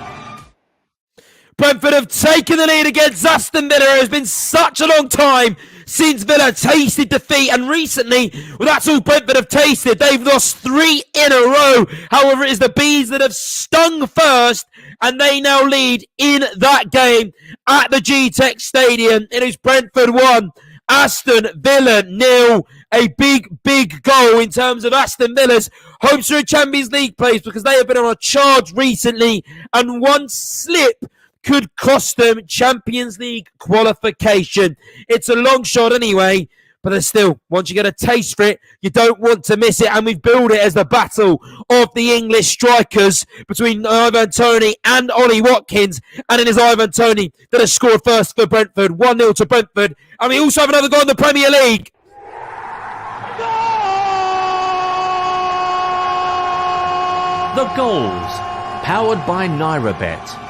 Brentford have taken the lead against Aston Villa. It has been such a long time since Villa tasted defeat, and recently, well, that's all Brentford have tasted. They've lost 3 in a row. However, it is the Bees that have stung first, and they now lead in that game at the G-Tech Stadium. It is Brentford 1, Aston Villa 0. A big goal in terms of Aston Villa's hopes for a Champions League place, because they have been on a charge recently, and one slip could cost them Champions League qualification. It's a long shot anyway, but there's still, once you get a taste for it, you don't want to miss it. And we've billed it as the battle of the English strikers between Ivan Toney and Ollie Watkins. And it is Ivan Toney that has scored first for Brentford, 1-0 to Brentford. And we also have another goal in the Premier League. The goals, powered by NairaBet.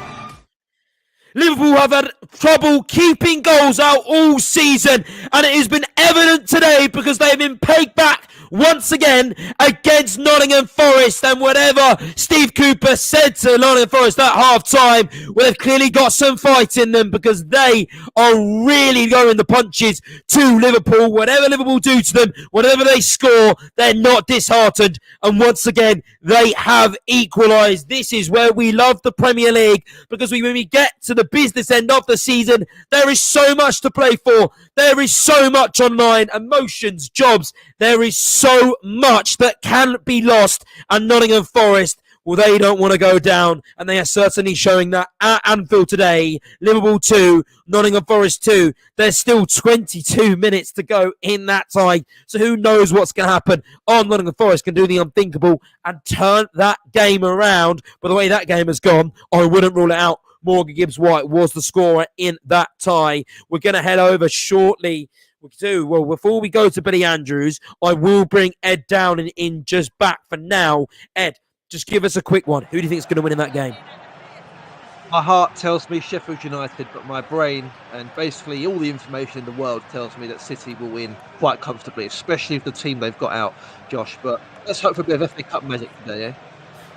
Liverpool have had trouble keeping goals out all season, and it has been evident today because they have been pegged back once again against Nottingham Forest. And whatever Steve Cooper said to Nottingham Forest at half-time, well, they've clearly got some fight in them, because they are really going the punches to Liverpool. Whatever Liverpool do to them, whatever they score, they're not disheartened. And once again, they have equalised. This is where we love the Premier League, because when we get to the business end of the season, there is so much to play for. There is so much online, emotions, jobs. There is so much that can be lost. And Nottingham Forest, well, they don't want to go down, and they are certainly showing that at Anfield today. Liverpool 2, Nottingham Forest 2. There's still 22 minutes to go in that tie, so who knows what's going to happen. Nottingham Forest can do the unthinkable and turn that game around. But the way that game has gone, I wouldn't rule it out. Morgan Gibbs-White was the scorer in that tie. We're going to head over shortly. Well, before we go to Billy Andrews, I will bring Ed Downing in just back for now. Ed, just give us a quick one. Who do you think is going to win in that game? My heart tells me Sheffield United, but my brain and basically all the information in the world tells me that City will win quite comfortably, especially with the team they've got out, Josh. But let's hope for a bit of FA Cup magic today, eh?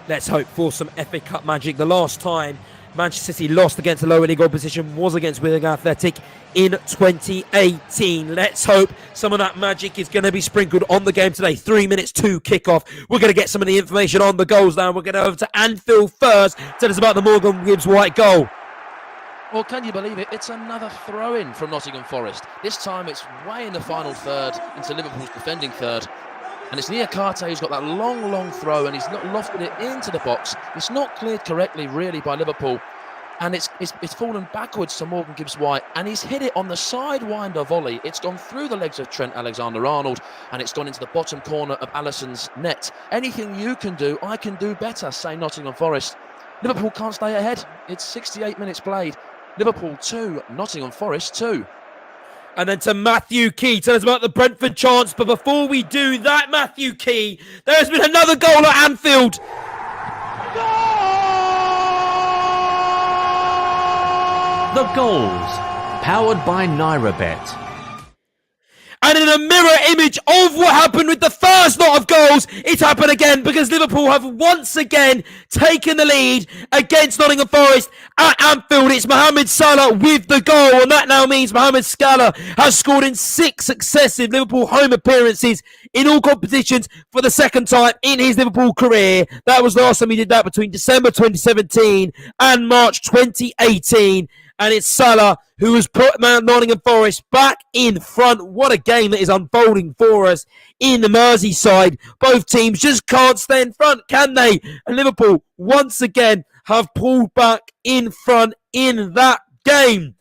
Let's hope for some FA Cup magic. The last time Manchester City lost against the lower league opposition was against Wigan Athletic in 2018. Let's hope some of that magic is going to be sprinkled on the game today. 3 minutes to kick-off. We're going to get some of the information on the goals now. We're going to go over to Anfield first. Tell us about the Morgan Gibbs-White goal. Well, can you believe it? It's another throw-in from Nottingham Forest. This time it's way in the final third into Liverpool's defending third. And it's Niakate who's got that long throw, and he's not lofted it into the box. It's not cleared correctly, really, by Liverpool. And it's fallen backwards to Morgan Gibbs-White, and he's hit it on the sidewinder volley. It's gone through the legs of Trent Alexander-Arnold, and it's gone into the bottom corner of Alisson's net. Anything you can do, I can do better, say Nottingham Forest. Liverpool can't stay ahead. It's 68 minutes played. Liverpool 2, Nottingham Forest 2. And then to Matthew Key, tell us about the Brentford chance. But before we do that, Matthew Key, there has been another goal at Anfield. The goals, powered by NairaBet. And in a mirror image of what happened with the first lot of goals, it's happened again because Liverpool have once again taken the lead against Nottingham Forest at Anfield. It's Mohamed Salah with the goal, and that now means Mohamed Salah has scored in 6 successive Liverpool home appearances in all competitions for the second time in his Liverpool career. That was the last time he did that, between December 2017 and March 2018. And it's Salah who has put Nottingham Forest back in front. What a game that is unfolding for us in the Merseyside. Both teams just can't stay in front, can they? And Liverpool once again have pulled back in front in that game.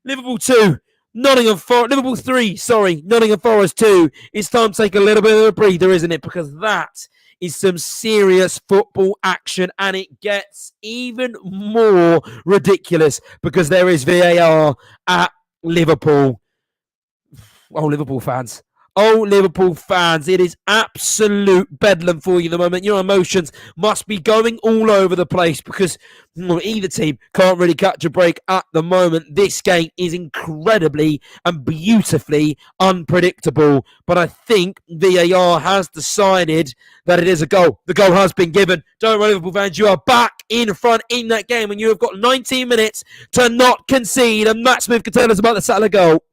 Liverpool 2, Nottingham 3, Nottingham Forest 2. It's time to take a little bit of a breather, isn't it? Because that is some serious football action, and it gets even more ridiculous because there is VAR at Liverpool. Oh, Liverpool fans. Oh, Liverpool fans, it is absolute bedlam for you at the moment. Your emotions must be going all over the place because either team can't really catch a break at the moment. This game is incredibly and beautifully unpredictable, but I think VAR has decided that it is a goal. The goal has been given. Don't worry, Liverpool fans, you are back in front in that game, and you have got 19 minutes to not concede. And Matt Smith can tell us about the Salah goal.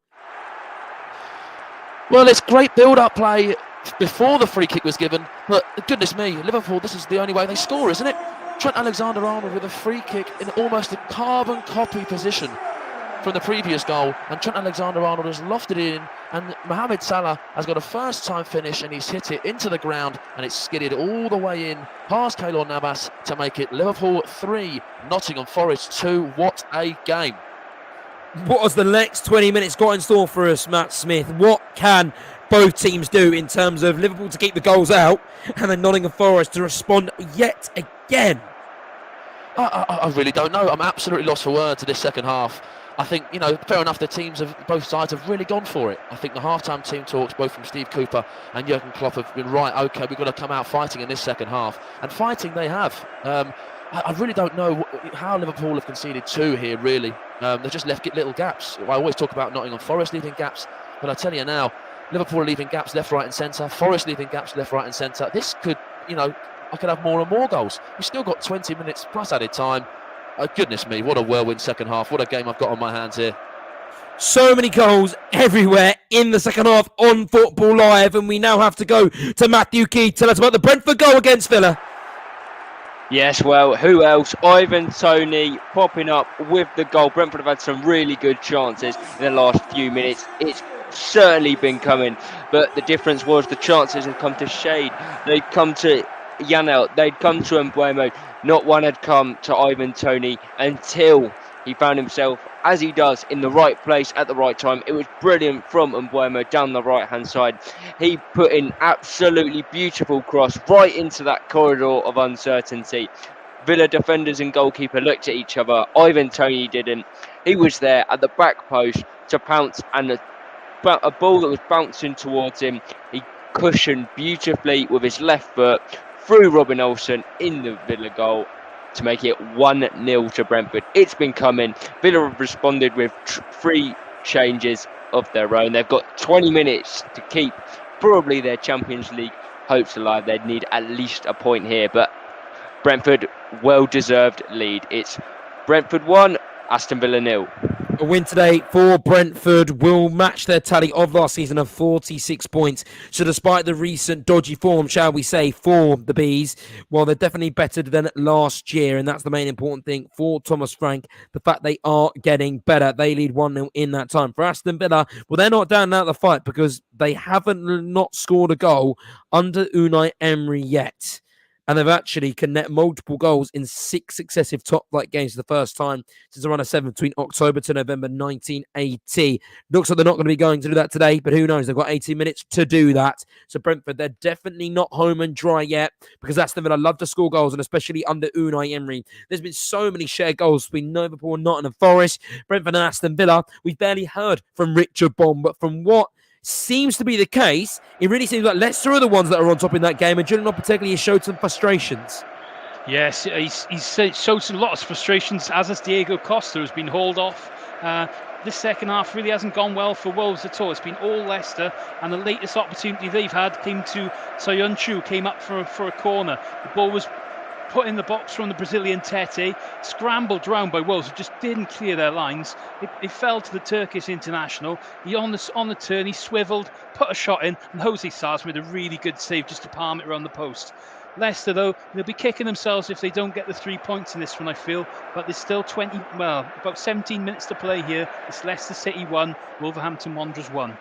Well, it's great build-up play before the free kick was given, but goodness me, Liverpool, this is the only way they score, isn't it? Trent Alexander-Arnold with a free kick in almost a carbon copy position from the previous goal, and Trent Alexander-Arnold has lofted it in, and Mohamed Salah has got a first-time finish, and he's hit it into the ground, and it's skidded all the way in past Keylor Navas to make it Liverpool 3, Nottingham Forest 2. What a game. What has the next 20 minutes got in store for us, Matt Smith? What can both teams do in terms of Liverpool to keep the goals out and then Nottingham Forest to respond yet again? I really don't know. I'm absolutely lost for words to this second half. I think, fair enough, the teams of both sides have really gone for it. I think the half-time team talks, both from Steve Cooper and Jurgen Klopp, have been right, okay, we've got to come out fighting in this second half. And fighting they have. I really don't know how Liverpool have conceded 2 here, really. They've just left little gaps. I always talk about Nottingham Forest leaving gaps, but I tell you now, Liverpool are leaving gaps left, right and centre. Forest leaving gaps left, right and centre. This could, I could have more and more goals. We've still got 20 minutes plus added time. Goodness me, what a whirlwind second half. What a game I've got on my hands here. So many goals everywhere in the second half on Football Live, and we now have to go to Matthew Key. Tell us about the Brentford goal against Villa. Yes, well, who else? Ivan Toney popping up with the goal. Brentford have had some really good chances in the last few minutes. It's certainly been coming, but the difference was the chances had come to Shade. They'd come to Janelt. They'd come to Mbuemo. Not one had come to Ivan Toney until he found himself, as he does, in the right place at the right time. It was brilliant from Mbuemo down the right-hand side. He put in absolutely beautiful cross right into that corridor of uncertainty. Villa defenders and goalkeeper looked at each other. Ivan Toney didn't. He was there at the back post to pounce, and a ball that was bouncing towards him, he cushioned beautifully with his left foot through Robin Olsen in the Villa goal to make it 1-0 to Brentford. It's been coming. Villa have responded with 3 changes of their own. They've got 20 minutes to keep probably their Champions League hopes alive. They'd need at least a point here, but Brentford, well-deserved lead. It's Brentford 1, Aston Villa 0. A win today for Brentford will match their tally of last season of 46 points. So despite the recent dodgy form, shall we say, for the Bees, well, they're definitely better than last year. And that's the main important thing for Thomas Frank, the fact they are getting better. They lead 1-0 in that time. For Aston Villa, well, they're not down out of the fight because they haven't not scored a goal under Unai Emery yet. And they've actually connected multiple goals in 6 successive top-flight games for the first time since the run of 7 between October to November 1980. Looks like they're not going to be going to do that today, but who knows? They've got 18 minutes to do that. So Brentford, they're definitely not home and dry yet because Aston Villa love to score goals, and especially under Unai Emery. There's been so many shared goals between Liverpool and Nottingham Forest, Brentford and Aston Villa. We've barely heard from Richard Bond, but from what seems to be the case, it really seems like Leicester are the ones that are on top in that game, and Julian Lopetegui has showed some frustrations. Yes, he's showed a lot of frustrations, as has Diego Costa, who's been hauled off. This second half really hasn't gone well for Wolves at all. It's been all Leicester, and the latest opportunity they've had came to Soyuncu, came up for a corner. The ball was put in the box from the Brazilian Tete, scrambled round by Wolves, who just didn't clear their lines. It fell to the Turkish international. He on the turn, he swiveled, put a shot in, and Jose Sars made a really good save just to palm it around the post. Leicester, though, they'll be kicking themselves if they don't get the 3 points in this one, I feel. But there's still about 17 minutes to play here. It's Leicester City 1, Wolverhampton Wanderers 1.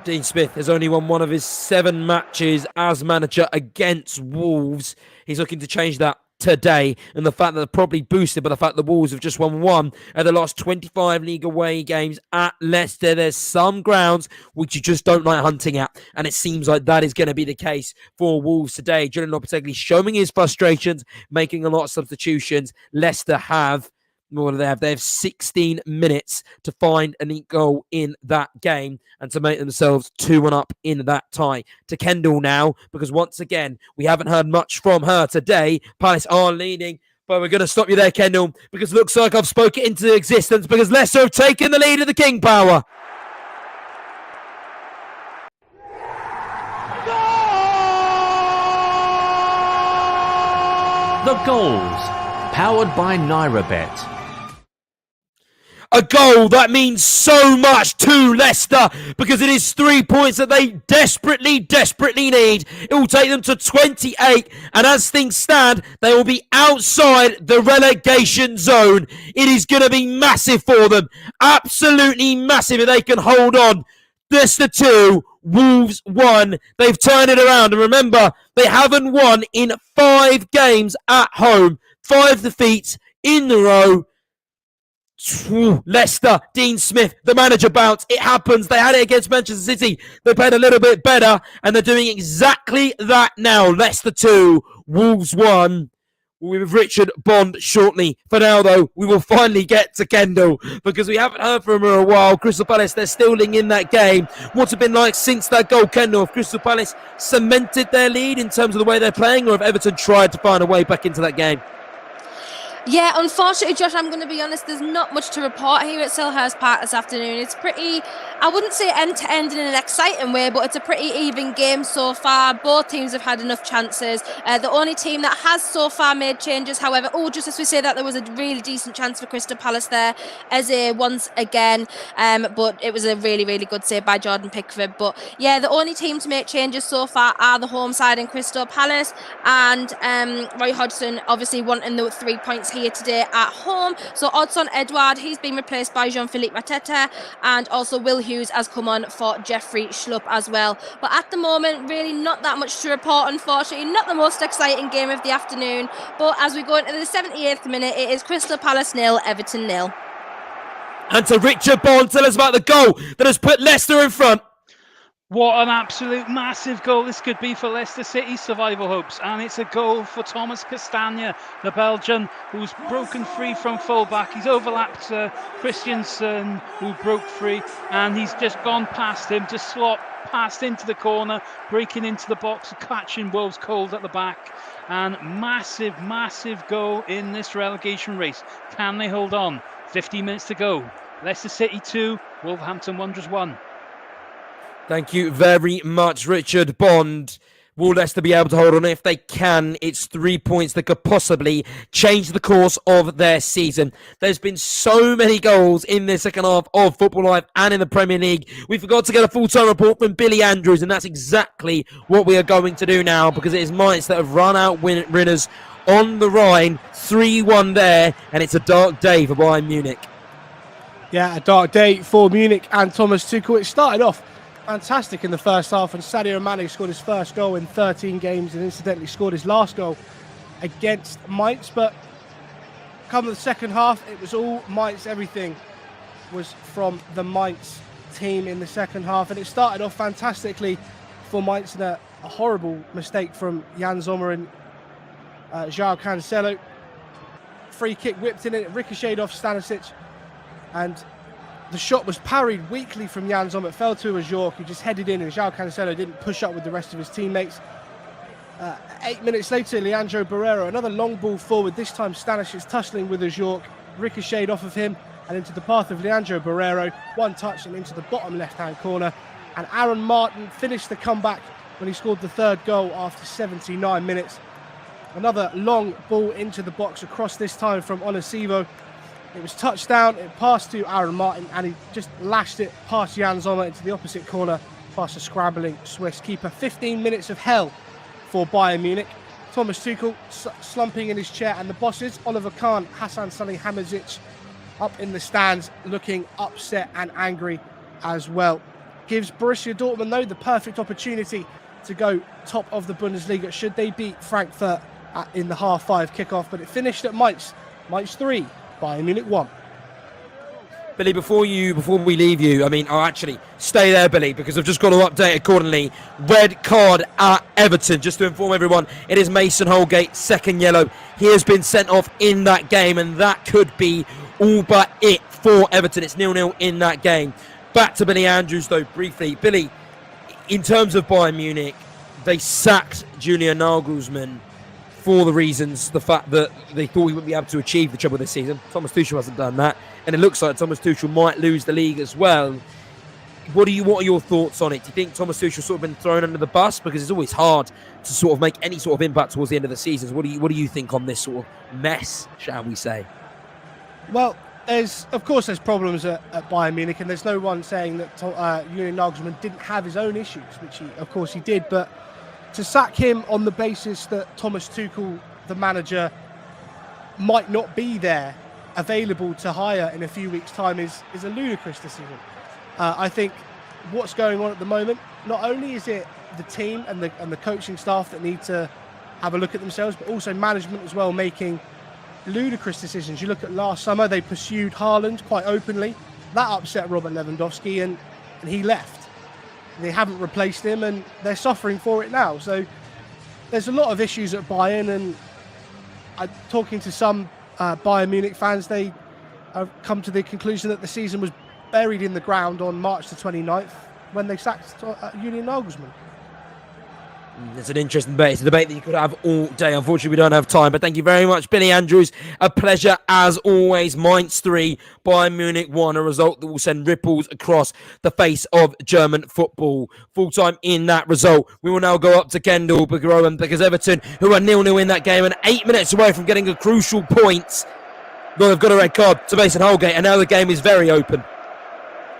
Dean Smith has only won one of his 7 matches as manager against Wolves. He's looking to change that today, and the fact that they're probably boosted by the fact the Wolves have just won 1 of the last 25 league away games at Leicester. There's some grounds which you just don't like hunting at, and it seems like that is going to be the case for Wolves today. Julian Lopetegui showing his frustrations, making a lot of substitutions. Leicester have They have 16 minutes to find a neat goal in that game and to make themselves 2-1 up in that tie. To Kendall now, because once again, we haven't heard much from her today. Palace are leading, but we're going to stop you there, Kendall, because it looks like I've spoken into existence because Leicester have taken the lead of the King Power. The goals, powered by NairaBet. A goal that means so much to Leicester because it is 3 points that they desperately need. It will take them to 28, and as things stand, they will be outside the relegation zone. It is going to be massive for them. Absolutely massive if they can hold on. Leicester 2, Wolves 1. They've turned it around, and remember, they haven't won in 5 games at home. 5 defeats in the row. Leicester, Dean Smith, the manager bounce. It happens. They had it against Manchester City. They played a little bit better, and they're doing exactly that now. Leicester 2, Wolves 1. With Richard Bond shortly. For now, though, we will finally get to Kendall because we haven't heard from her a while. Crystal Palace, they're still in that game. What's it been like since that goal, Kendall? Have Crystal Palace cemented their lead in terms of the way they're playing, or have Everton tried to find a way back into that game? Yeah, unfortunately, Josh, I'm going to be honest, there's not much to report here at Selhurst Park this afternoon. It's pretty, I wouldn't say end-to-end in an exciting way, but it's a pretty even game so far. Both teams have had enough chances. The only team that has so far made changes, however, just as we say that, there was a really decent chance for Crystal Palace there, Eze once again, but it was a really, really good save by Jordan Pickford. But yeah, the only team to make changes so far are the home side in Crystal Palace, and Roy Hodgson obviously wanting the 3 points here today at home. So Odson Edouard, he's been replaced by Jean-Philippe Mateta, and also Will Hughes has come on for Jeffrey Schlupp as well. But at the moment, really not that much to report, unfortunately. Not the most exciting game of the afternoon, but as we go into the 78th minute, it is Crystal Palace 0, Everton 0. And to Richard Bond, tell us about the goal that has put Leicester in front. What an absolute massive goal this could be for Leicester City's survival hopes. And it's a goal for Thomas Castagna, the Belgian, who's broken free from fullback. He's overlapped Christiansen, who broke free, and he's just gone past him, just slot past into the corner, breaking into the box, catching Wolves cold at the back. And massive, massive goal in this relegation race. Can they hold on? 15 minutes to go. Leicester City 2, Wolverhampton Wanderers 1. Thank you very much, Richard Bond. Will Leicester be able to hold on? If they can, it's 3 points that could possibly change the course of their season. There's been so many goals in the second half of Football Live and in the Premier League. We forgot to get a full-time report from Billy Andrews, and that's exactly what we are going to do now, because it is Mainz that have run out winners on the Rhine. 3-1 there, and it's a dark day for Bayern Munich. Yeah, a dark day for Munich and Thomas Tuchel. It started off fantastic in the first half, and Sadio Mane scored his first goal in 13 games and incidentally scored his last goal against Mainz. But come the second half, it was all Mainz. Everything was from the Mainz team in the second half, and it started off fantastically for Mainz, and a horrible mistake from Jan Sommer and João Cancelo. Free kick whipped in, it ricocheted off Stanisic, and the shot was parried weakly from Jan Sommer. It fell to Ajorc, who just headed in, and João Cancelo didn't push up with the rest of his teammates. 8 minutes later, Leandro Barreiro, another long ball forward. This time Stanisic tussling with Ajorc, ricocheted off of him and into the path of Leandro Barreiro. One touch and into the bottom left-hand corner. And Aaron Martin finished the comeback when he scored the third goal after 79 minutes. Another long ball into the box across, this time from Onisivo. It was touched down, it passed to Aaron Martin, and he just lashed it past Jan Sommer into the opposite corner past a scrabbling Swiss keeper. 15 minutes of hell for Bayern Munich. Thomas Tuchel slumping in his chair, and the bosses, Oliver Kahn, Hasan Salihamidzic, up in the stands looking upset and angry as well. Gives Borussia Dortmund, though, the perfect opportunity to go top of the Bundesliga should they beat Frankfurt in the half-5 kickoff. But it finished at Mainz 3, Bayern Munich 1. Billy, before we leave you, I'll actually stay there, Billy, because I've just got to update accordingly. Red card at Everton. Just to inform everyone, it is Mason Holgate, second yellow. He has been sent off in that game, and that could be all but it for Everton. It's 0-0 in that game. Back to Billy Andrews, though, briefly. Billy, in terms of Bayern Munich, they sacked Julian Nagelsmann for the reasons, the fact that they thought he wouldn't be able to achieve the treble this season. Thomas Tuchel hasn't done that, and it looks like Thomas Tuchel might lose the league as well. What are your thoughts on it? Do you think Thomas Tuchel's sort of been thrown under the bus? Because it's always hard to sort of make any sort of impact towards the end of the season. What do you think on this sort of mess, shall we say? Well, there's problems at Bayern Munich, and there's no one saying that Julian Nagelsmann didn't have his own issues, which he did. But to sack him on the basis that Thomas Tuchel, the manager, might not be there available to hire in a few weeks' time is a ludicrous decision. I think what's going on at the moment, not only is it the team and the coaching staff that need to have a look at themselves, but also management as well, making ludicrous decisions. You look at last summer, they pursued Haaland quite openly. That upset Robert Lewandowski, and he left. They haven't replaced him, and they're suffering for it now. So there's a lot of issues at Bayern, and talking to some Bayern Munich fans, they have come to the conclusion that the season was buried in the ground on March the 29th when they sacked Julian Nagelsmann. It's an interesting debate. It's a debate that you could have all day. Unfortunately, we don't have time. But thank you very much, Billy Andrews. A pleasure as always. Mainz 3, Bayern Munich 1. A result that will send ripples across the face of German football. Full-time in that result. We will now go up to Kendall because Everton, who are 0-0 in that game and 8 minutes away from getting a crucial point. Well, they've got a red card to Mason Holgate, and now the game is very open.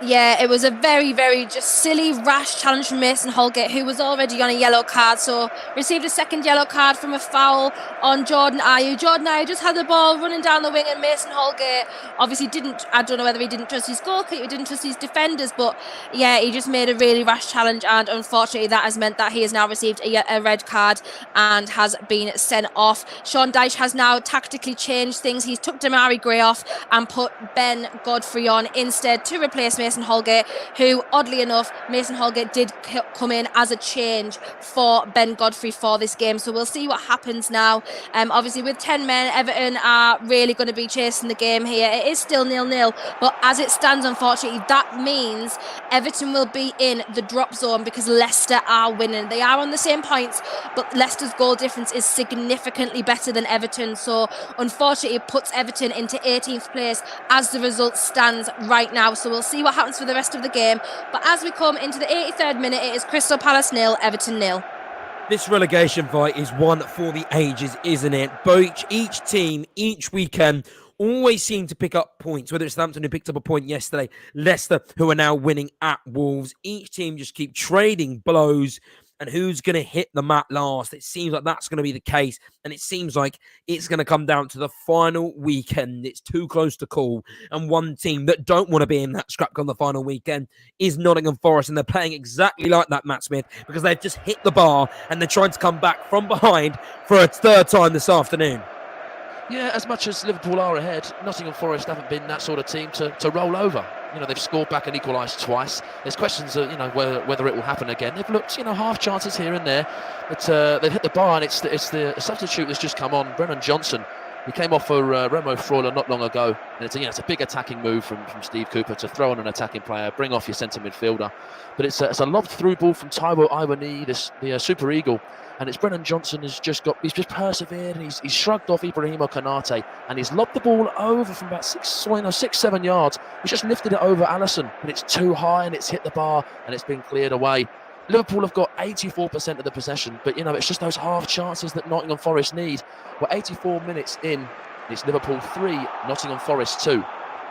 Yeah, it was a very, very just silly, rash challenge from Mason Holgate, who was already on a yellow card, so received a second yellow card from a foul on Jordan Ayew. Jordan Ayew just had the ball running down the wing, and Mason Holgate obviously I don't know whether he didn't trust his goalkeeper, he didn't trust his defenders, but yeah, he just made a really rash challenge, and unfortunately that has meant that he has now received a red card and has been sent off. Sean Dyche has now tactically changed things. He's took Damari Gray off and put Ben Godfrey on instead to replace Mason Holgate, who, oddly enough, Mason Holgate did come in as a change for Ben Godfrey for this game. So we'll see what happens now. Obviously, with 10 men, Everton are really going to be chasing the game here. It is still 0-0, but as it stands, unfortunately, that means Everton will be in the drop zone because Leicester are winning. They are on the same points, but Leicester's goal difference is significantly better than Everton. So, unfortunately, it puts Everton into 18th place as the result stands right now. So we'll see what happens for the rest of the game. But as we come into the 83rd minute, it is Crystal Palace 0, Everton 0. This relegation fight is one for the ages, isn't it? Both each team, each weekend, always seem to pick up points, whether it's Southampton who picked up a point yesterday, Leicester who are now winning at Wolves. Each team just keep trading blows, and who's going to hit the mat last? It seems like that's going to be the case, and it seems like it's going to come down to the final weekend. It's too close to call, and one team that don't want to be in that scrap on the final weekend is Nottingham Forest, and they're playing exactly like that, Matt Smith, because they've just hit the bar, and they're trying to come back from behind for a third time this afternoon. Yeah, as much as Liverpool are ahead, Nottingham Forest haven't been that sort of team to roll over. They've scored back and equalised twice. There's questions of, whether it will happen again. They've looked, half chances here and there, but they've hit the bar, and it's the substitute that's just come on, Brennan Johnson. He came off for Remo Freuler not long ago, and it's a big attacking move from Steve Cooper to throw on an attacking player, bring off your centre midfielder. But it's a lobbed through ball from Taiwo Iwani, the Super Eagle, and it's Brennan Johnson he's just persevered, and he's shrugged off Ibrahimo Konate, and he's lobbed the ball over from about 6-7 yards. He's just lifted it over Alisson, and it's too high, and it's hit the bar, and it's been cleared away. Liverpool have got 84% of the possession, but it's just those half chances that Nottingham Forest need. We're 84 minutes in. It's Liverpool 3, Nottingham Forest 2.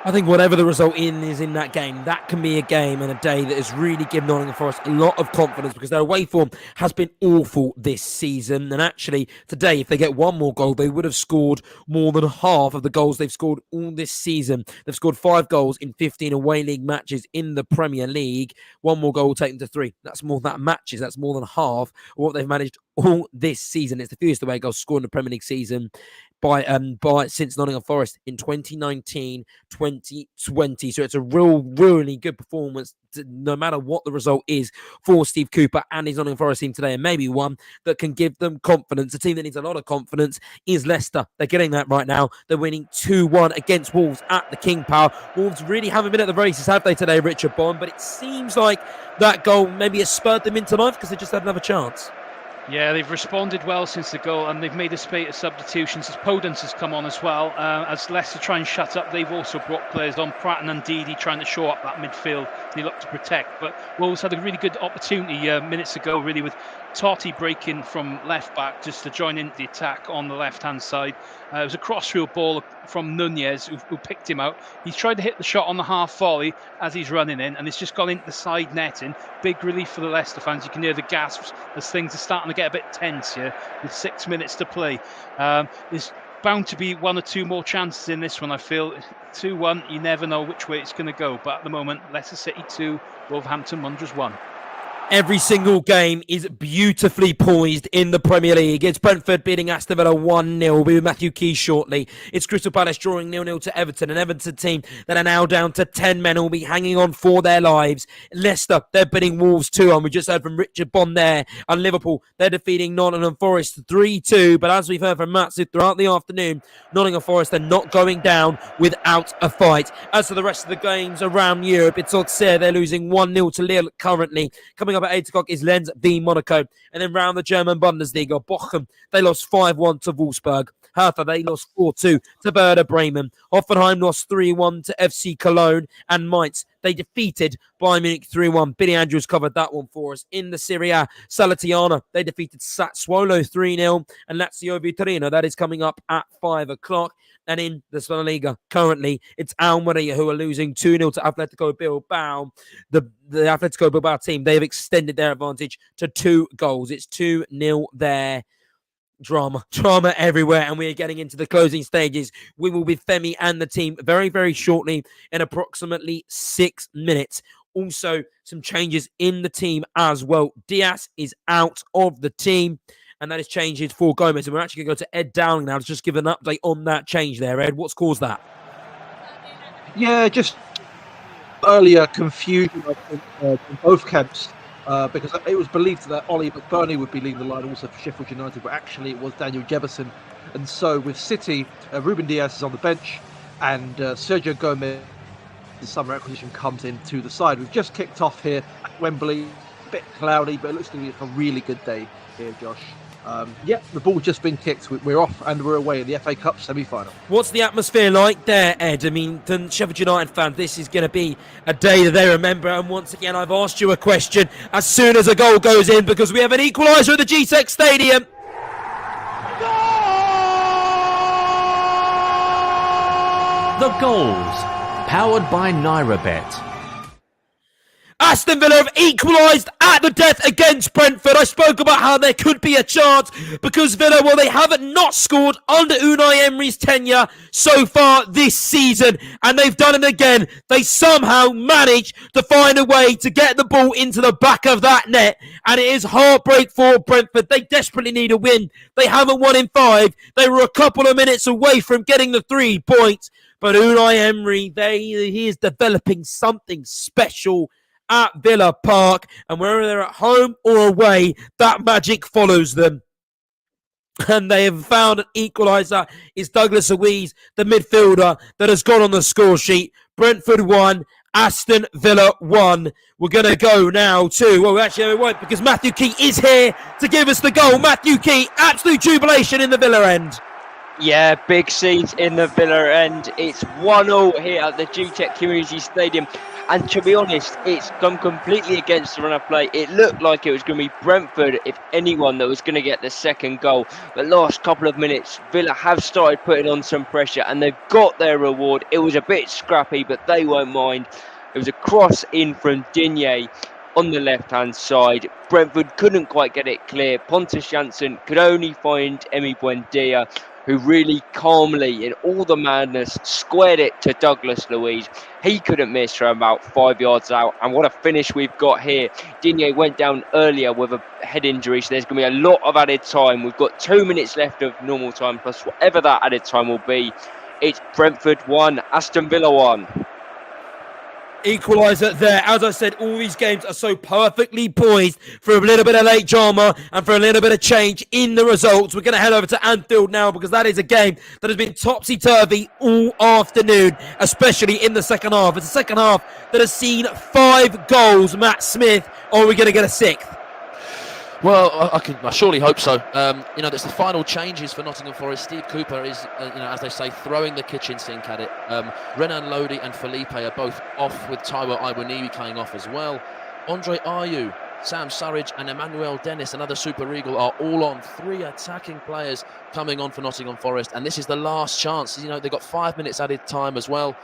I think whatever the result is in that game, that can be a game and a day that has really given Nottingham Forest a lot of confidence, because their away form has been awful this season. And actually, today, if they get one more goal, they would have scored more than half of the goals they've scored all this season. They've scored 5 goals in 15 away league matches in the Premier League. One more goal will take them to 3. That's more than that matches. That's more than half of what they've managed all this season. It's the fewest away goals scored in the Premier League season by since Nottingham Forest in 2019-2020. So it's a really good performance, no matter what the result is, for Steve Cooper and his Nottingham Forest team today, and maybe one that can give them confidence. A team that needs a lot of confidence is Leicester. They're getting that right now. They're winning 2-1 against Wolves at the King Power. Wolves really haven't been at the races, have they, today, Richard Bond? But it seems like that goal maybe has spurred them into life, because they just had another chance. Yeah, they've responded well since the goal, and they've made a spate of substitutions as Podence has come on as well. As Leicester try and shut up, they've also brought players on. Pratt and Ndidi trying to shore up that midfield they look to protect. But Wolves had a really good opportunity minutes ago, really, with Totti breaking from left back just to join into the attack on the left-hand side. It was a crossfield ball from Nunez who picked him out. He's tried to hit the shot on the half volley as he's running in, and it's just gone into the side netting. Big relief for the Leicester fans. You can hear the gasps as things are starting to get a bit tense here with 6 minutes to play. There's bound to be 1 or 2 more chances in this one, I feel. 2-1, you never know which way it's going to go. But at the moment, Leicester City 2, Wolverhampton Wanderers 1. Every single game is beautifully poised in the Premier League. It's Brentford beating Aston Villa 1-0. We'll be with Matthew Keys shortly. It's Crystal Palace drawing 0-0 to Everton. An Everton team that are now down to 10 men, will be hanging on for their lives. Leicester, they're beating Wolves 2-1. We just heard from Richard Bond there. And Liverpool, they're defeating Nottingham Forest 3-2. But as we've heard from Matt throughout the afternoon, Nottingham Forest, they're not going down without a fight. As for the rest of the games around Europe, it's Auxerre. They're losing 1-0 to Lille currently. Coming up at 8 o'clock is Lens v Monaco. And then round the German Bundesliga, Bochum, they lost 5-1 to Wolfsburg. Hertha, they lost 4-2 to Werder Bremen. Hoffenheim lost 3-1 to FC Cologne. And Mainz, they defeated Bayern Munich 3-1. Billy Andrews covered that one for us. In the Serie A, Salernitana, they defeated Sassuolo 3-0. And Lazio v Torino, that is coming up at 5 o'clock. And in the Liga, currently, it's Almeria who are losing 2-0 to Atletico Bilbao. The Atletico Bilbao team, they have extended their advantage to 2 goals. It's 2-0 there. Drama everywhere, and we are getting into the closing stages. We will be Femi and the team very, very shortly in approximately 6 minutes. Also, some changes in the team as well. Diaz is out of the team, and that is changes for Gomez. And we're actually going to go to Ed Dowling now to just give an update on that change there. Ed, what's caused that? Yeah, just earlier confusion, I think, in both camps. Because it was believed that Ollie McBurney would be leading the line also for Sheffield United, but actually it was Daniel Jefferson. And so with City, Ruben Diaz is on the bench, and Sergio Gomez, the summer acquisition, comes into the side. We've just kicked off here at Wembley. A bit cloudy, but it looks to be a really good day here, Josh. The ball's just been kicked. We're off and we're away in the FA Cup semi-final. What's the atmosphere like there, Ed? I mean, the Sheffield United fans, this is going to be a day that they remember. And once again, I've asked you a question as soon as a goal goes in, because we have an equaliser at the GTEC Stadium. The goals, powered by NairaBet. Aston Villa have equalised at the death against Brentford. I spoke about how there could be a chance because Villa, well, they haven't not scored under Unai Emery's tenure so far this season, and they've done it again. They somehow managed to find a way to get the ball into the back of that net, and it is heartbreak for Brentford. They desperately need a win. They haven't won in 5. They were a couple of minutes away from getting the 3 points, but Unai Emery, he is developing something special at Villa Park, and whether they're at home or away, that magic follows them. And they have found an equaliser. It's Douglas Luiz, the midfielder, that has gone on the score sheet. Brentford 1, Aston Villa 1. We're going to go now to, well, actually, we won't, because Matthew Key is here to give us the goal. Matthew Key, absolute jubilation in the Villa end. Yeah, big scenes in the Villa end. It's 1-0 here at the GTEC Community Stadium. And to be honest, it's gone completely against the run of play. It looked like it was going to be Brentford, if anyone, that was going to get the second goal. The last couple of minutes, Villa have started putting on some pressure and they've got their reward. It was a bit scrappy, but they won't mind. It was a cross in from Digne on the left-hand side. Brentford couldn't quite get it clear. Pontus Jansson could only find Emi Buendia, who really calmly, in all the madness, squared it to Douglas Luiz. He couldn't miss from about 5 yards out. And what a finish we've got here. Digne went down earlier with a head injury, so there's going to be a lot of added time. We've got 2 minutes left of normal time, plus whatever that added time will be. It's Brentford 1, Aston Villa 1. Equaliser there. As I said, all these games are so perfectly poised for a little bit of late drama and for a little bit of change in the results. We're going to head over to Anfield now, because that is a game that has been topsy-turvy all afternoon, especially in the second half. It's a second half that has seen 5 goals. Matt Smith, or are we going to get a 6th? Well, I surely hope so. There's the final changes for Nottingham Forest. Steve Cooper is, as they say, throwing the kitchen sink at it. Renan Lodi and Felipe are both off, with Taiwo Iwaniwi coming off as well. Andre Ayew, Sam Surridge and Emmanuel Dennis, another Super Eagle, are all on. 3 attacking players coming on for Nottingham Forest, and this is the last chance. They've got 5 minutes added time as well.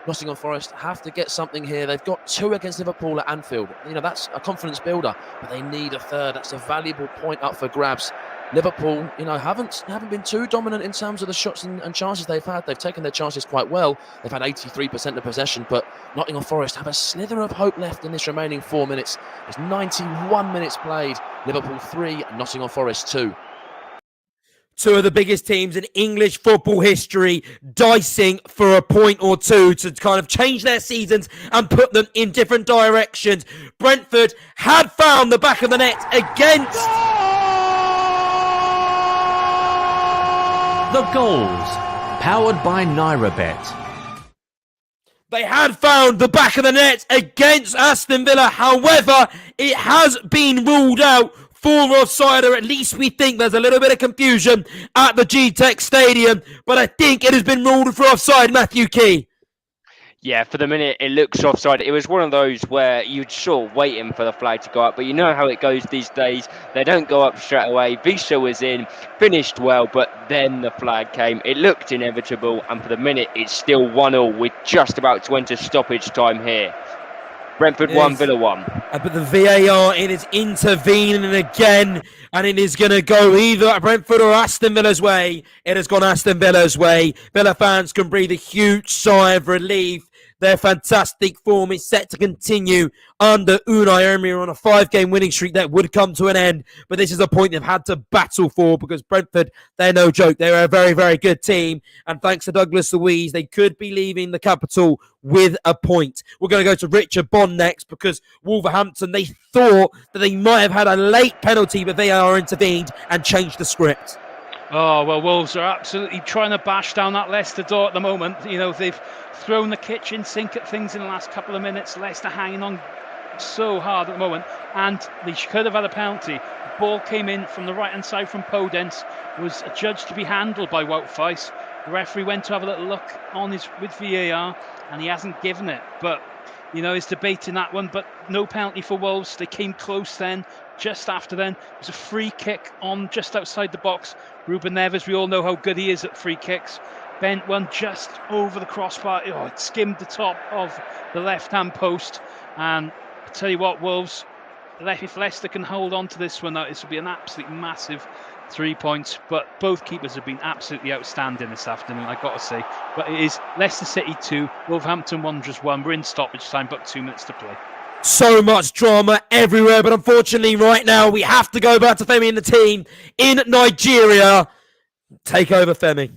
Nottingham Forest have to get something here. They've got 2 against Liverpool at Anfield. That's a confidence builder, but they need a 3rd. That's a valuable point up for grabs. Liverpool, haven't been too dominant in terms of the shots and chances they've had. They've taken their chances quite well. They've had 83% of possession, but Nottingham Forest have a slither of hope left in this remaining 4 minutes. There's 91 minutes played. Liverpool 3, Nottingham Forest 2. 2 of the biggest teams in English football history dicing for a point or 2 to kind of change their seasons and put them in different directions. Brentford had found the back of the net against The goals, powered by NairaBet. They had found the back of the net against Aston Villa. However, it has been ruled out for offside, or at least we think there's a little bit of confusion at the GTEC Stadium, but I think it has been ruled for offside. Matthew Key. Yeah, for the minute it looks offside. It was one of those where you'd sort of waiting for the flag to go up, but you know how it goes these days. They don't go up straight away. Visa was in, finished well, but then the flag came. It looked inevitable, and for the minute it's still 1-0 with just about to enter stoppage time here. Brentford 1, Villa 1. But the VAR, it is intervening again, and it is going to go either Brentford or Aston Villa's way. It has gone Aston Villa's way. Villa fans can breathe a huge sigh of relief. Their fantastic form is set to continue under Unai Emery on a 5-game winning streak that would come to an end. But this is a point they've had to battle for, because Brentford, they're no joke. They're a very, very good team. And thanks to Douglas Luiz, they could be leaving the capital with a point. We're going to go to Richard Bond next, because Wolverhampton, they thought that they might have had a late penalty, but VAR intervened and changed the script. Oh, well, Wolves are absolutely trying to bash down that Leicester door at the moment. They've thrown the kitchen sink at things in the last couple of minutes. Leicester hanging on so hard at the moment, and they could have had a penalty. ball came in from the right-hand side from Podence, was adjudged to be handled by Wout Faes. The referee went to have a little look on with VAR, and he hasn't given it. But, you know, he's debating that one, but no penalty for Wolves. They came close then, just after then. It was a free kick on just outside the box. Ruben Neves, we all know how good he is at free kicks. Bent one just over the crossbar. Oh, it skimmed the top of the left-hand post. And I tell you what, Wolves, if Leicester can hold on to this one, this will be an absolutely massive 3 points. But both keepers have been absolutely outstanding this afternoon, I've got to say. But it is Leicester City 2, Wolverhampton Wanderers 1. We're in stoppage time, but 2 minutes to play. So much drama everywhere, but unfortunately right now we have to go back to Femi and the team in Nigeria. Take over, Femi.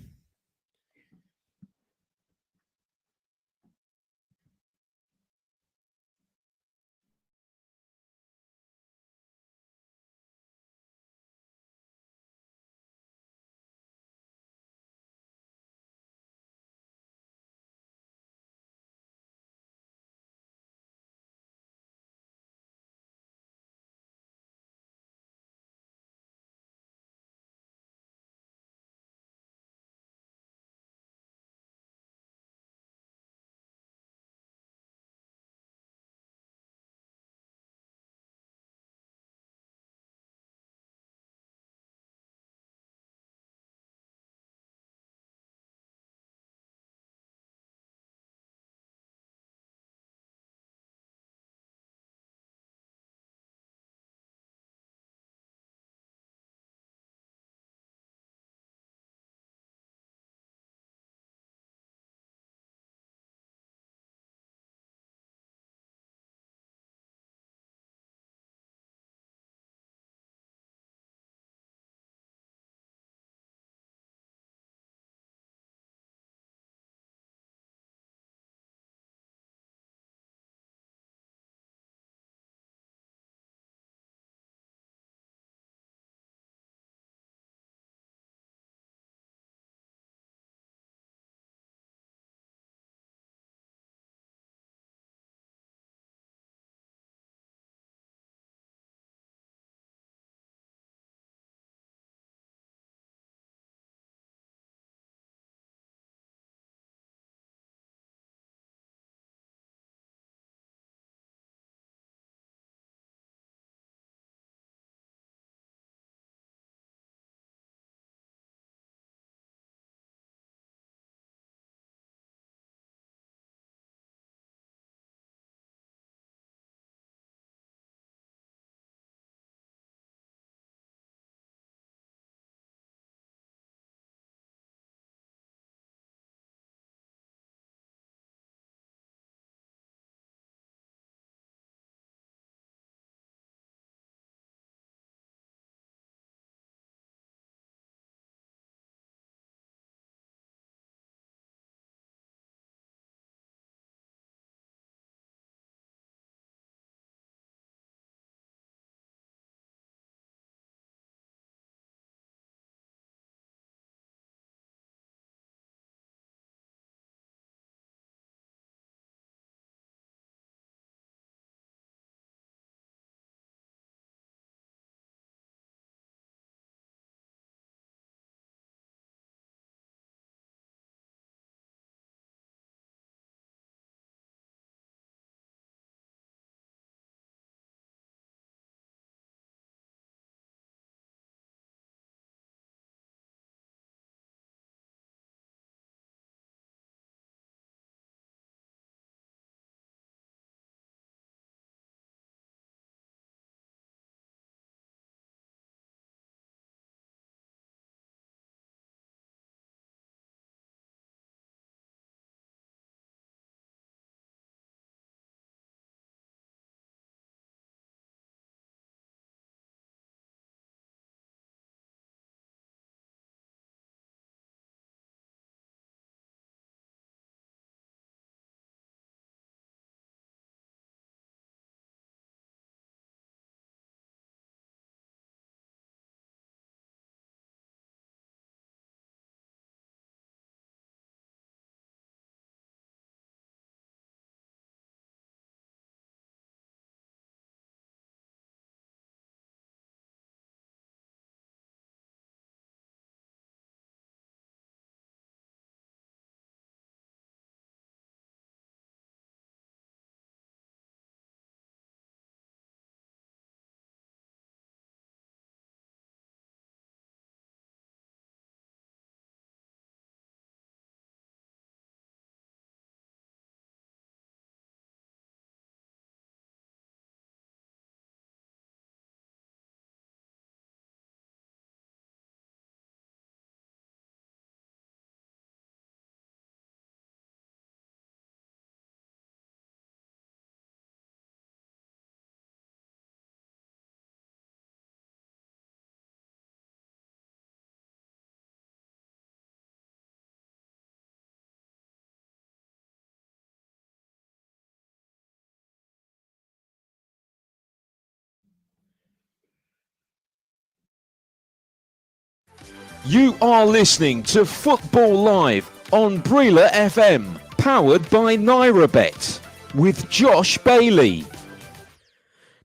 You are listening to Football Live on Brila FM, powered by NairaBet, with Josh Bailey.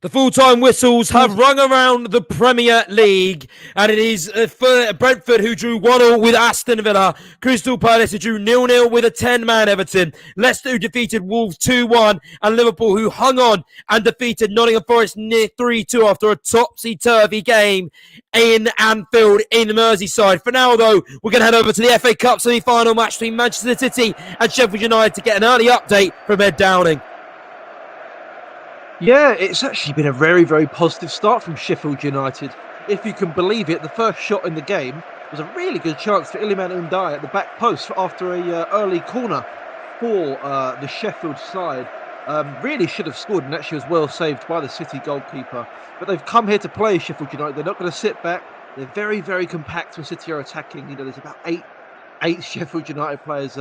The full-time whistles have rung around the Premier League, and it is Brentford who drew 1-1 with Aston Villa, Crystal Palace who drew 0-0 with a 10-man Everton, Leicester who defeated Wolves 2-1, and Liverpool who hung on and defeated Nottingham Forest near 3-2 after a topsy-turvy game in Anfield in Merseyside. For now, though, we're going to head over to the FA Cup semi-final match between Manchester City and Sheffield United to get an early update from Ed Downing. Yeah, it's actually been a very, very positive start from Sheffield United. If you can believe it, the first shot in the game was a really good chance for Iliman Ndiaye at the back post after a early corner for the Sheffield side. Really should have scored and actually was well saved by the City goalkeeper. But they've come here to play Sheffield United. They're not going to sit back. They're very, very compact when City are attacking. You know, there's about eight Sheffield United players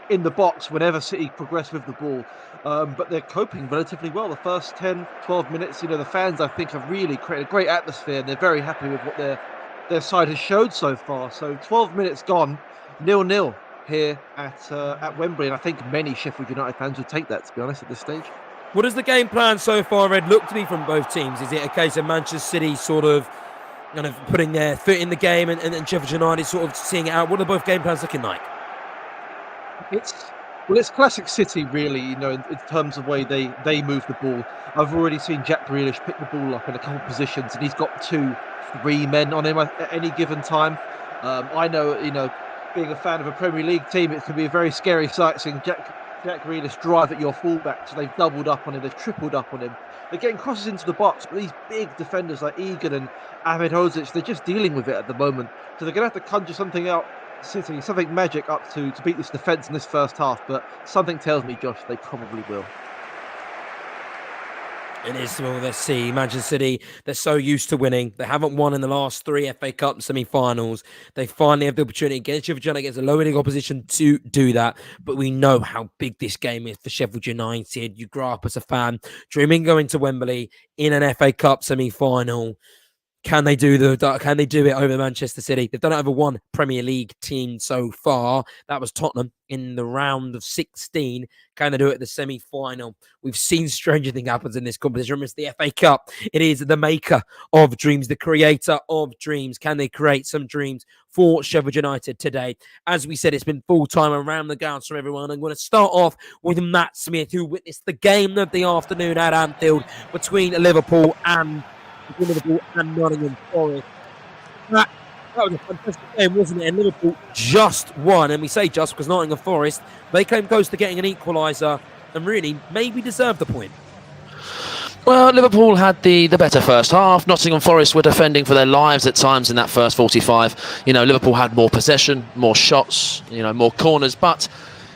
in the box whenever City progress with the ball. But they're coping relatively well. The first 10, 12 minutes, you know, the fans, I think, have really created a great atmosphere, and they're very happy with what their side has showed so far. So 12 minutes gone, 0-0 here at Wembley, and I think many Sheffield United fans would take that, to be honest, at this stage. What does the game plan so far, Ed, look to be from both teams? Is it a case of Manchester City sort of kind of putting their foot in the game and Sheffield United sort of seeing it out? What are both game plans looking like? It's classic City, really, you know, in terms of the way they move the ball. I've already seen Jack Grealish pick the ball up in a couple of positions, and he's got 2-3 men on him at any given time. I know, you know, being a fan of a Premier League team, it can be a very scary sight seeing Jack Grealish drive at your fullback. So they've doubled up on him, they've tripled up on him. They're getting crosses into the box, but these big defenders like Egan and Ahmed Hodzic, they're just dealing with it at the moment. So they're going to have to conjure something out, City, something magic up to beat this defence in this first half. But something tells me, Josh, they probably will. It is, well, let's see. Manchester City, they're so used to winning. They haven't won in the last 3 FA Cup semi-finals. They finally have the opportunity against Sheffield United, against a lower league opposition, to do that. But we know how big this game is for Sheffield United. You grow up as a fan, dreaming going to Wembley in an FA Cup semi-final. Can they do it over Manchester City? They've done it over one Premier League team so far. That was Tottenham in the round of 16. Can they do it at the semi-final? We've seen stranger things happen in this competition. Remember, it's the FA Cup. It is the maker of dreams, the creator of dreams. Can they create some dreams for Sheffield United today? As we said, it's been full-time around the grounds from everyone. I'm going to start off with Matt Smith, who witnessed the game of the afternoon at Anfield between Liverpool and Nottingham Forest. That was a fantastic game, wasn't it? And Liverpool just won. And we say just because Nottingham Forest, they came close to getting an equaliser and really maybe deserved the point. Well, Liverpool had the better first half. Nottingham Forest were defending for their lives at times in that first 45. You know, Liverpool had more possession, more shots, you know, more corners. But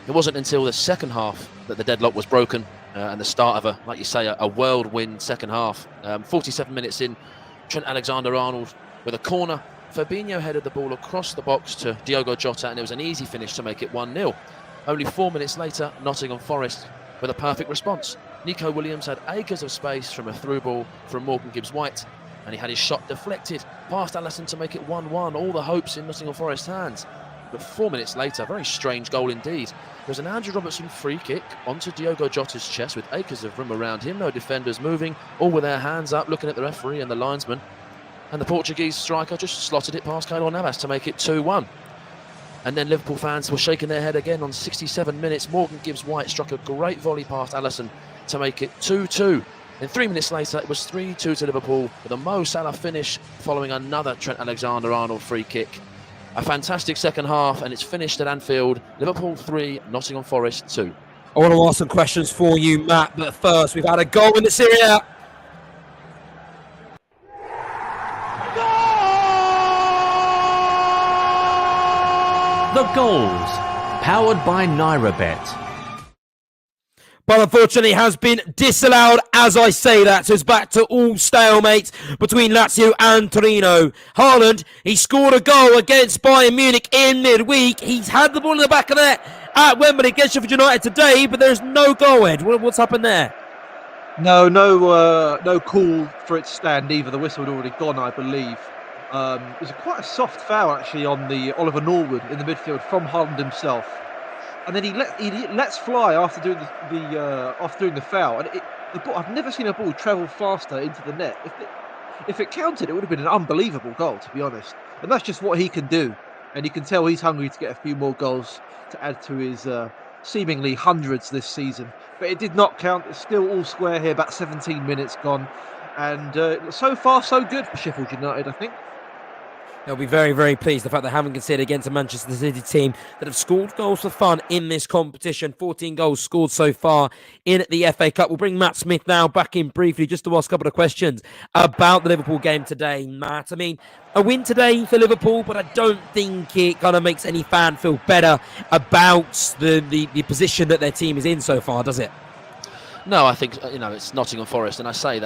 it wasn't until the second half that the deadlock was broken. And the start of like you say, a whirlwind second half. 47 minutes in, Trent Alexander-Arnold with a corner. Fabinho headed the ball across the box to Diogo Jota, and it was an easy finish to make it 1-0. Only 4 minutes later, Nottingham Forest with a perfect response. Nico Williams had acres of space from a through ball from Morgan Gibbs-White, and he had his shot deflected past Alisson to make it 1-1. All the hopes in Nottingham Forest's hands. But 4 minutes later, very strange goal indeed. There was an Andrew Robertson free kick onto Diogo Jota's chest with acres of room around him, no defenders moving, all with their hands up, looking at the referee and the linesman. And the Portuguese striker just slotted it past Keylor Navas to make it 2-1. And then Liverpool fans were shaking their head again on 67 minutes. Morgan Gibbs-White struck a great volley past Alisson to make it 2-2. Then 3 minutes later, it was 3-2 to Liverpool with a Mo Salah finish following another Trent Alexander-Arnold free kick. A fantastic second half, and it's finished at Anfield. Liverpool 3, Nottingham Forest 2. I want to ask some questions for you, Matt, but first, we've had a goal in the Serie A. The goals, powered by NairaBet. But unfortunately has been disallowed as I say that. So it's back to all stalemate between Lazio and Torino. Haaland, he scored a goal against Bayern Munich in midweek. He's had the ball in the back of the net at Wembley against Sheffield United today, but there's no goal, Ed. What's happened there? No call for it to stand either. The whistle had already gone, I believe. It was quite a soft foul actually on the Oliver Norwood in the midfield from Haaland himself, and then he lets fly after doing the foul. And the ball, I've never seen a ball travel faster into the net. If it counted, it would have been an unbelievable goal, to be honest. And that's just what he can do. And you can tell he's hungry to get a few more goals to add to his seemingly hundreds this season. But it did not count. It's still all square here, about 17 minutes gone. And so far, so good for Sheffield United, I think. They'll be very, very pleased the fact they haven't conceded against a Manchester City team that have scored goals for fun in this competition. 14 goals scored so far in the FA Cup. We'll bring Matt Smith now back in briefly just to ask a couple of questions about the Liverpool game today. Matt, I mean, a win today for Liverpool, but I don't think it kind of makes any fan feel better about the position that their team is in so far, does it? No, I think it's Nottingham Forest, and I say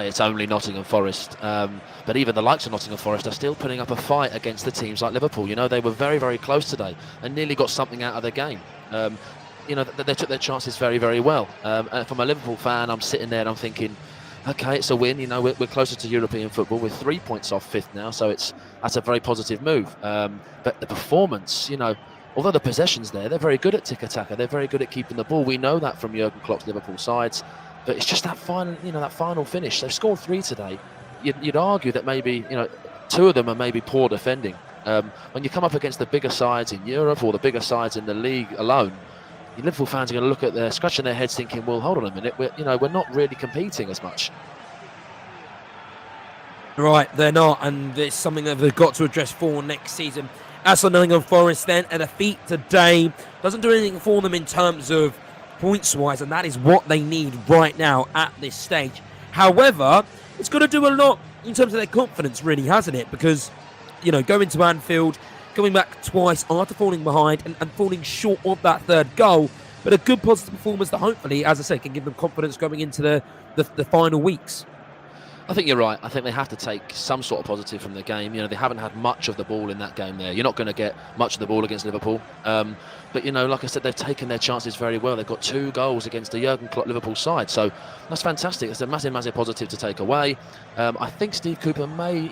it's only Nottingham Forest. But even the likes of Nottingham Forest are still putting up a fight against the teams like Liverpool. They were very, very close today and nearly got something out of the game. They took their chances very, very well. And from a Liverpool fan, I'm sitting there and I'm thinking, okay, it's a win. We're closer to European football. We're 3 points off fifth now, so that's a very positive move. But the performance, although the possession's there, they're very good at tiki-taka. They're very good at keeping the ball. We know that from Jurgen Klopp's Liverpool sides. But it's just that final finish. They've scored 3 today. You'd argue that maybe, 2 of them are maybe poor defending. When you come up against the bigger sides in Europe or the bigger sides in the league alone, your Liverpool fans are going to look at scratching their heads thinking, well, hold on a minute, we're not really competing as much. Right, they're not, and it's something that they've got to address for next season. As for Nottingham Forest then, a defeat today doesn't do anything for them in terms of points-wise, and that is what they need right now at this stage. However, it's got to do a lot in terms of their confidence, really, hasn't it? Because, going to Anfield, coming back twice after falling behind and falling short of that third goal, but a good positive performance that hopefully, as I say, can give them confidence going into the final weeks. I think you're right. I think they have to take some sort of positive from the game. They haven't had much of the ball in that game there. You're not going to get much of the ball against Liverpool. But, like I said, they've taken their chances very well. They've got 2 goals against the Jurgen Klopp Liverpool side. So that's fantastic. It's a massive, massive positive to take away. I think Steve Cooper may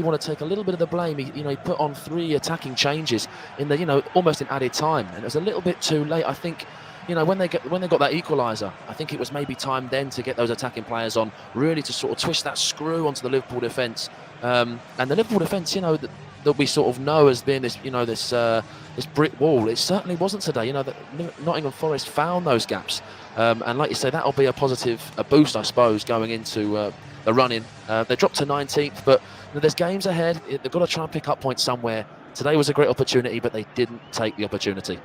want to take a little bit of the blame. He put on 3 attacking changes in the, almost in added time. And it was a little bit too late. I think, when they got that equaliser, I think it was maybe time then to get those attacking players on, really to sort of twist that screw onto the Liverpool defence. And the Liverpool defence, that we sort of know as being this, this brick wall, it certainly wasn't today. That Nottingham Forest found those gaps. And like you say, that'll be a boost, I suppose, going into the run-in. They dropped to 19th, but there's games ahead. They've got to try and pick up points somewhere. Today was a great opportunity, but they didn't take the opportunity.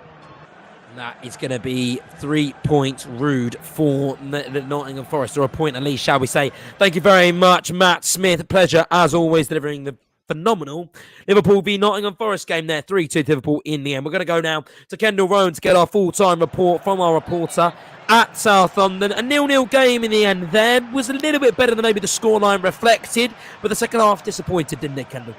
That is going to be 3 points rude for the Nottingham Forest, or a point at least, shall we say. Thank you very much, Matt Smith. Pleasure, as always, delivering the phenomenal Liverpool v Nottingham Forest game there. 3-2 to Liverpool in the end. We're going to go now to Kendall Rowan to get our full-time report from our reporter at South London. A 0-0 game in the end there. Was a little bit better than maybe the scoreline reflected, but the second half disappointed, didn't it, Kendall?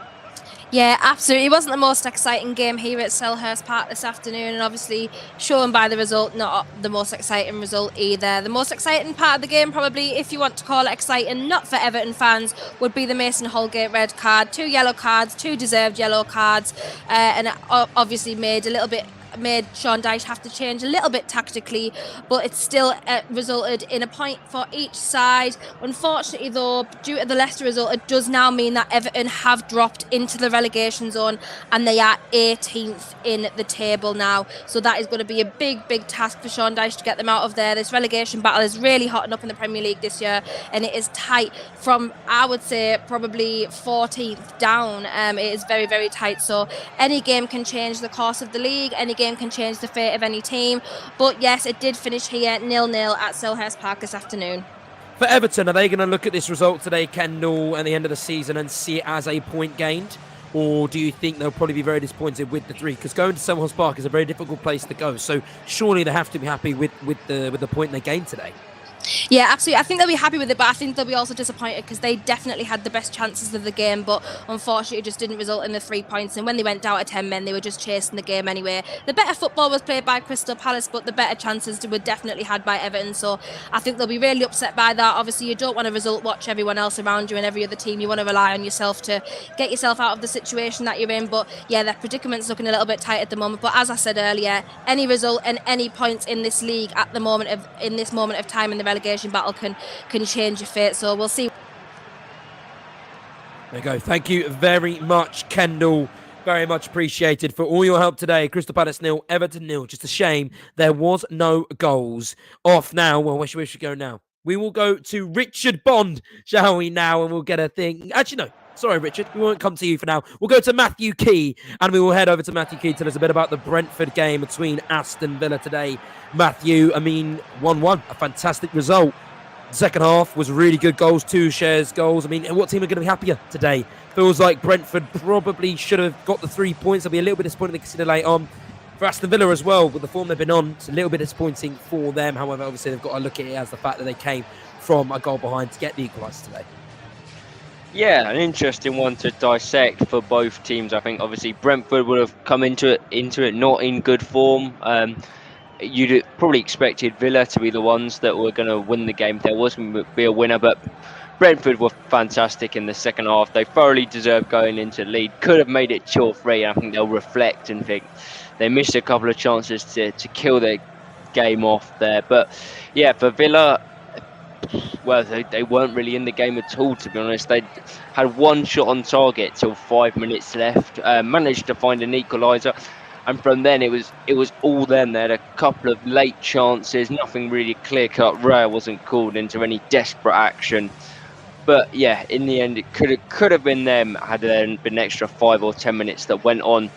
Yeah, absolutely. It wasn't the most exciting game here at Selhurst Park this afternoon, and obviously shown by the result, not the most exciting result either. The most exciting part of the game, probably, if you want to call it exciting, not for Everton fans, would be the Mason Holgate red card. 2 yellow cards, 2 deserved yellow cards, and it obviously made Sean Dyche have to change a little bit tactically, but it still resulted in a point for each side. Unfortunately, though, due to the Leicester result, it does now mean that Everton have dropped into the relegation zone and they are 18th in the table now. So that is going to be a big, big task for Sean Dyche to get them out of there. This relegation battle is really hotting up in the Premier League this year, and it is tight from, I would say, probably 14th down. It is very, very tight. So any game can change the course of the league. Any game can change the fate of any team. But yes, it did finish here 0-0 at Selhurst Park this afternoon. For Everton, are they going to look at this result today, Kendall, at the end of the season and see it as a point gained? Or do you think they'll probably be very disappointed with the 3? Because going to Selhurst Park is a very difficult place to go. So surely they have to be happy with the point they gained today. Yeah, absolutely. I think they'll be happy with it, but I think they'll be also disappointed because they definitely had the best chances of the game, but unfortunately it just didn't result in the 3 points. And when they went down to 10 men, they were just chasing the game anyway. The better football was played by Crystal Palace, but the better chances were definitely had by Everton. So I think they'll be really upset by that. Obviously, you don't want to result watch everyone else around you and every other team. You want to rely on yourself to get yourself out of the situation that you're in. But yeah, their predicamen's looking a little bit tight at the moment. But as I said earlier, any result and any points in this league at the moment in this moment of time in the relegation battle can change your fate. So we'll see. There you go. Thank you very much, Kendall. Very much appreciated for all your help today. Crystal Palace 0, Everton 0. Just a shame there was no goals. Off now. Well, where should we go now? We will go to Richard Bond, shall we now? And we'll get a thing. Actually, no. Sorry, Richard. We won't come to you for now. We'll go to Matthew Key, and we will head over to Matthew Key to tell us a bit about the Brentford game between Aston Villa today. Matthew, 1-1. A fantastic result. Second half was really good goals, 2 shares goals. What team are going to be happier today? Feels like Brentford probably should have got the 3 points. They'll be a little bit disappointed to consider late on. For Aston Villa as well, with the form they've been on, it's a little bit disappointing for them. However, obviously they've got to look at it as the fact that they came from a goal behind to get the equaliser today. Yeah, an interesting one to dissect for both teams. I think obviously Brentford would have come into it not in good form. You'd probably expected Villa to be the ones that were going to win the game. There was going to be a winner, but Brentford were fantastic in the second half. They thoroughly deserved going into the lead. Could have made it 2 or 3. I think they'll reflect and think they missed a couple of chances to kill their game off there. But yeah, for Villa, well, they weren't really in the game at all, to be honest. They had 1 shot on target till 5 minutes left. Managed to find an equaliser. And from then, it was all them. They had a couple of late chances, nothing really clear-cut. Raya wasn't called into any desperate action. But yeah, in the end, it could have been them had there been an extra 5 or 10 minutes that went on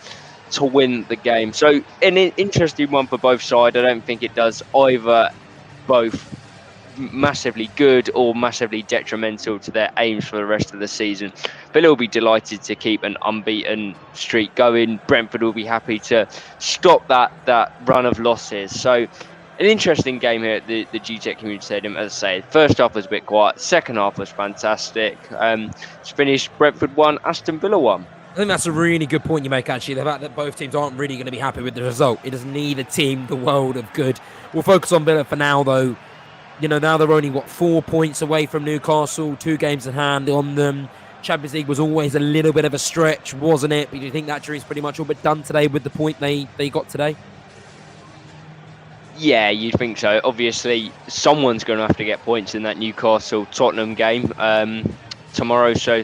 to win the game. So an interesting one for both sides. I don't think it does either both massively good or massively detrimental to their aims for the rest of the season. Villa will be delighted to keep an unbeaten streak going. Brentford will be happy to stop that run of losses. So an interesting game here at the GTEC Community Stadium. As I say, first half was a bit quiet, second half was fantastic. It's finished Brentford 1, Aston Villa 1. I think that's a really good point you make, actually. The fact that both teams aren't really going to be happy with the result. It does neither team the world of good. We'll focus on Villa for now, though. Now they're only, 4 points away from Newcastle, 2 games in hand on them. Champions League was always a little bit of a stretch, wasn't it? But do you think that jury's pretty much all but done today with the point they got today? Yeah, you'd think so. Obviously, someone's going to have to get points in that Newcastle-Tottenham game tomorrow. So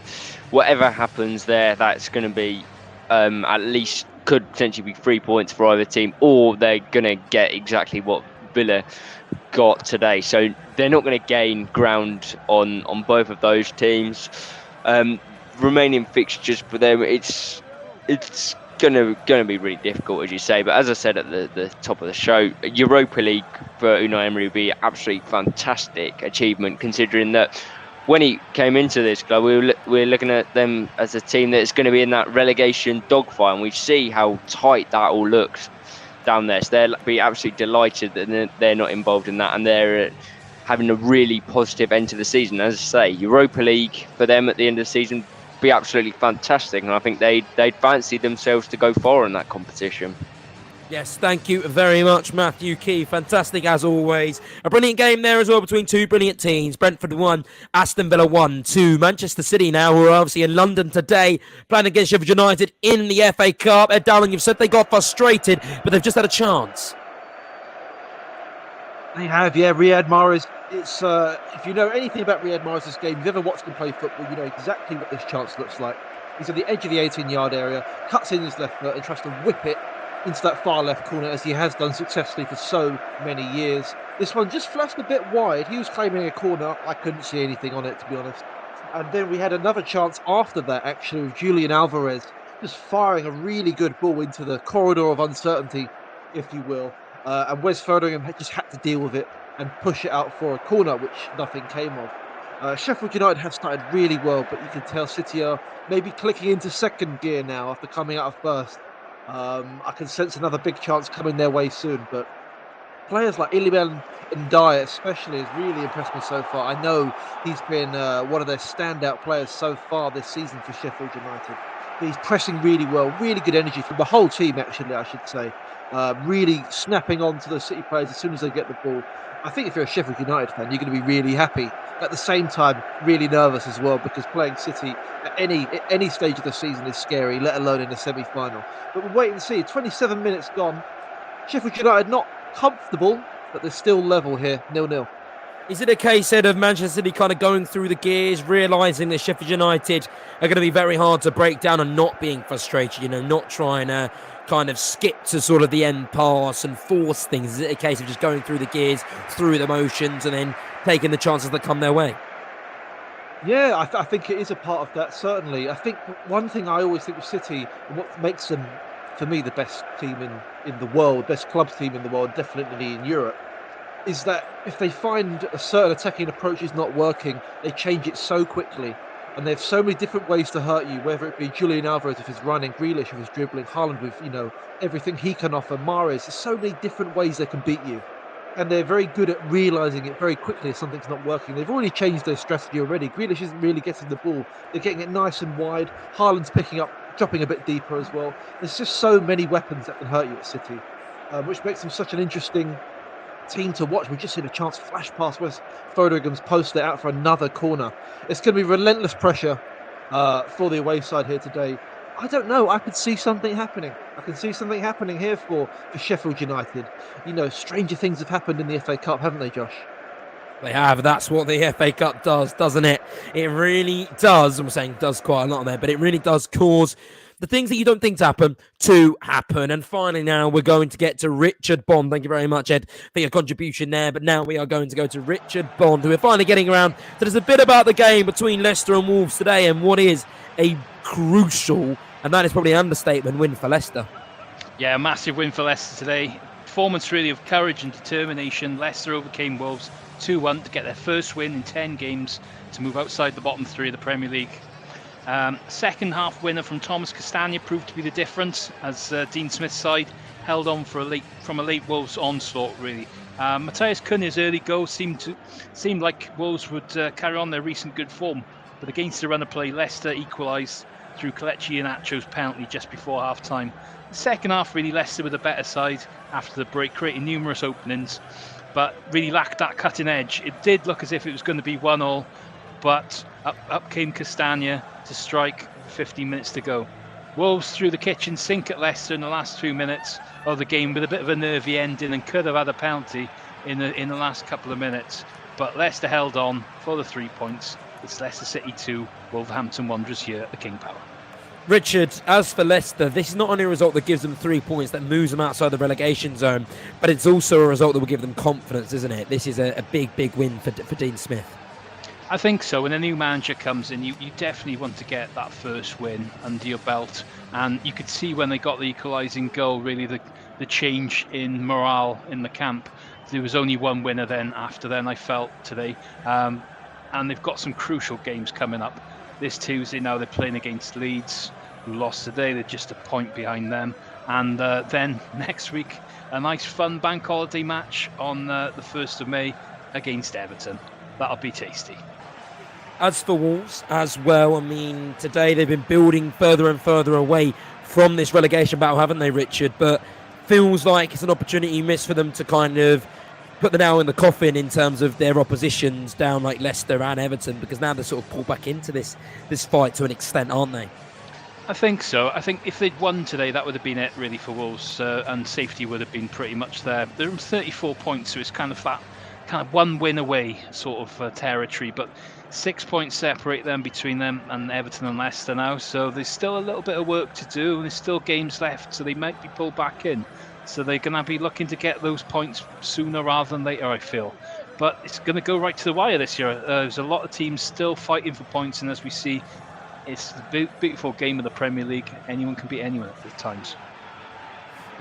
whatever happens there, that's going to be at least could potentially be 3 points for either team, or they're going to get exactly what Villa got today. So they're not going to gain ground on both of those teams. Remaining fixtures for them, it's going to be really difficult, as you say. But as I said at the top of the show, Europa League for Unai Emery would be an absolutely fantastic achievement, considering that when he came into this club, we're looking at them as a team that's going to be in that relegation dogfight, and we see how tight that all looks down there. So they'll be absolutely delighted that they're not involved in that, and they're having a really positive end to the season. As I say, Europa League for them at the end of the season be absolutely fantastic, and I think they'd fancy themselves to go far in that competition. Yes, thank you very much, Matthew Key. Fantastic as always. A brilliant game there as well between 2 brilliant teams. Brentford 1, Aston Villa 1-2. Manchester City now, who are obviously in London today, playing against Sheffield United in the FA Cup. Ed Dowling, you've said they got frustrated, but they've just had a chance. They have, yeah. Riyad Mahrez. It's if you know anything about Riyad Mahrez's game, if you've ever watched him play football, you know exactly what this chance looks like. He's at the edge of the 18-yard area, cuts in his left foot and tries to whip it into that far left corner, as he has done successfully for so many years. This one just flashed a bit wide. He was claiming a corner. I couldn't see anything on it, to be honest. And then we had another chance after that, actually, with Julian Alvarez just firing a really good ball into the corridor of uncertainty, if you will. And Wes Ferdinand just had to deal with it and push it out for a corner, which nothing came of. Sheffield United have started really well, but you can tell City are maybe clicking into second gear now after coming out of first. I can sense another big chance coming their way soon, but players like Iliman And Dyer especially has really impressed me so far. I know he's been one of their standout players so far this season for Sheffield United. But he's pressing really well, really good energy from the whole team, actually, I should say. Really snapping on to the City players as soon as they get the ball. I think if you're a Sheffield United fan, you're going to be really happy. At the same time, really nervous as well, because playing City at any stage of the season is scary, let alone in a semi-final. But we'll wait and see. 27 minutes gone. Sheffield United not comfortable, but they're still level here, 0-0. Is it a case, Ed, of Manchester City kind of going through the gears, realising that Sheffield United are going to be very hard to break down and not being frustrated, not trying to kind of skip to sort of the end pass and force things? Is it a case of just going through the gears, through the motions, and then taking the chances that come their way? Yeah, I think it is a part of that, certainly. I think one thing I always think with City, and what makes them, for me, the best team in the world, best club team in the world, definitely in Europe, is that if they find a certain attacking approach is not working, they change it so quickly. And they have so many different ways to hurt you, whether it be Julian Alvarez with his running, Grealish with his dribbling, Haaland with, everything he can offer, Mahrez. There's so many different ways they can beat you. And they're very good at realising it very quickly if something's not working. They've already changed their strategy already. Grealish isn't really getting the ball. They're getting it nice and wide. Haaland's picking up, dropping a bit deeper as well. There's just so many weapons that can hurt you at City, which makes them such an interesting team to watch. We just seen a chance flash past West Foderingham's post there out for another corner. It's going to be relentless pressure for the away side here today. I don't know. I could see something happening. I can see something happening here for Sheffield United. Stranger things have happened in the FA Cup, haven't they, Josh? They have. That's what the FA Cup does, doesn't it? It really does. I'm saying does quite a lot there, but it really does cause the things that you don't think to happen. And finally now we're going to get to Richard Bond. Thank you very much, Ed, for your contribution there. But now we are going to go to Richard Bond, who we're finally getting around. So there's a bit about the game between Leicester and Wolves today and what is a crucial, and that is probably an understatement, win for Leicester. Yeah, a massive win for Leicester today. Performance really of courage and determination. Leicester overcame Wolves 2-1 to get their first win in 10 games to move outside the bottom three of the Premier League. Second half winner from Thomas Castagna proved to be the difference as Dean Smith's side held on from a late Wolves onslaught, really. Matthias Cunha's early goal seemed like Wolves would carry on their recent good form, but against the run of play, Leicester equalised through Kelechi Iheanacho's penalty just before half-time. The second half, really, Leicester were the better side after the break, creating numerous openings, but really lacked that cutting edge. It did look as if it was going to be 1-1, but up came Castagna to strike 15 minutes to go. Wolves threw the kitchen sink at Leicester in the last 2 minutes of the game with a bit of a nervy ending and could have had a penalty in the last couple of minutes. But Leicester held on for the 3 points. It's Leicester City 2, Wolverhampton Wanderers here at the King Power. Richard, as for Leicester, this is not only a result that gives them 3 points, that moves them outside the relegation zone, but it's also a result that will give them confidence, isn't it? This is a big, big win for Dean Smith. I think so. When a new manager comes in, you definitely want to get that first win under your belt. And you could see when they got the equalising goal, really the change in morale in the camp. There was only one winner then after then, I felt, today. And they've got some crucial games coming up. This Tuesday now they're playing against Leeds, who lost today. They're just a point behind them. And then next week, a nice fun bank holiday match on the 1st of May against Everton. That'll be tasty. As for Wolves as well, I mean, today they've been building further and further away from this relegation battle, haven't they, Richard? But feels like it's an opportunity missed for them to kind of put the nail in the coffin in terms of their oppositions down like Leicester and Everton, because now they're sort of pulled back into this fight to an extent, aren't they? I think so. I think if they'd won today, that would have been it really for Wolves, and safety would have been pretty much there. They're on 34 points, so it's kind of one win away sort of territory, but 6 points separate them between them and Everton and Leicester now, so there's still a little bit of work to do and there's still games left, so they might be pulled back in, so they're going to be looking to get those points sooner rather than later, I feel. But it's going to go right to the wire this year. There's a lot of teams still fighting for points, and as we see, it's the beautiful game of the Premier League. Anyone can beat anyone at times.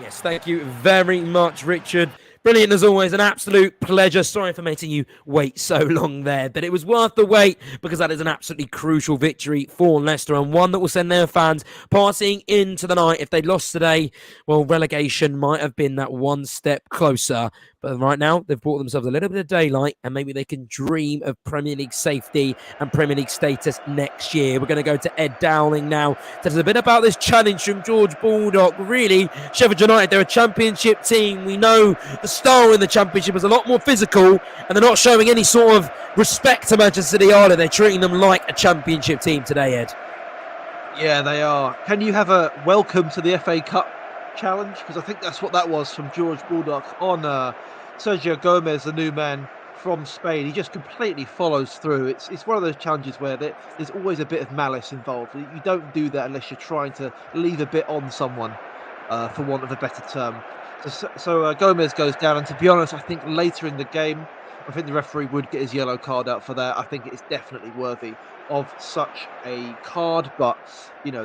Yes, thank you very much, Richard. Brilliant as always, an absolute pleasure. Sorry for making you wait so long there, but it was worth the wait because that is an absolutely crucial victory for Leicester, and one that will send their fans partying into the night. If they'd lost today, well, relegation might have been that one step closer, but But right now, they've brought themselves a little bit of daylight, and maybe they can dream of Premier League safety and Premier League status next year. We're going to go to Ed Dowling now. Tell us a bit about this challenge from George Baldock. Really, Sheffield United, they're a championship team. We know the style in the championship is a lot more physical, and they're not showing any sort of respect to Manchester City either. They're treating them like a championship team today, Ed. Yeah, they are. Can you have a welcome to the FA Cup challenge? Because I think that's what that was from George Baldock on Sergio Gomez, the new man from Spain. He just completely follows through. It's one of those challenges where there's always a bit of malice involved. You don't do that unless you're trying to leave a bit on someone, for want of a better term. So Gomez goes down, and to be honest, I think later in the game, I think the referee would get his yellow card out for that. I think it's definitely worthy of such a card, but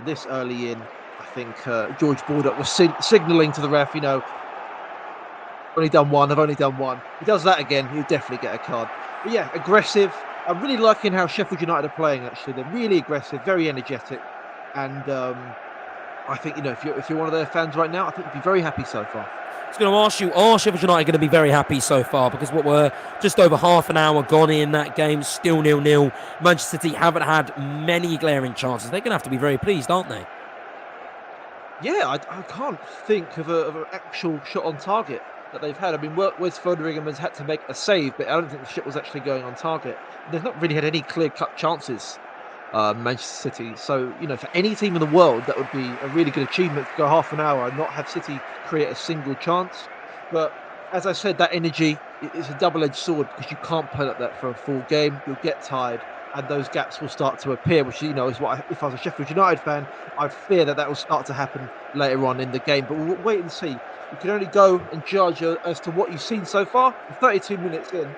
this early in, I think George Baldock was signalling to the ref, I've only done one. He does that again, he'll definitely get a card. But yeah, aggressive. I'm really liking how Sheffield United are playing, actually. They're really aggressive, very energetic, and I think if you're one of their fans right now, I think you'd be very happy so far. I was going to ask you, are Sheffield United going to be very happy so far? Because what we're just over half an hour gone in that game, still 0-0. Manchester City haven't had many glaring chances. They're going to have to be very pleased, aren't they? Yeah, I can't think of an actual shot on target that they've had. I mean, Wes Foderingham has had to make a save, but I don't think the shot was actually going on target. They've not really had any clear-cut chances, Manchester City. So, for any team in the world, that would be a really good achievement to go half an hour and not have City create a single chance. But as I said, that energy is a double-edged sword, because you can't put up that for a full game. You'll get tired, and those gaps will start to appear, which is what if I was a Sheffield United fan, I'd fear that will start to happen later on in the game. But we'll wait and see. You can only go and judge as to what you've seen so far. 32 minutes in,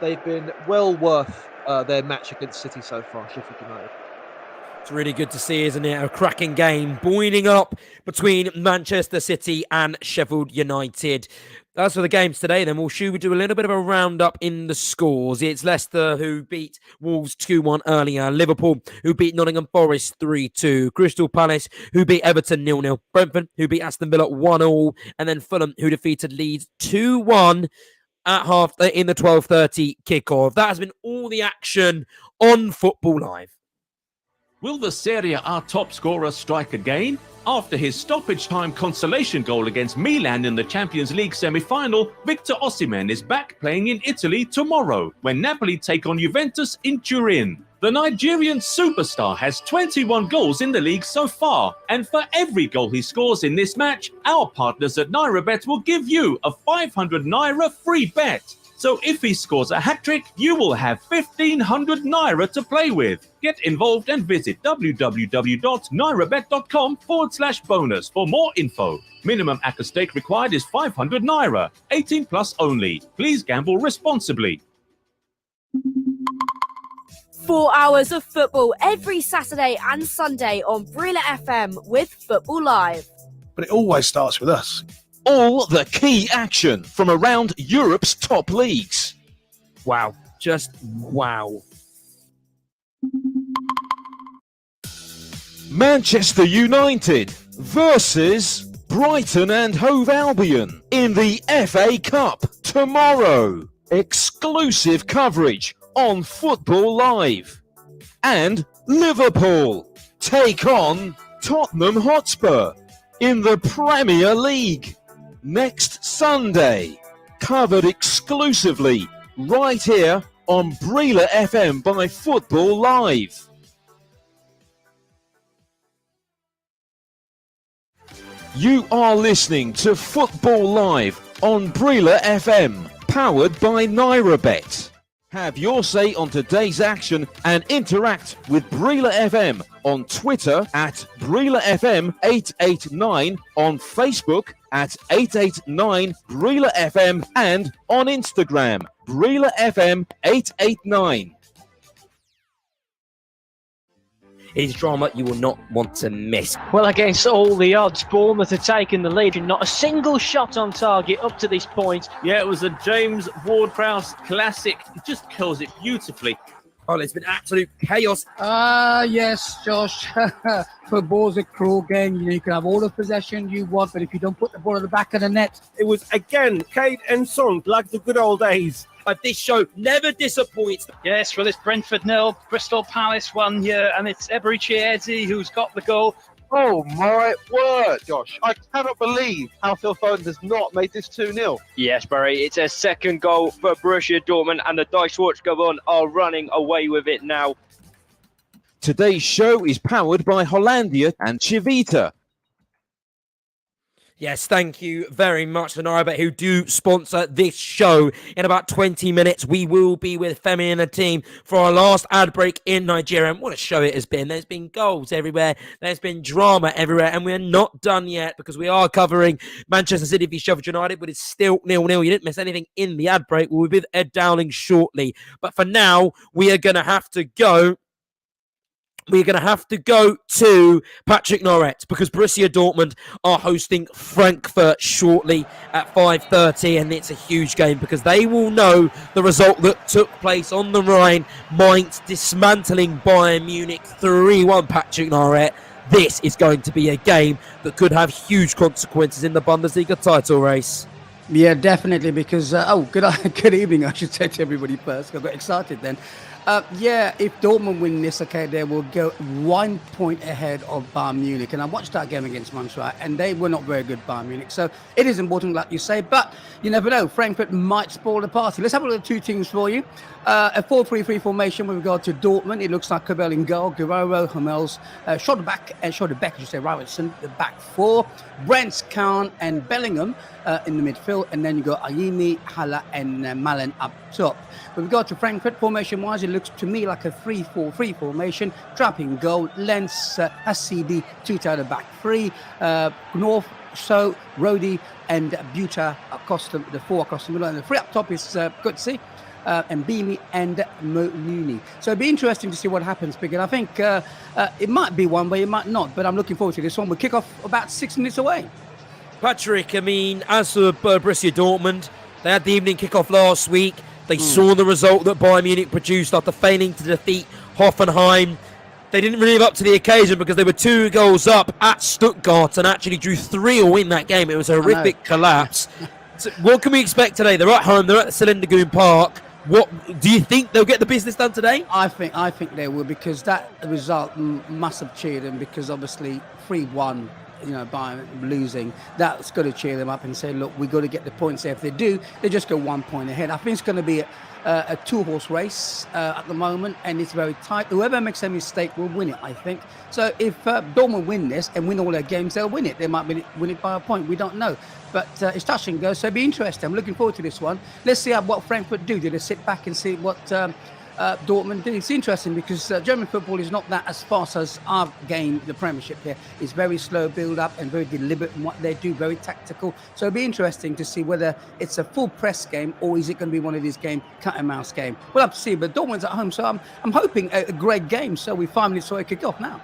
they've been well worth their match against City so far, Sheffield United. It's really good to see, isn't it? A cracking game boiling up between Manchester City and Sheffield United. As for the games today, then, should we do a little bit of a roundup in the scores? It's Leicester who beat Wolves 2-1 earlier. Liverpool who beat Nottingham Forest 3-2. Crystal Palace who beat Everton 0-0. Brentford who beat Aston Villa 1-1. And then Fulham who defeated Leeds 2-1 in the 12:30 kickoff. That has been all the action on Football Live. Will the Serie A top scorer strike again? After his stoppage time consolation goal against Milan in the Champions League semi-final, Victor Osimhen is back playing in Italy tomorrow when Napoli take on Juventus in Turin. The Nigerian superstar has 21 goals in the league so far, and for every goal he scores in this match, our partners at NairaBet will give you a 500 Naira free bet. So if he scores a hat-trick, you will have 1,500 Naira to play with. Get involved and visit www.nairabet.com/bonus for more info. Minimum acca stake required is 500 Naira. 18 plus only. Please gamble responsibly. 4 hours of football every Saturday and Sunday on Brila FM with Football Live. But it always starts with us. All the key action from around Europe's top leagues. Wow. Just wow. Manchester United versus Brighton and Hove Albion in the FA Cup tomorrow. Exclusive coverage on Football Live. And Liverpool take on Tottenham Hotspur in the Premier League next Sunday. Covered exclusively right here on Brila FM by Football Live. You are listening to Football Live on Brila FM, powered by NairaBet. Have your say on today's action and interact with Brila FM on Twitter at Brila FM 889, on Facebook at 889 Brila FM, and on Instagram, Brila FM 889. It is drama you will not want to miss. Well, against all the odds, Bournemouth are taking the lead and not a single shot on target up to this point. Yeah, it was a James Ward-Prowse classic. He just kills it beautifully. Oh, it's been absolute chaos. Yes, Josh. Football's a cruel game. You can have all the possession you want, but if you don't put the ball at the back of the net. It was again Kate and Son, like the good old days. This show never disappoints. Yes, well, it's Brentford 0, Crystal Palace 1 here, and it's Eberechi Eze who's got the goal. Oh my word, Josh. I cannot believe how Phil Foden has not made this 2-0. Yes, Barry, it's a second goal for Borussia Dortmund, and the Die Schwarzenegger are running away with it now. Today's show is powered by Hollandia and Chivita. Yes, thank you very much to Narabet, who do sponsor this show. In about 20 minutes, we will be with Femi and the team for our last ad break in Nigeria. And what a show it has been. There's been goals everywhere. There's been drama everywhere. And we're not done yet because we are covering Manchester City v Sheffield United, but it's still 0-0. You didn't miss anything in the ad break. We'll be with Ed Dowling shortly. But for now, we are going to have to go. We're going to have to go to Patrick Norret because Borussia Dortmund are hosting Frankfurt shortly at 5:30, and it's a huge game because they will know the result that took place on the Rhine. Mainz dismantling Bayern Munich 3-1. Patrick Norret, this is going to be a game that could have huge consequences in the Bundesliga title race. Yeah, definitely, because, good evening, I should say to everybody first. I got excited then. If Dortmund win this, okay, they will go 1 point ahead of Bayern Munich. And I watched that game against Munich, and they were not very good, Bayern Munich. So it is important, like you say, but you never know. Frankfurt might spoil the party. Let's have a look at two teams for you. A 4-3-3 formation with regard to Dortmund. It looks like Kobel in goal, Guerrero, Hummels, Schotterbeck, Ravetzen, the back four, Brents, Kahn, and Bellingham in the midfield. And then you got Ayimi, Haller, and Malen up top. With regard to Frankfurt, formation-wise, it looks to me like a 3-4-3 formation. Trapp in goal, Lenz, Hasibi, Tuta at the back three, North, So, Rodi, and Buta across the four across the middle. And the three up top is good to see. And Beamy and Mooney. So it'll be interesting to see what happens, because I think it might be one way, it might not, but I'm looking forward to this one. We'll kick off about 6 minutes away. Patrick, I mean, as for Borussia Dortmund, they had the evening kickoff last week. They saw the result that Bayern Munich produced after failing to defeat Hoffenheim. They didn't really live up to the occasion because they were 2 goals up at Stuttgart and actually drew 3-0 in that game. It was a horrific collapse. So what can we expect today? They're at home. They're at the Cylindergoon Park. What do you think they'll get the business done today? I think they will, because that result must have cheered them, because obviously 3-1, by losing, that's got to cheer them up and say, look, we've got to get the points there. If they do, they just go 1 point ahead. I think it's going to be a two-horse race at the moment, and it's very tight. Whoever makes a mistake will win it, I think. So if Dortmund win this and win all their games, they'll win it. They might win it by a point. We don't know. But it's touch and go, so it'll be interesting. I'm looking forward to this one. Let's see what Frankfurt do. Do they sit back and see what Dortmund do? It's interesting because German football is not that as fast as our game, the Premiership here. It's very slow build-up and very deliberate in what they do, very tactical. So it'll be interesting to see whether it's a full press game or is it going to be one of these cat-and-mouse game. We'll have to see, but Dortmund's at home, so I'm hoping a great game. So we 5 minutes away kick off now.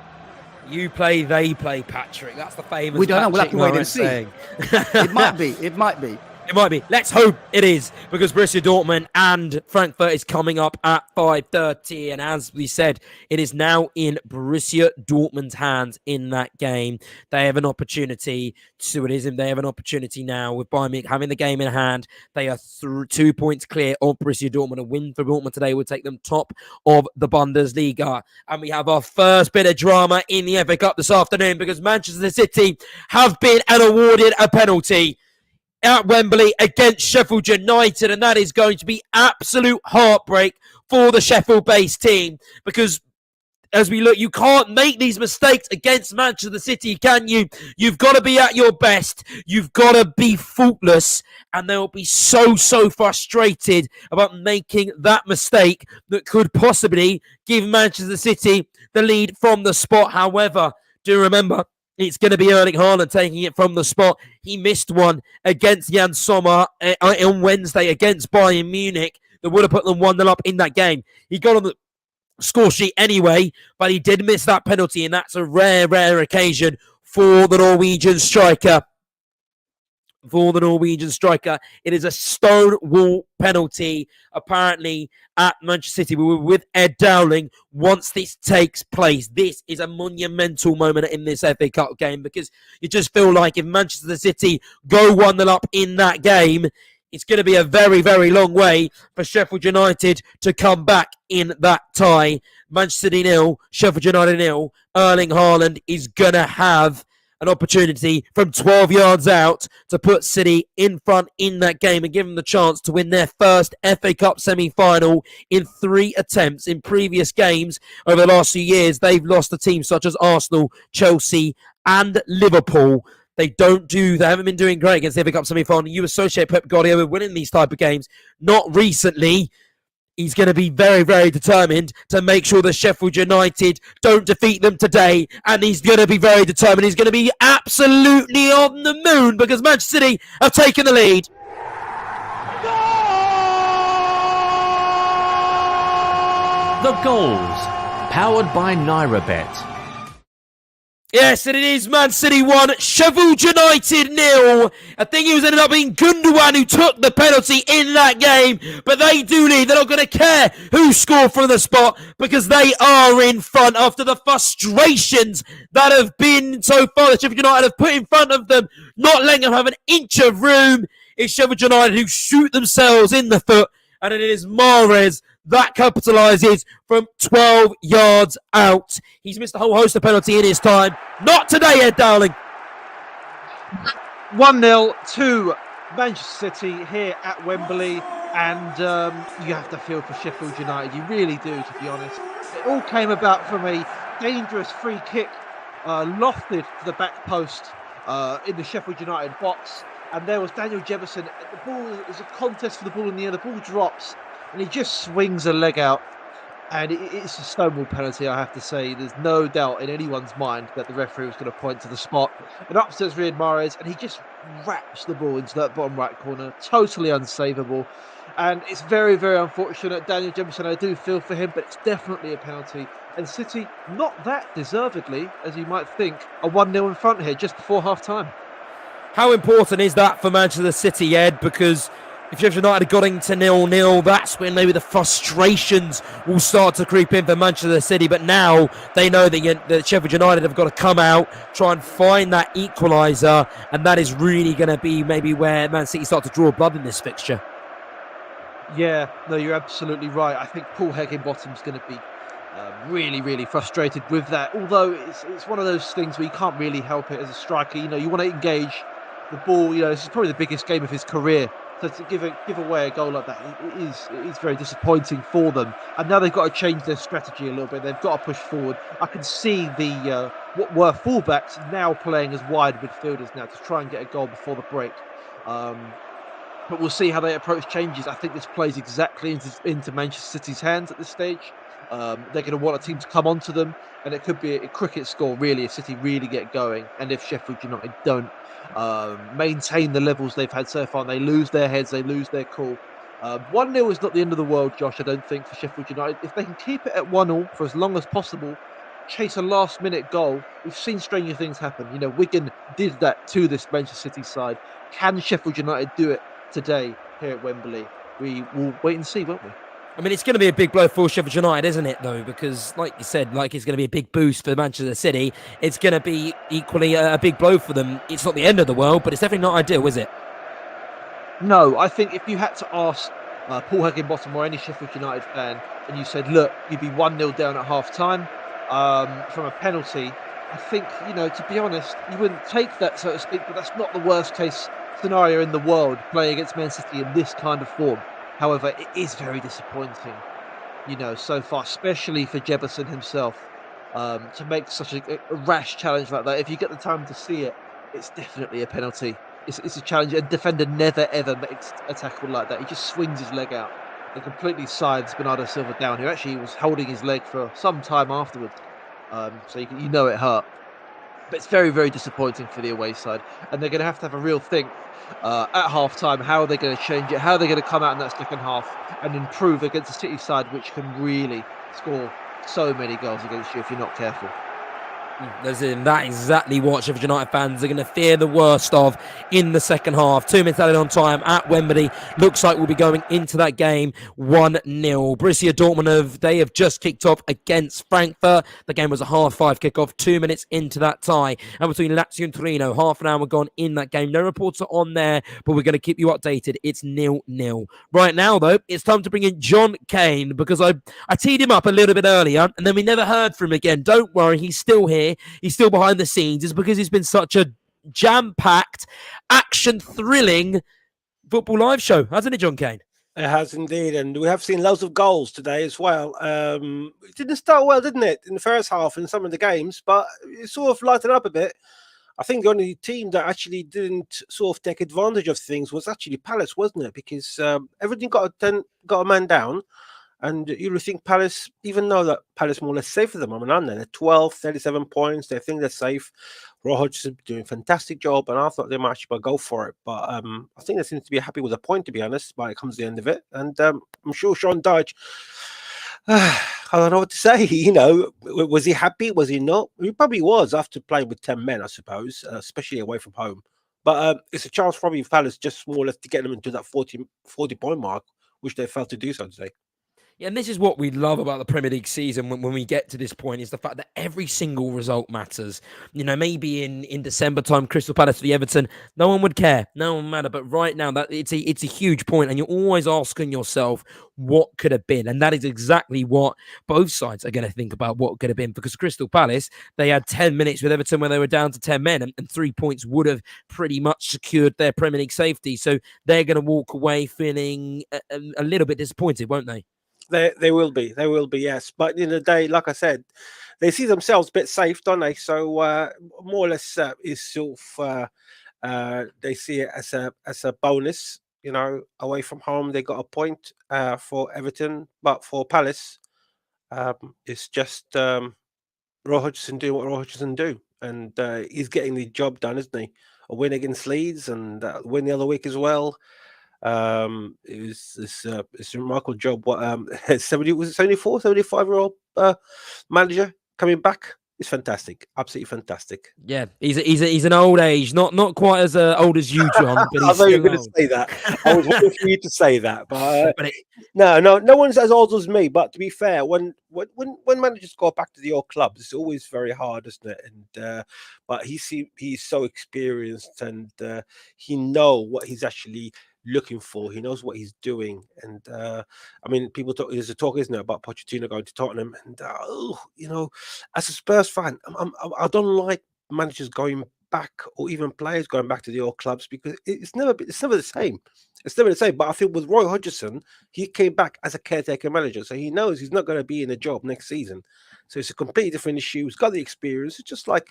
You play, they play, Patrick. That's the famous. We don't know. We'll have Patrick to wait and see. It might be. It might be. It might be. Let's hope it is, because Borussia Dortmund and Frankfurt is coming up at 5:30. And as we said, it is now in Borussia Dortmund's hands in that game. They have an opportunity they have an opportunity now with Bayern Munich having the game in hand. They are 2 points clear of Borussia Dortmund. A win for Dortmund today would take them top of the Bundesliga. And we have our first bit of drama in the FA Cup this afternoon, because Manchester City have been awarded a penalty at Wembley against Sheffield United, and that is going to be absolute heartbreak for the Sheffield-based team, because as we look, you can't make these mistakes against Manchester City, can you? You've got to be at your best. You've got to be faultless, and they'll be so frustrated about making that mistake that could possibly give Manchester City the lead from the spot. However, do remember, it's going to be Erling Haaland taking it from the spot. He missed one against Jan Sommer on Wednesday against Bayern Munich that would have put them 1-0 up in that game. He got on the score sheet anyway, but he did miss that penalty, and that's a rare occasion for the Norwegian striker. for the Norwegian striker. It is a stonewall penalty, apparently, at Manchester City. We were with Ed Dowling once this takes place. This is a monumental moment in this FA Cup game, because you just feel like if Manchester City go 1-0 up in that game, it's going to be a very, very long way for Sheffield United to come back in that tie. Manchester City 0, Sheffield United 0. Erling Haaland is going to have an opportunity from 12 yards out to put City in front in that game and give them the chance to win their first FA Cup semi-final in 3 attempts. In previous games over the last few years, they've lost to teams such as Arsenal, Chelsea and Liverpool. They haven't been doing great against the FA Cup semi-final. You associate Pep Guardiola with winning these type of games. Not recently. He's going to be very, very determined to make sure that Sheffield United don't defeat them today. And he's going to be very determined. He's going to be absolutely on the moon because Manchester City have taken the lead. The goals, powered by NairaBet. Yes, and it is Man City 1, Sheffield United 0. I think it was ended up being Gundogan who took the penalty in that game, but they do lead. They're not going to care who scored from the spot because they are in front after the frustrations that have been so far that Sheffield United have put in front of them, not letting them have an inch of room. It's Sheffield United who shoot themselves in the foot, and it is Mahrez that capitalises from 12 yards out. He's missed a whole host of penalty in his time. Not today, Ed Dowling. 1-0 to Manchester City here at Wembley. And you have to feel for Sheffield United. You really do, to be honest. It all came about from a dangerous free kick lofted to the back post in the Sheffield United box. And there was Daniel Jefferson. The ball is a contest for the ball in the air. The ball drops. And he just swings a leg out. And it's a stonewall penalty, I have to say. There's no doubt in anyone's mind that the referee was going to point to the spot. And upstairs Riyad Mahrez, and he just wraps the ball into that bottom right corner. Totally unsavable. And it's very, very unfortunate. Daniel Jefferson, I do feel for him, but it's definitely a penalty. And City, not that deservedly, as you might think, are 1-0 in front here just before half-time. How important is that for Manchester City, Ed? Because if Sheffield United had got into 0-0, that's when maybe the frustrations will start to creep in for Manchester City. But now they know that Sheffield United have got to come out, try and find that equaliser, and that is really going to be maybe where Man City start to draw blood in this fixture. Yeah, no, you're absolutely right. I think Paul Heckingbottom's going to be really, really frustrated with that. Although it's one of those things where you can't really help it as a striker. You know, you want to engage the ball. You know, this is probably the biggest game of his career. So to give away a goal like that, it is very disappointing for them. And now they've got to change their strategy a little bit. They've got to push forward. I can see the what were fullbacks now playing as wide midfielders now to try and get a goal before the break. But we'll see how they approach changes. I think this plays exactly into Manchester City's hands at this stage. They're going to want a team to come onto them, and it could be a cricket score really if City really get going, and if Sheffield United don't maintain the levels they've had so far, and they lose their heads, they lose their cool. 1-0 is not the end of the world, Josh, I don't think, for Sheffield United. If they can keep it at 1-0 for as long as possible, chase a last-minute goal, we've seen stranger things happen. You know, Wigan did that to this Manchester City side. Can Sheffield United do it today here at Wembley? We will wait and see, won't we? I mean, it's going to be a big blow for Sheffield United, isn't it, though? Because, like you said, it's going to be a big boost for Manchester City. It's going to be equally a big blow for them. It's not the end of the world, but it's definitely not ideal, is it? No, I think if you had to ask Paul Heckingbottom or any Sheffield United fan, and you said, look, you'd be 1-0 down at half-time from a penalty, I think, you know, to be honest, you wouldn't take that, so to speak, but that's not the worst-case scenario in the world, playing against Man City in this kind of form. However, it is very disappointing, you know, so far, especially for Jefferson himself, to make such a rash challenge like that. If you get the time to see it, it's definitely a penalty. It's a challenge. A defender never, ever makes a tackle like that. He just swings his leg out and completely sides Bernardo Silva down, who actually was holding his leg for some time afterwards. So you know it hurt. But it's very, very disappointing for the away side. And they're going to have a real think at half-time. How are they going to change it? How are they going to come out in that second half and improve against the City side, which can really score so many goals against you if you're not careful? As in that exactly what Sheffield United fans are going to fear the worst of in the second half. 2 minutes added on time at Wembley. Looks like we'll be going into that game 1-0. Borussia Dortmund they have just kicked off against Frankfurt. The game was a 5:30 kickoff. 2 minutes into that tie. And between Lazio and Torino, half an hour gone in that game. No reports are on there, but we're going to keep you updated. It's 0-0. Right now, though, it's time to bring in John Kane because I teed him up a little bit earlier and then we never heard from him again. Don't worry, he's still here. He's still behind the scenes. It's because he's been such a jam-packed, action-thrilling football live show, hasn't it, John Kane? It has indeed, and we have seen loads of goals today as well. It didn't start well, didn't it, in the first half in some of the games, but it sort of lightened up a bit. I think the only team that actually didn't sort of take advantage of things was actually Palace, wasn't it? Because everything got a man down. And you would think Palace, even though that Palace more or less safe at the moment, aren't they? They're 12, 37 points. They think they're safe. Roy Hodgson doing a fantastic job, and I thought they might actually go for it. But I think they seem to be happy with a point, to be honest, by it comes to the end of it. And I'm sure Sean Dyche, I don't know what to say. You know, was he happy? Was he not? He probably was after playing with 10 men, I suppose, especially away from home. But it's a chance probably for Palace just more or less to get them into that 40-point mark, which they failed to do so today. Yeah, and this is what we love about the Premier League season when we get to this point is the fact that every single result matters. You know, maybe in December time, Crystal Palace v Everton, no one would care, no one would matter. But right now, that it's a huge point, and you're always asking yourself what could have been, and that is exactly what both sides are going to think about what could have been. Because Crystal Palace, they had 10 minutes with Everton where they were down to 10 men, and 3 points would have pretty much secured their Premier League safety. So they're going to walk away feeling a little bit disappointed, won't they? They will be, yes. But in the day, like I said, they see themselves a bit safe, don't they? So more or less, is sort of they see it as a bonus. You know, away from home, they got a point for Everton, but for Palace, it's just Roy Hodgson doing what Roy Hodgson do, and he's getting the job done, isn't he? A win against Leeds and win the other week as well. It's a remarkable job. What 74, 75-year-old manager coming back is fantastic, absolutely fantastic. Yeah, he's an old age, not quite as old as you, John. But I thought you were going to say that. I was waiting for you to say that, but no one's as old as me. But to be fair, when managers go back to the old clubs, it's always very hard, isn't it? And but he's so experienced, and he know what he's actually looking for. He knows what he's doing, and I mean, people talk. There's a talk, isn't there, about Pochettino going to Tottenham, and you know, as a Spurs fan, I don't like managers going back, or even players going back to the old clubs, because it's never the same. It's never the same. But I think with Roy Hodgson, he came back as a caretaker manager, so he knows he's not going to be in a job next season. So it's a completely different issue. He's got the experience. It's just like,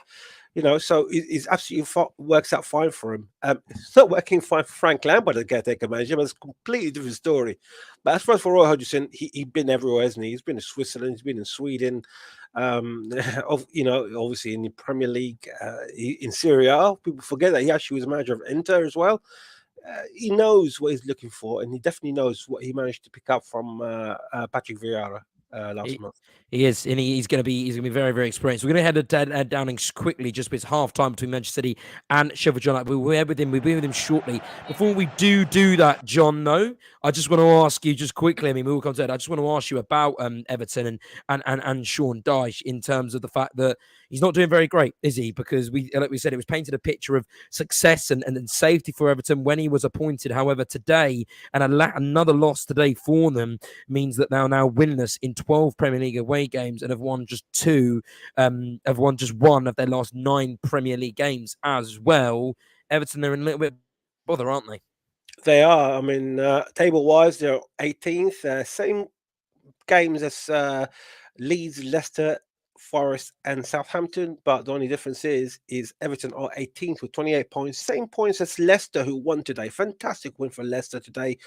you know, so it's absolutely works out fine for him. It's not working fine for Frank Lampard as a caretaker manager, but it's a completely different story. But as far as for Roy Hodgson, he's been everywhere, hasn't he? He's been in Switzerland, he's been in Sweden, you know, obviously in the Premier League, in Serie A. People forget that he actually was manager of Inter as well. He knows what he's looking for, and he definitely knows what he managed to pick up from Patrick Vieira last month. He is, and he's going to be very, very experienced. We're going to head down quickly, just because half time between Manchester City and Sheffield United. We'll be with him shortly. Before we do that, John, though, I just want to ask you just quickly. I mean, we will come to that. I just want to ask you about Everton and Sean Dyche in terms of the fact that he's not doing very great, is he? Because like we said, it was painted a picture of success and safety for Everton when he was appointed. However, today and another loss today for them means that they're now winless in 12 Premier League away games and have won just one of their last 9 Premier League games as well. Everton, they're in a little bit bother, aren't they? They are. I mean, table-wise, they're 18th. Same games as Leeds, Leicester, Forest and Southampton, but the only difference is Everton are 18th with 28 points, same points as Leicester, who won today. Fantastic win for Leicester today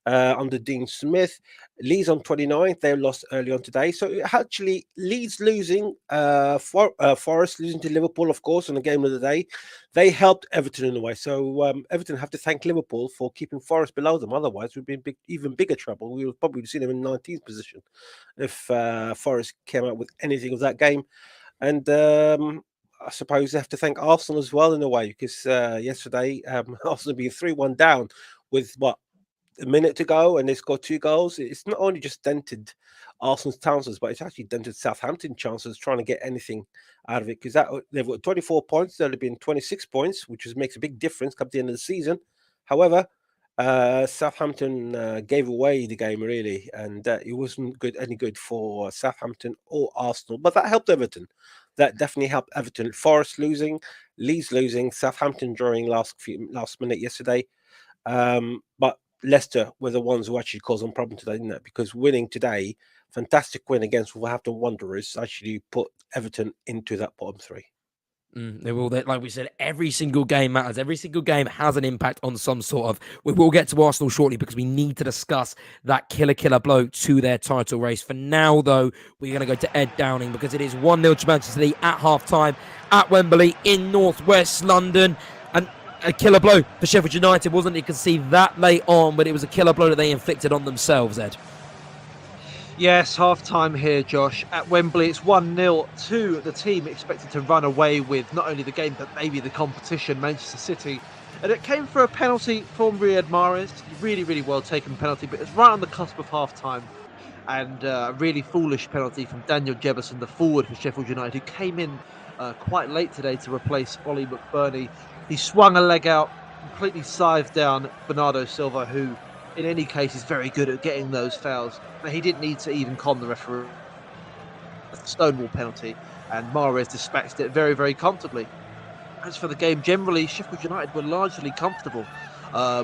under Dean Smith. Leeds on 29th, they lost early on today, so actually Leeds losing, Forest losing to Liverpool, of course, on the game of the day, they helped Everton in a way. So Everton have to thank Liverpool for keeping Forest below them. Otherwise, we'd be in even bigger trouble. We would probably see them in 19th position if Forest came out with anything of that game. And I suppose they have to thank Arsenal as well in a way, because yesterday Arsenal being 3-1 down with a minute to go, and they scored 2 goals. It's not only just dented Arsenal's chances, but it's actually dented Southampton chances trying to get anything out of it, because they've got 24 points. There'll have been 26 points, which makes a big difference come the end of the season. However, Southampton gave away the game really, and it wasn't any good for Southampton or Arsenal. But that helped Everton. That definitely helped Everton. Forest losing, Leeds losing, Southampton drawing last minute yesterday. But Leicester were the ones who actually caused them problem today, didn't it? Because winning today, fantastic win against Wolverhampton Wanderers, actually put Everton into that bottom 3. They will. Like we said, every single game matters. Every single game has an impact on some sort of. We will get to Arsenal shortly because we need to discuss that killer blow to their title race. For now, though, we're going to go to Ed Downing because it is 1-0 to Manchester City at half-time at Wembley in northwest London. And a killer blow for Sheffield United, wasn't it? You could see that late on, but it was a killer blow that they inflicted on themselves, Ed. Yes, half-time here, Josh. At Wembley, it's 1-0 to the team expected to run away with not only the game, but maybe the competition, Manchester City. And it came for a penalty from Riyad Mahrez. Really, really well taken penalty, but it's right on the cusp of half-time. And a really foolish penalty from Daniel Jefferson, the forward for Sheffield United, who came in quite late today to replace Ollie McBurney. He swung a leg out, completely scythed down Bernardo Silva, who in any case is very good at getting those fouls. But he didn't need to even con the referee. That's a Stonewall penalty, and Mahrez dispatched it very, very comfortably. As for the game generally, Sheffield United were largely comfortable,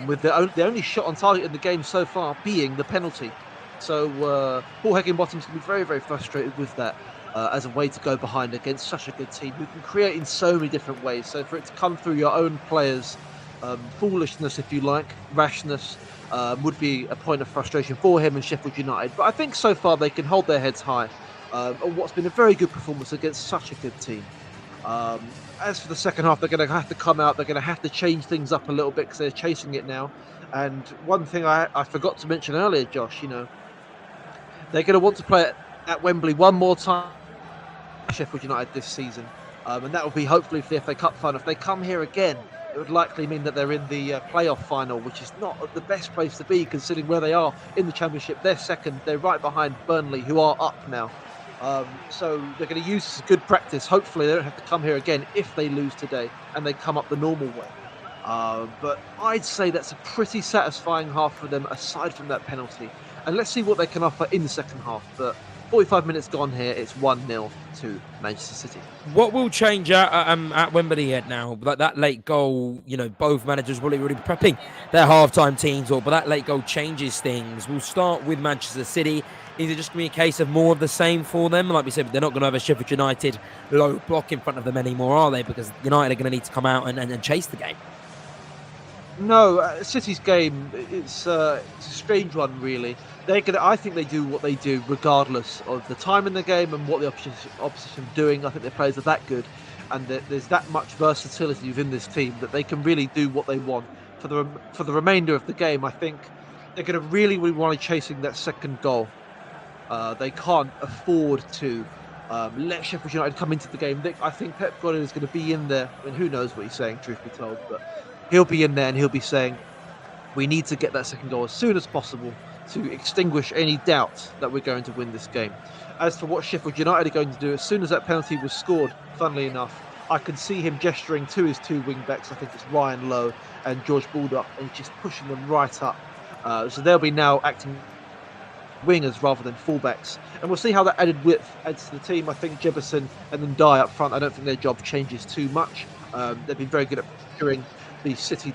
with the only shot on target in the game so far being the penalty. So Paul Heckingbottom's going to be very, very frustrated with that as a way to go behind against such a good team who can create in so many different ways. So for it to come through your own players' foolishness, if you like, rashness, would be a point of frustration for him and Sheffield United. But I think so far they can hold their heads high on what's been a very good performance against such a good team. As for the second half, they're going to have to come out. They're going to have to change things up a little bit because they're chasing it now. And one thing I forgot to mention earlier, Josh, they're going to want to play at Wembley one more time, Sheffield United, this season. And that will be hopefully for the FA Cup final. If they come here again, it would likely mean that they're in the playoff final, which is not the best place to be considering where they are in the Championship. They're second. They're right behind Burnley, who are up now. So they're going to use this as good practice. Hopefully they don't have to come here again if they lose today and they come up the normal way. But I'd say that's a pretty satisfying half for them aside from that penalty. And let's see what they can offer in the second half. But 45 minutes gone here. It's 1-0 to Manchester City. What will change at Wembley yet now? Like that late goal, both managers will already be prepping their half-time teams, but that late goal changes things. We'll start with Manchester City. Is it just going to be a case of more of the same for them? Like we said, they're not going to have a Sheffield United low block in front of them anymore, are they? Because United are going to need to come out and chase the game. No, City's game, it's a strange one, really. I think they do what they do regardless of the time in the game and what the opposition are doing. I think their players are that good, and there's that much versatility within this team that they can really do what they want. For the remainder of the game, I think they're going to really want to chasing that second goal. They can't afford to let Sheffield United come into the game. I think Pep Guardiola is going to be in there, and who knows what he's saying, truth be told, but he'll be in there and he'll be saying, we need to get that second goal as soon as possible to extinguish any doubt that we're going to win this game. As for what Sheffield United are going to do, as soon as that penalty was scored, funnily enough, I can see him gesturing to his two wing-backs. I think it's Ryan Lowe and George Baldock, and just pushing them right up. So they'll be now acting wingers rather than fullbacks. And we'll see how that added width adds to the team. I think Jefferson and then Dye up front, I don't think their job changes too much. They've been very good at securing the City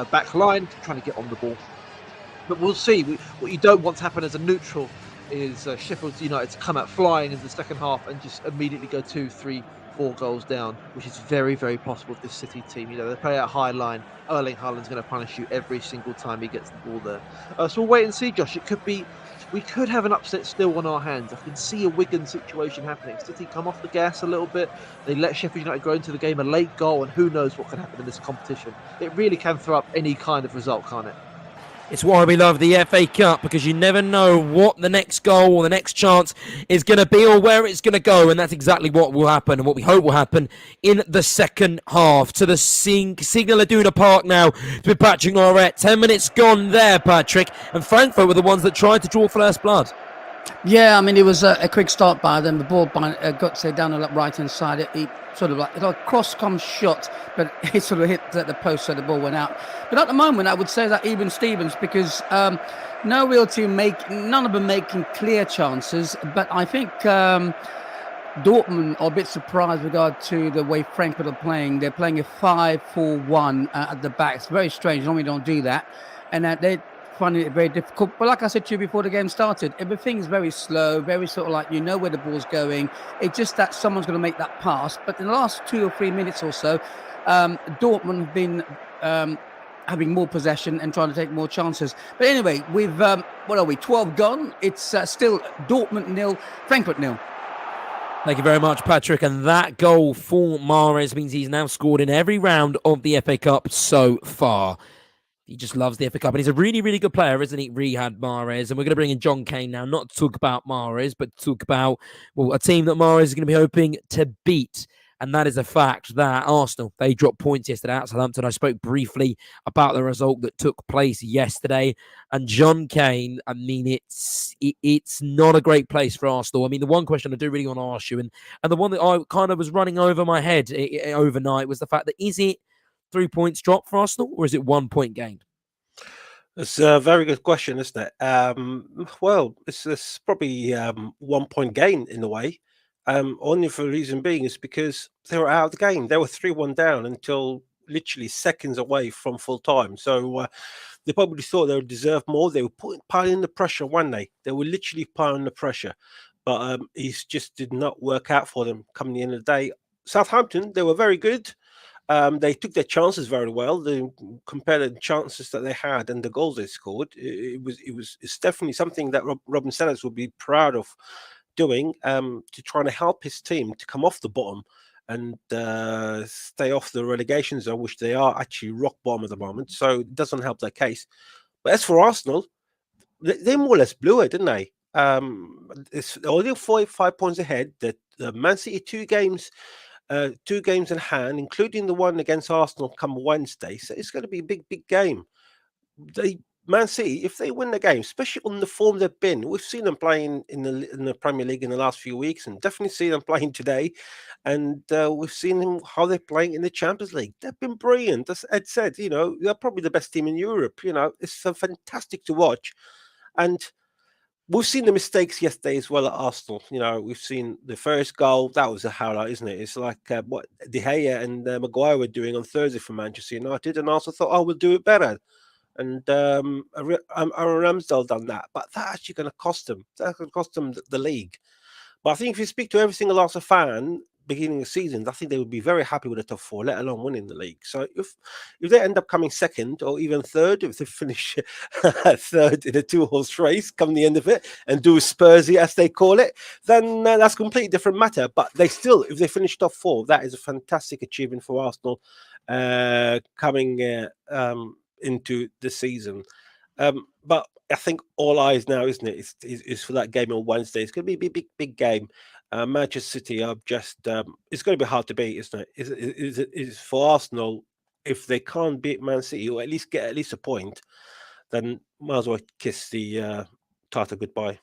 back line, trying to get on the ball. But we'll see. What you don't want to happen as a neutral is Sheffield United to come out flying in the second half and just immediately go 2, 3, 4 goals down, which is very, very possible with this City team. They play at a high line. Erling Haaland's going to punish you every single time he gets the ball there. So we'll wait and see, Josh. We could have an upset still on our hands. I can see a Wigan situation happening. City come off the gas a little bit. They let Sheffield United go into the game, a late goal, and who knows what can happen in this competition. It really can throw up any kind of result, can't it? It's why we love the FA Cup, because you never know what the next goal or the next chance is going to be or where it's going to go, and that's exactly what will happen and what we hope will happen in the second half. To the Signal Iduna Park now with Patrick Norret. 10 minutes gone there, Patrick, and Frankfurt were the ones that tried to draw first blood. Yeah, I mean, it was a quick start by them. The ball got down the right-hand side. It sort of like a cross-come shot, but it sort of hit the post, so the ball went out. But at the moment, I would say that even Stevens, because no real team none of them making clear chances. But I think Dortmund are a bit surprised with regard to the way Frankfurt are playing. They're playing a 5-4-1 at the back. It's very strange. Normally don't do that, and they finding it very difficult. But like I said to you before the game started, everything's very slow, very sort of like you know where the ball's going. It's just that someone's going to make that pass. But in the last 2 or 3 minutes or so, Dortmund have been having more possession and trying to take more chances. But anyway, we've, 12 gone. It's still Dortmund 0, Frankfurt 0. Thank you very much, Patrick. And that goal for Mahrez means he's now scored in every round of the FA Cup so far. He just loves the FA Cup, and he's a really, really good player, isn't he, Riyad Mahrez? And we're going to bring in John Kane now, not to talk about Mahrez, but to talk about a team that Mahrez is going to be hoping to beat. And that is a fact that Arsenal, they dropped points yesterday at Southampton. I spoke briefly about the result that took place yesterday. And John Kane, I mean, it's not a great place for Arsenal. I mean, the one question I do really want to ask you, and the one that I kind of was running over my head overnight, was the fact that is it 3 points drop for Arsenal, or is it 1 point gained? It's a very good question, isn't it? Well, it's probably 1 point gain in a way. Only for the reason being is because they were out of the game. They were 3-1 down until literally seconds away from full time. So they probably thought they would deserve more. They were piling the pressure, weren't they? They were literally piling the pressure. But it just did not work out for them come the end of the day. Southampton, they were very good. They took their chances very well. They compared the chances that they had and the goals they scored. It's definitely something that Robin Sellers would be proud of doing, to try to help his team to come off the bottom and stay off the relegation zone, which they are actually rock bottom at the moment. So it doesn't help their case. But as for Arsenal, they more or less blew it, didn't they? It's only 5 points ahead. That Man City 2 games in hand, including the one against Arsenal come Wednesday. So it's going to be a big game. Man City, if they win the game, especially on the form they've been, we've seen them playing in the Premier League in the last few weeks, and definitely see them playing today. And we've seen how they're playing in the Champions League. They've been brilliant. As Ed said, they're probably the best team in Europe. It's fantastic to watch. And we've seen the mistakes yesterday as well at Arsenal. We've seen the first goal. That was a highlight, isn't it? It's like what De Gea and Maguire were doing on Thursday for Manchester United, and Arsenal thought, we'll do it better. And Aaron Ramsdale done that. But that's actually going to cost them. That's going to cost them the league. But I think if you speak to every single Arsenal fan beginning of season, I think they would be very happy with the top 4, let alone winning the league. So if they end up coming second or even third, if they finish third in a 2-horse race come the end of it and do Spursy as they call it, then that's a completely different matter. But if they finish top 4, that is a fantastic achievement for Arsenal coming into the season. But I think all eyes now, isn't it, is for that game on Wednesday. It's going to be a big game. Manchester City are just it's going to be hard to beat, isn't it? Is for Arsenal, if they can't beat Man City or at least get a point, then might as well kiss the title goodbye.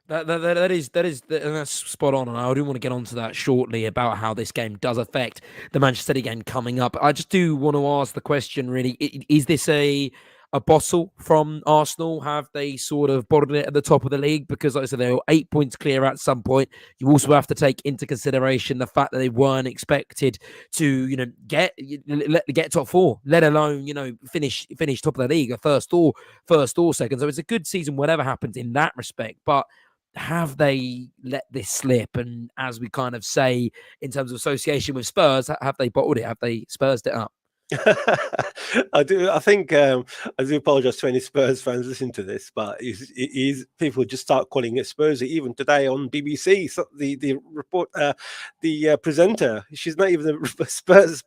That is and that's spot on, and I do want to get onto that shortly about how this game does affect the Manchester City game coming up. I just do want to ask the question, really, is this a bottle from Arsenal? Have they sort of bottled it at the top of the league? Because, like I said, they were 8 points clear at some point. You also have to take into consideration the fact that they weren't expected to, get top 4, let alone, finish top of the league, first or second. So it's a good season, whatever happens in that respect. But have they let this slip? And as we kind of say in terms of association with Spurs, have they bottled it? Have they Spursed it up? I do. I think I do apologise to any Spurs fans listening to this, but people just start calling it Spursy. Even today on BBC, the report, the presenter, she's not even the Spurs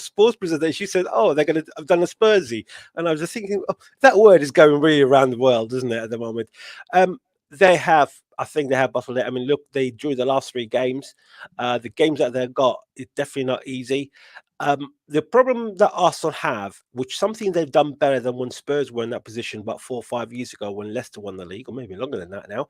sports presenter. She said, "Oh, they're going to have done a Spursy," and I was just thinking, oh, that word is going really around the world, isn't it? At the moment, they have. I think they have bottled it. I mean, look, they drew the last 3 games. The games that they've got, it's definitely not easy. The problem that Arsenal have, which something they've done better than when Spurs were in that position about 4 or 5 years ago when Leicester won the league, or maybe longer than that now,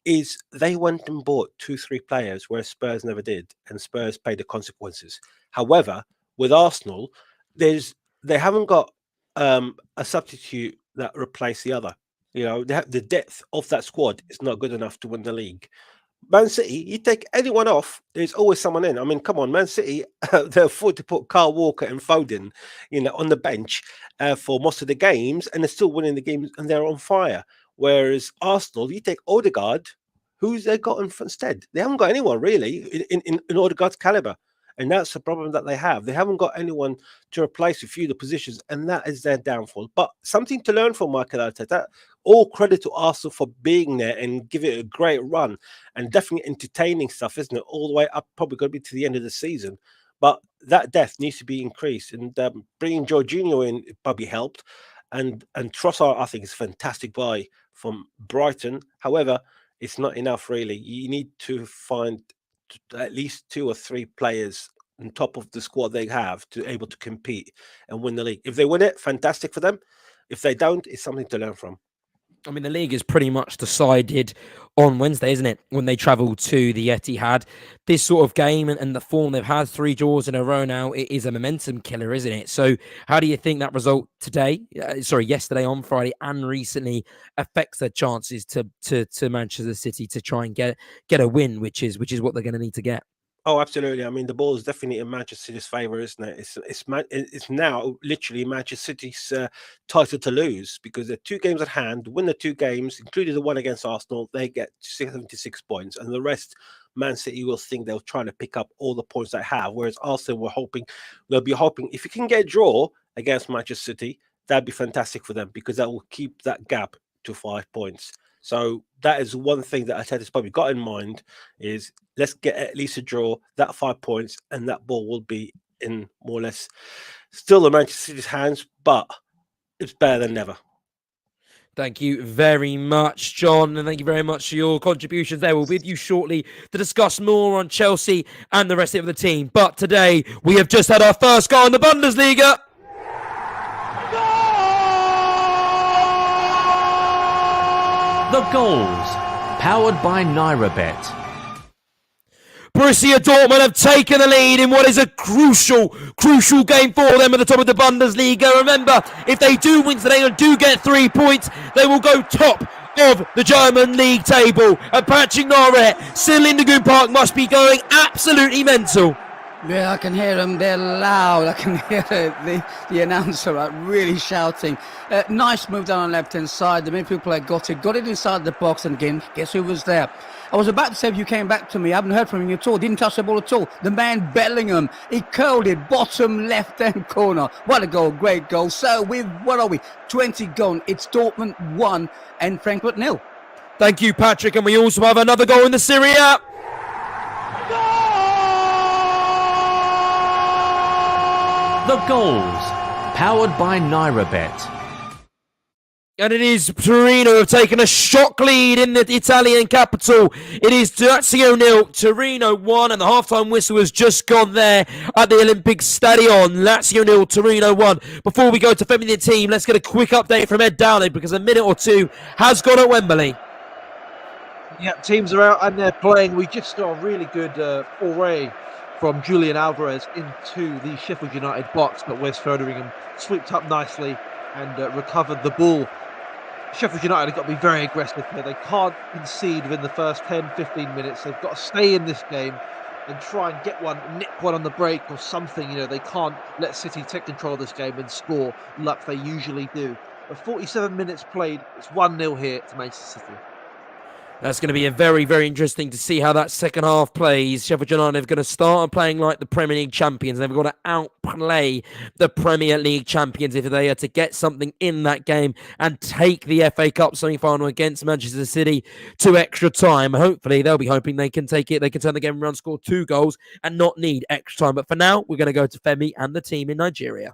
is they went and bought 2-3 players where Spurs never did, and Spurs paid the consequences. However, with Arsenal, they haven't got a substitute that replace the other. You know, the depth of that squad is not good enough to win the league. Man City, you take anyone off, there's always someone in. I mean, come on, Man City, they afford to put Kyle Walker and Foden, on the bench for most of the games, and they're still winning the games, and they're on fire. Whereas Arsenal, you take Odegaard, who's they got instead? They haven't got anyone really in Odegaard's caliber. And that's the problem that they have. They haven't got anyone to replace a few of the positions, and that is their downfall. But something to learn from Mikel Arteta. All credit to Arsenal for being there and give it a great run, and definitely entertaining stuff, isn't it? All the way up, probably going to be to the end of the season. But that depth needs to be increased, and bringing Jorginho in probably helped. And Trossard, I think, is a fantastic buy from Brighton. However, it's not enough really. You need to find at least 2 or 3 players on top of the squad they have to able to compete and win the league. If they win it, fantastic for them. If they don't, it's something to learn from. I mean, the league is pretty much decided on Wednesday, isn't it? When they travel to the Etihad. This sort of game and the form they've had, 3 draws in a row now, it is a momentum killer, isn't it? So how do you think that result yesterday on Friday and recently affects their chances to Manchester City to try and get a win, which is what they're going to need to get? Oh, absolutely. I mean, the ball is definitely in Manchester City's favour, isn't it? It's now literally Manchester City's title to lose, because they're 2 games at hand. Win the 2 games, including the one against Arsenal, they get 76 points, and the rest, Man City will think they'll try to pick up all the points they have. Whereas Arsenal they'll be hoping if you can get a draw against Manchester City, that'd be fantastic for them, because that will keep that gap to 5 points. So that is one thing that Arteta's probably got in mind, is let's get at least a draw, that 5 points, and that ball will be in more or less still in Manchester City's hands, but it's better than never. Thank you very much, John, and thank you very much for your contributions there. We'll be with you shortly to discuss more on Chelsea and the rest of the team. But today, we have just had our first goal in the Bundesliga. The goals, powered by NairaBet. Borussia Dortmund have taken the lead in what is a crucial game for them at the top of the Bundesliga. Remember, if they do win today and do get 3 points, they will go top of the German league table. And Patrick Norret, still in the Park, must be going absolutely mental. Yeah, I can hear them. They're loud. I can hear the announcer really shouting. Nice move down on the left-hand side. The midfield player got it inside the box, and again, guess who was there? I was about to say, if you came back to me, I haven't heard from him at all. Didn't touch the ball at all. The man Bellingham, he curled it, bottom left-hand corner. What a goal, great goal. So with, 20 gone. It's Dortmund 1 and Frankfurt 0. Thank you, Patrick. And we also have another goal in the Serie A. The goals, powered by NairaBet. And it is Torino who have taken a shock lead in the Italian capital. It is Lazio 0, Torino 1, and the halftime whistle has just gone there at the Olympic Stadion. Lazio 0, Torino 1. Before we go to feminine team, let's get a quick update from Ed Downey, because a minute or two has gone at Wembley. Yeah, teams are out and they're playing. We just saw a really good foray from Julian Alvarez into the Sheffield United box, but Wes Foderingham swept up nicely and recovered the ball. Sheffield United have got to be very aggressive here. They can't concede within the first 10-15 minutes. They've got to stay in this game and try and get one, nick one on the break or something. They can't let City take control of this game and score like they usually do. But 47 minutes played, it's 1-0 here to Manchester City. That's going to be a very, very interesting to see how that second half plays. Sheffield United are going to start playing like the Premier League champions. They've got to outplay the Premier League champions if they are to get something in that game and take the FA Cup semi-final against Manchester City to extra time. Hopefully, they'll be hoping they can take it. They can turn the game around, score 2 goals and not need extra time. But for now, we're going to go to Femi and the team in Nigeria.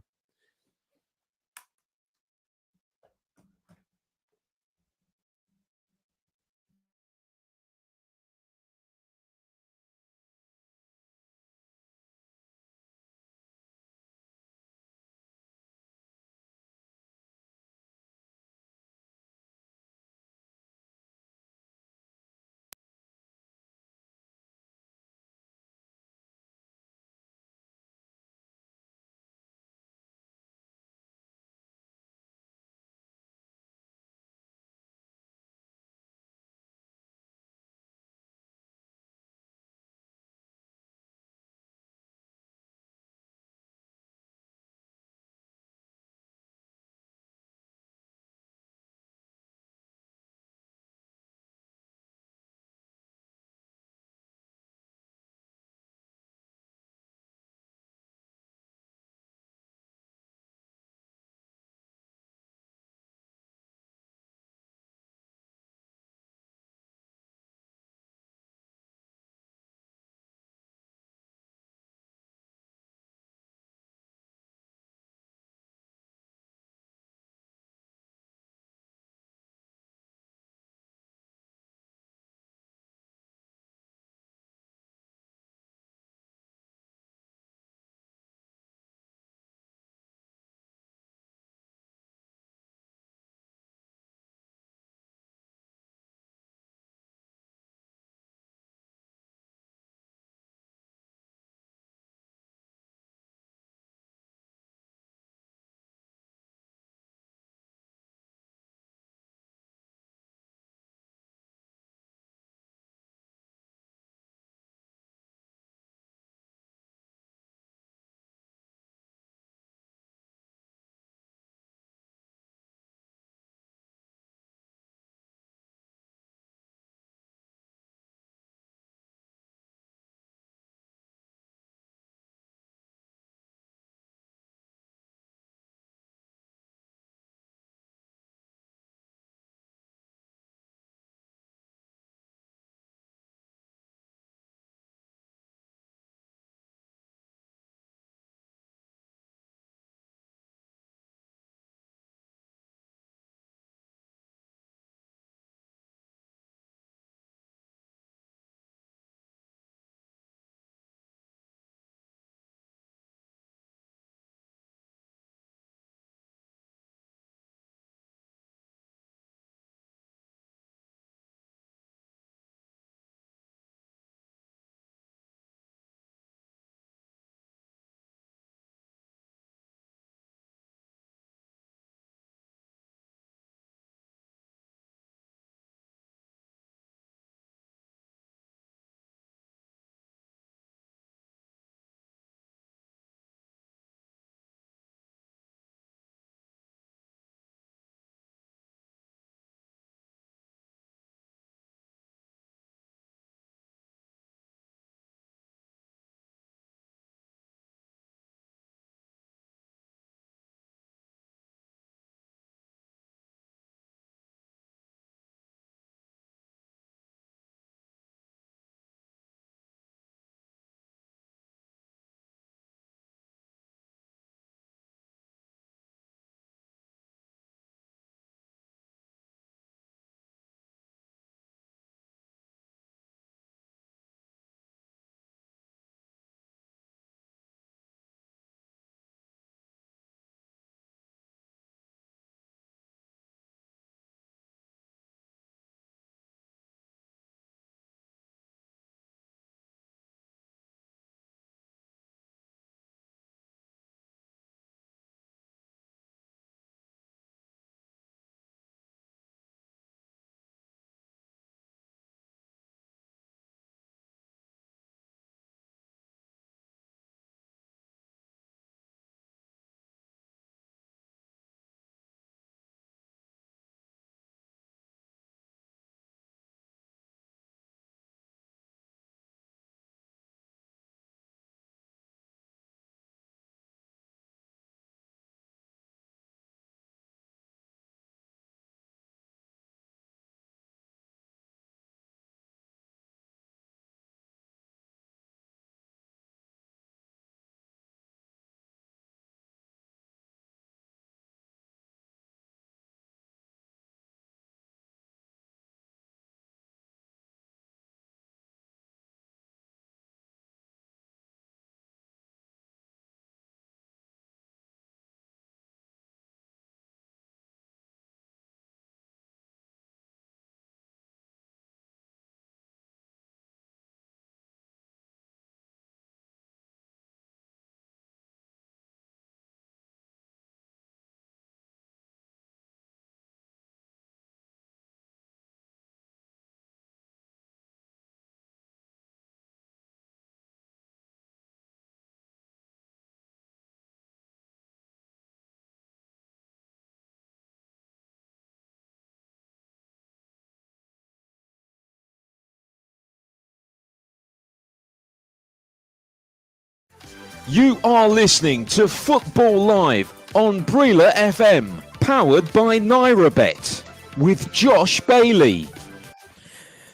You are listening to Football Live on Brila FM, powered by NairaBet, with Josh Bailey.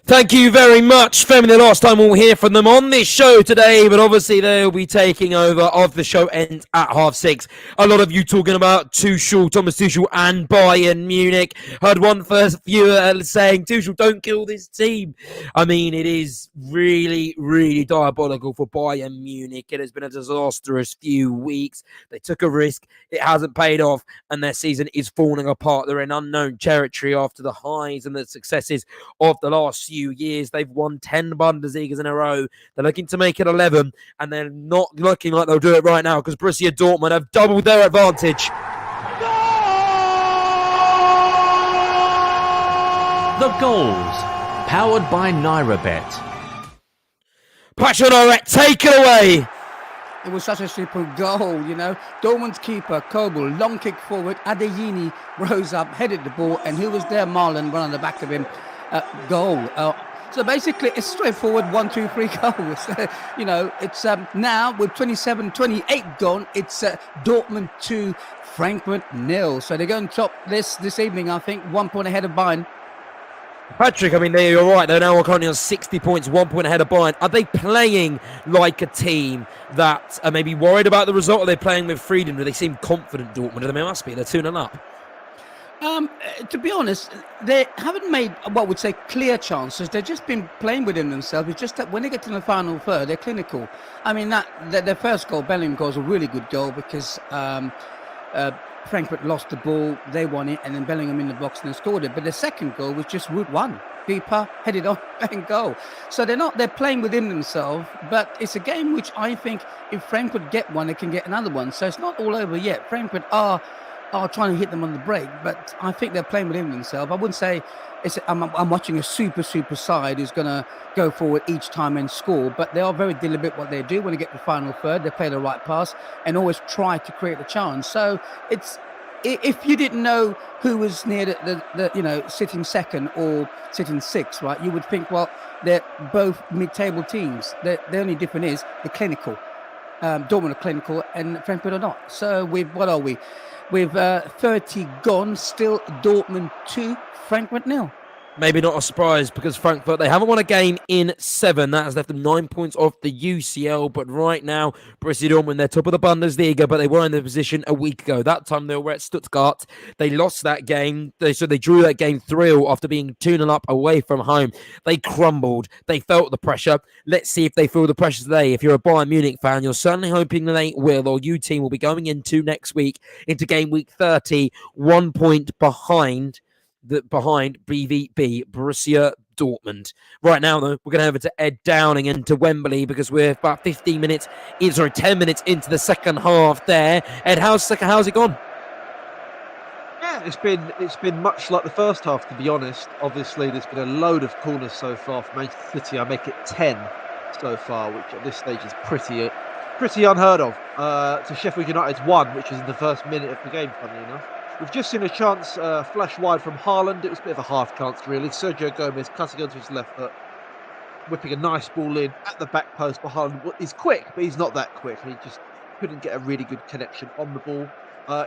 Thank you very much. Family, the last time we'll hear from them on this show today, but obviously they'll be taking over of the show ends at 6:30. A lot of you talking about Tuchel, Thomas Tuchel and Bayern Munich. Heard one first viewer saying, Tuchel, don't kill this team. I mean, it is really, really diabolical for Bayern Munich. It has been a disastrous few weeks. They took a risk. It hasn't paid off, and their season is falling apart. They're in unknown territory after the highs and the successes of the last few years. They've won 10 Bundesligas in a row. They're looking to make it 11, and they're not looking like they'll do it right now because Borussia Dortmund have doubled their advantage. The goals, powered by NairaBet. Passionate, take it away. It was such a simple goal, you know. Dortmund's keeper, Kobel, long kick forward. Adeyemi rose up, headed the ball, and who was there? Marlon, one on the back of him. Goal. So basically, it's straightforward 1-2-3 goals. You know, it's now with 27-28 gone, it's Dortmund 2, Frankfurt 0. So they're going top this evening, I think, 1 point ahead of Bayern. Patrick, I mean, you're right. They're now currently on 60 points, 1 point ahead of Bayern. Are they playing like a team that are maybe worried about the result? Or are they playing with freedom? Do they seem confident, Dortmund? They must be. They're 2-0 up. To be honest, they haven't made what would say clear chances. They've just been playing within themselves. It's just that when they get to the final third, they're clinical. I mean, their first goal, Bellingham goal, was a really good goal because Frankfurt lost the ball, they won it, and then Bellingham in the box and they scored it. But the second goal was just route one. Deeper, headed on, and goal. So they're playing within themselves, but it's a game which I think if Frankfurt get one, they can get another one. So it's not all over yet. Frankfurt are trying to hit them on the break, but I think they're playing within themselves. I wouldn't say I'm watching a super side who's going to go forward each time and score, but they are very deliberate what they do. When they get to the final third, they play the right pass and always try to create a chance. So it's, if you didn't know who was near the sitting second or sitting sixth, right, you would think, well, they're both mid-table teams. The only difference is the clinical. Dortmund are clinical and Frankfurt are not. So what are we? With 30 gone, still Dortmund 2, Frankfurt 0. Maybe not a surprise because Frankfurt, they haven't won a game in 7. That has left them 9 points off the UCL. But right now, Borussia Dortmund, they're top of the Bundesliga, but they were in the position a week ago. That time they were at Stuttgart. They lost that game. So they drew that game 3-0 after being 2-0 up away from home. They crumbled. They felt the pressure. Let's see if they feel the pressure today. If you're a Bayern Munich fan, you're certainly hoping that they will, or you team will be going into next week, into game week 30, 1 point behind BVB, Borussia Dortmund. Right now, though, we're going to over to Ed Downing and to Wembley because we're about 10 minutes into the second half there. Ed, how's it gone? Yeah, it's been much like the first half, to be honest. Obviously, there's been a load of corners so far for Manchester City. I make it 10 so far, which at this stage is pretty unheard of. To Sheffield United's 1, which is in the first minute of the game, funnily enough. We've just seen a chance flash wide from Haaland. It was a bit of a half chance, really. Sergio Gomez cutting onto his left foot, whipping a nice ball in at the back post. But Haaland is quick, but he's not that quick. He just couldn't get a really good connection on the ball.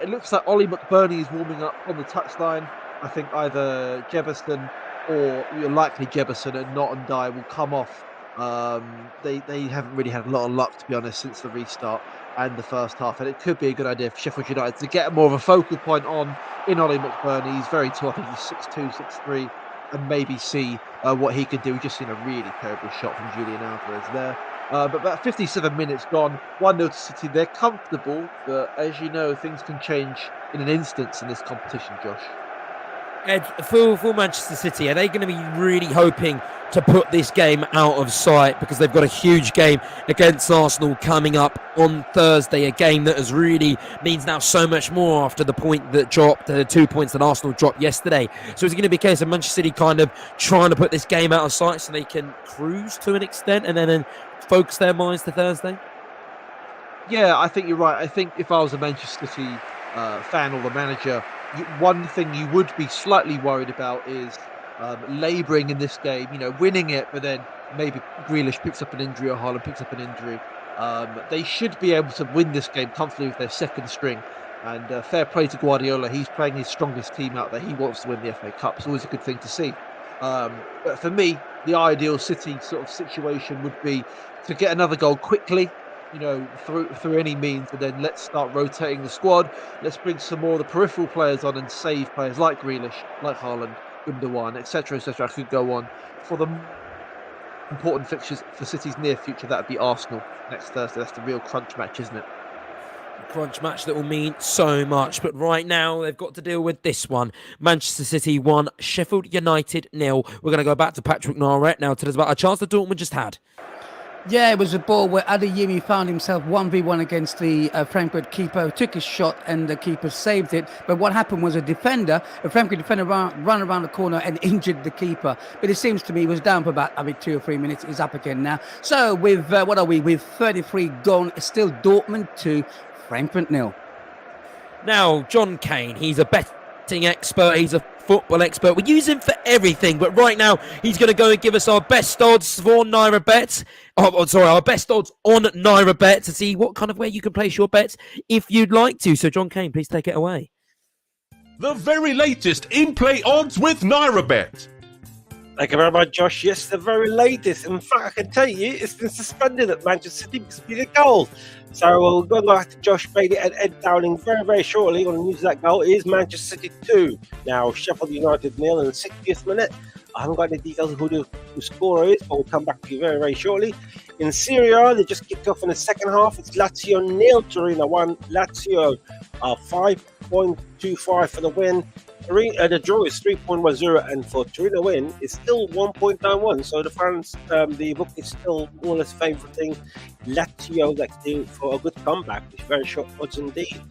It looks like Ollie McBurney is warming up on the touchline. I think either Jefferson or likely Jefferson and Nottingham will come off. They haven't really had a lot of luck, to be honest, since the restart and the first half, and it could be a good idea for Sheffield United to get more of a focal point in Ollie McBurney. He's very tall. I think he's 6'2", 6'3", and maybe see what he can do. We've just seen a really terrible shot from Julian Alvarez there. But about 57 minutes gone, 1-0 to City. They're comfortable, but as you know, things can change in an instant in this competition, Josh. Ed, for Manchester City, are they going to be really hoping to put this game out of sight because they've got a huge game against Arsenal coming up on Thursday, a game that has really means now so much more after the point that dropped, the 2 points that Arsenal dropped yesterday. So is it going to be a case of Manchester City kind of trying to put this game out of sight so they can cruise to an extent and then focus their minds to Thursday? Yeah, I think you're right. I think if I was a Manchester City fan or the manager, one thing you would be slightly worried about is labouring in this game, winning it, but then maybe Grealish picks up an injury or Haaland picks up an injury, they should be able to win this game comfortably with their second string. And fair play to Guardiola. He's playing his strongest team out there. He wants to win the FA Cup. It's always a good thing to see. But for me, the ideal City sort of situation would be to get another goal quickly, through any means, and then let's start rotating the squad. Let's bring some more of the peripheral players on and save players like Grealish, like Haaland, Gundogan, etc., etc. I could go on. For the important fixtures for City's near future, that would be Arsenal next Thursday. That's the real crunch match, isn't it? Crunch match that will mean so much, but right now they've got to deal with this one. Manchester City 1, Sheffield United 0. We're going to go back to Patrick Naret now to tell us about a chance that Dortmund just had. Yeah, it was a ball where Adeyemi found himself 1v1 against the Frankfurt keeper, took his shot and the keeper saved it. But what happened was a Frankfurt defender ran around the corner and injured the keeper. But it seems to me he was down for about 2 or 3 minutes. He's up again now. So with, with 33 gone, it's still Dortmund 2, Frankfurt 0. Now, John Kane, he's a betting expert. He's a football expert. We use him for everything, but right now he's going to go and give us our best odds for Naira Bet. Our best odds on Naira Bet to see what kind of way you can place your bets if you'd like to. So, John Kane, please take it away. The very latest in-play odds with Naira Bet. Thank you very much, Josh. Yes, the very latest. In fact, I can tell you it's been suspended at Manchester City because of a goal. So we'll go back to Josh Bailey and Ed Downing very, very shortly on the news of that goal. It is Manchester City 2. Now, Sheffield United 0 in the 60th minute. I haven't got any details of who the scorer is, but we'll come back to you very, very shortly. In Serie A, they just kicked off in the second half. It's Lazio 0, Torino 1. Lazio 5.25 for the win. The draw is 3.10, and for Torino win, it's still 1.91. So the fans, the book is still more or less favouring Lazio for a good comeback, which is very short odds indeed.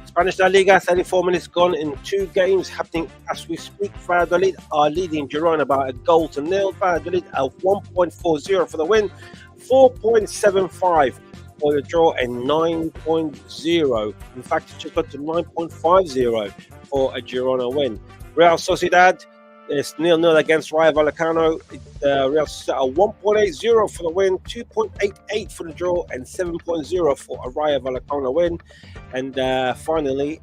Spanish La Liga, 34 minutes gone in 2 games happening as we speak. Valladolid are leading Girona by a goal to nil. Valladolid at 1.40 for the win, 4.75 for the draw, and 9.0. In fact, it just got to 9.50 for a Girona win. Real Sociedad is 0-0 against Rayo Vallecano. Real Sociedad at 1.80 for the win, 2.88 for the draw, and 7.0 for a Rayo Vallecano win. And finally,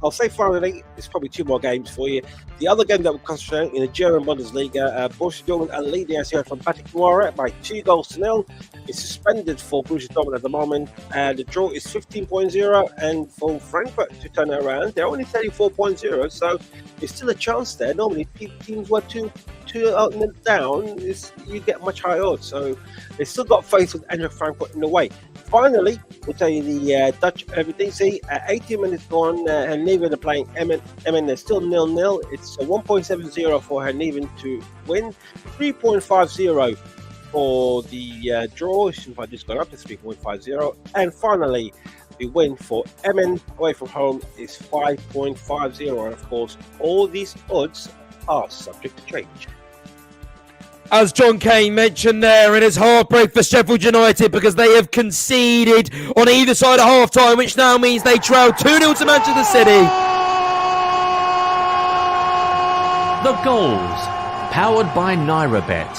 I'll say finally, there's probably 2 more games for you. The other game that we're concentrating in the German Bundesliga, Borussia Dortmund are leading, as you heard from Patrick Naret, by 2-0. It's suspended for Borussia Dortmund at the moment. The draw is 15.0, and for Frankfurt to turn it around, they're only 34.0, so there's still a chance there. Normally, teams were two down, you get much higher odds. So they still got faith with Eintracht Frankfurt in the way. Finally, we'll tell you the Dutch everything. See, 18 minutes gone, Herneven are playing Emmen. They're still 0-0. It's 1.70 for Herneven to win, 3.50 for the draw. If I just got up to 3.50. And finally, the win for Emmen away from home is 5.50. And of course, all these odds are subject to change. As John Kane mentioned there, it is heartbreak for Sheffield United because they have conceded on either side of half-time, which now means they trail 2-0 to Manchester City. The goals, powered by Naira Bet.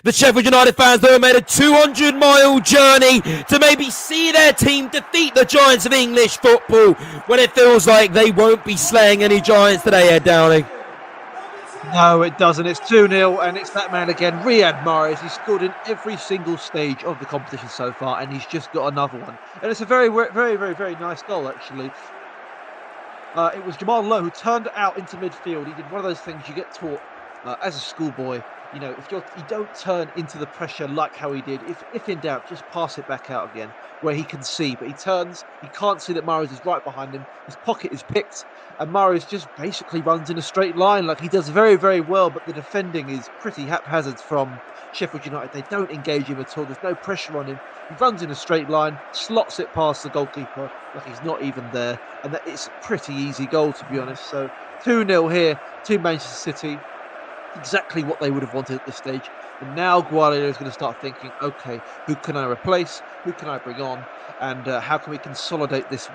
The Sheffield United fans, though, made a 200-mile journey to maybe see their team defeat the giants of English football when it feels like they won't be slaying any giants today, Ed Downing. No, it doesn't. It's 2-0, and it's that man again, Riyad Mahrez. He's scored in every single stage of the competition so far, and he's just got another one. And it's a very, very, very, very nice goal, actually. It was Jamal Lowe who turned it out into midfield. He did one of those things you get taught as a schoolboy. You know, if you don't turn into the pressure like how he did. If in doubt, just pass it back out again, where he can see. But he turns, he can't see that Mahrez is right behind him. His pocket is picked, and Mahrez just basically runs in a straight line. Like, he does very, very well, but the defending is pretty haphazard from Sheffield United. They don't engage him at all. There's no pressure on him. He runs in a straight line, slots it past the goalkeeper like he's not even there. And it's a pretty easy goal, to be honest. So 2-0 here to Manchester City. Exactly what they would have wanted at this stage. And now Guardiola is going to start thinking, okay, who can I replace? Who can I bring on? And how can we consolidate this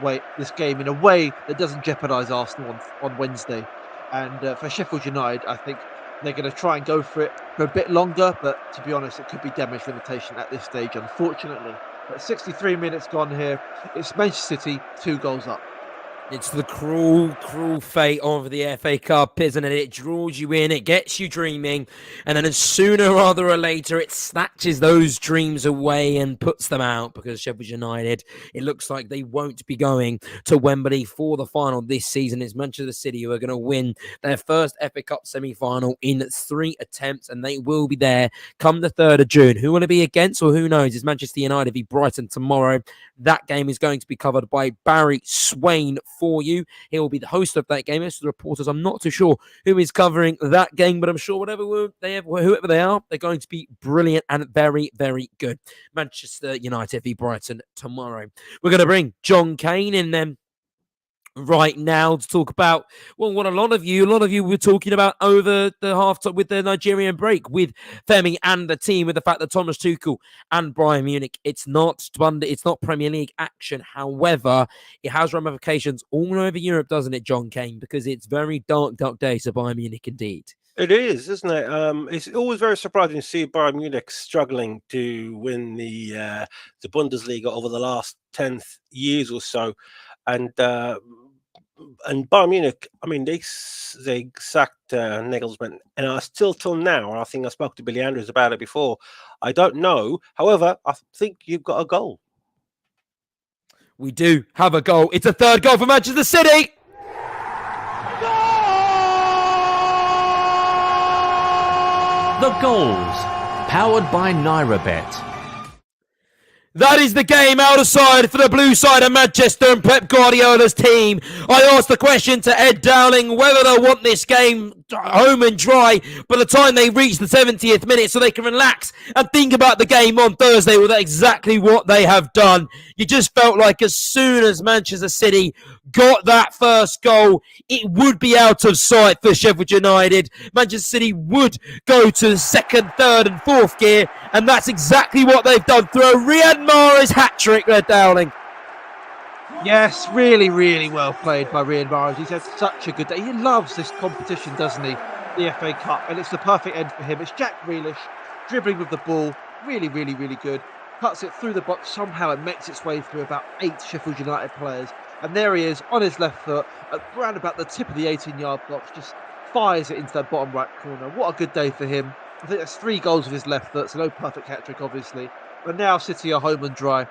game in a way that doesn't jeopardise Arsenal on Wednesday? And for Sheffield United, I think They're going to try and go for it for a bit longer, but to be honest, it could be damage limitation at this stage, unfortunately. But 63 minutes gone here. It's Manchester City, 2 goals up. It's the cruel, cruel fate of the FA Cup, isn't it? It draws you in, it gets you dreaming, and then sooner rather or later, it snatches those dreams away and puts them out, because Sheffield United, it looks like they won't be going to Wembley for the final this season. It's Manchester City who are going to win their first FA Cup semi-final in 3 attempts, and they will be there come the 3rd of June. Who will it be against, or who knows? It's Manchester United v Brighton tomorrow. That game is going to be covered by Barry Swain for you. He will be the host of that game. As the reporters, I'm not too sure who is covering that game, but I'm sure whoever they are, they're going to be brilliant and very, very good. Manchester United v Brighton tomorrow. We're going to bring John Kane in then right now to talk about what a lot of you were talking about over the halftime with the Nigerian break with Femi and the team, with the fact that Thomas Tuchel and Bayern Munich, it's not Premier League action. However, it has ramifications all over Europe, doesn't it, John Kane? Because it's very dark days for Bayern Munich indeed. It is, isn't it? It's always very surprising to see Bayern Munich struggling to win the Bundesliga over the last 10 years or so, and Bayern Munich, I mean, they sacked Nagelsmann, and I still till now, and I think I spoke to Billy Andrews about it before, I don't know. However, I think you've got a goal. We do have a goal. It's a 3rd goal for Manchester City. The goals, powered by NairaBet. That is the game out of side for the blue side of Manchester and Pep Guardiola's team. I asked the question to Ed Dowling whether they'll want this game home and dry by the time they reach the 70th minute so they can relax and think about the game on Thursday. Well, that's exactly what they have done. You just felt like as soon as Manchester City got that first goal, it would be out of sight for Sheffield United. Manchester City would go to 2nd, 3rd and 4th gear, and that's exactly what they've done through a Riyad Mahrez hat-trick there, Dowling. Yes, really, really well played by Riyad Mahrez. He's had such a good day. He loves this competition, doesn't he? The FA Cup, and it's the perfect end for him. It's Jack Grealish dribbling with the ball, really, really, really good. Cuts it through the box, somehow it makes its way through about 8 Sheffield United players. And there he is on his left foot, around about the tip of the 18-yard box, just fires it into that bottom right corner. What a good day for him. I think that's 3 goals with his left foot, so no perfect hat-trick, obviously. But now City are home and dry.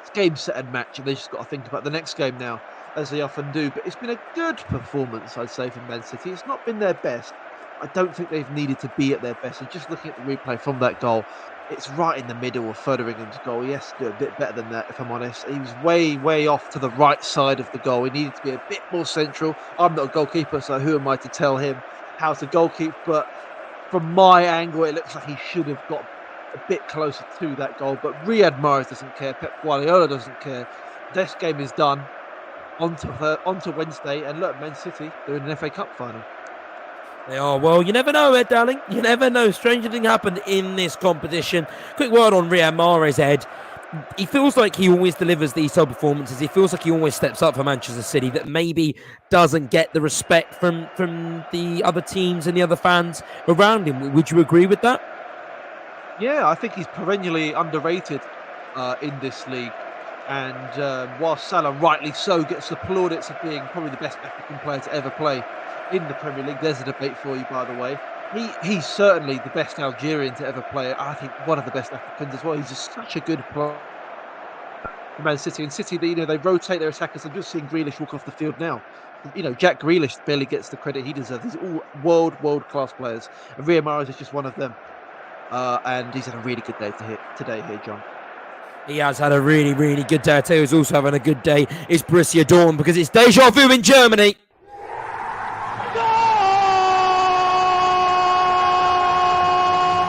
It's game, set and match, and they just got to think about the next game now, as they often do. But it's been a good performance, I'd say, from Man City. It's not been their best. I don't think they've needed to be at their best. And just looking at the replay from that goal, it's right in the middle of Fotheringham's goal. He has to do a bit better than that, if I'm honest. He was way, way off to the right side of the goal. He needed to be a bit more central. I'm not a goalkeeper, so who am I to tell him how to goalkeep? But from my angle, it looks like he should have got a bit closer to that goal. But Riyad Mahrez doesn't care. Pep Guardiola doesn't care. This game is done. On to Wednesday. And look, Man City, they're in an FA Cup final. They are. Well, you never know, Ed Dowling. You never know. Stranger thing happened in this competition. Quick word on Riyad Mahrez, Ed. He feels like he always delivers these top performances. He feels like he always steps up for Manchester City, that maybe doesn't get the respect from the other teams and the other fans around him. Would you agree with that? Yeah, I think he's perennially underrated in this league. And whilst Salah, rightly so, gets the plaudits of being probably the best African player to ever play in the Premier League, there's a debate for you, by the way. He's certainly the best Algerian to ever play. I think one of the best Africans as well. He's just such a good player. Man City and City, they rotate their attackers. I'm just seeing Grealish walk off the field now. Jack Grealish barely gets the credit he deserves. These are all world-class players. And Riyad Mahrez is just one of them. And he's had a really good day today here, John. He has had a really, really good day. I tell you who's also having a good day is Borussia Dortmund, because it's deja vu in Germany.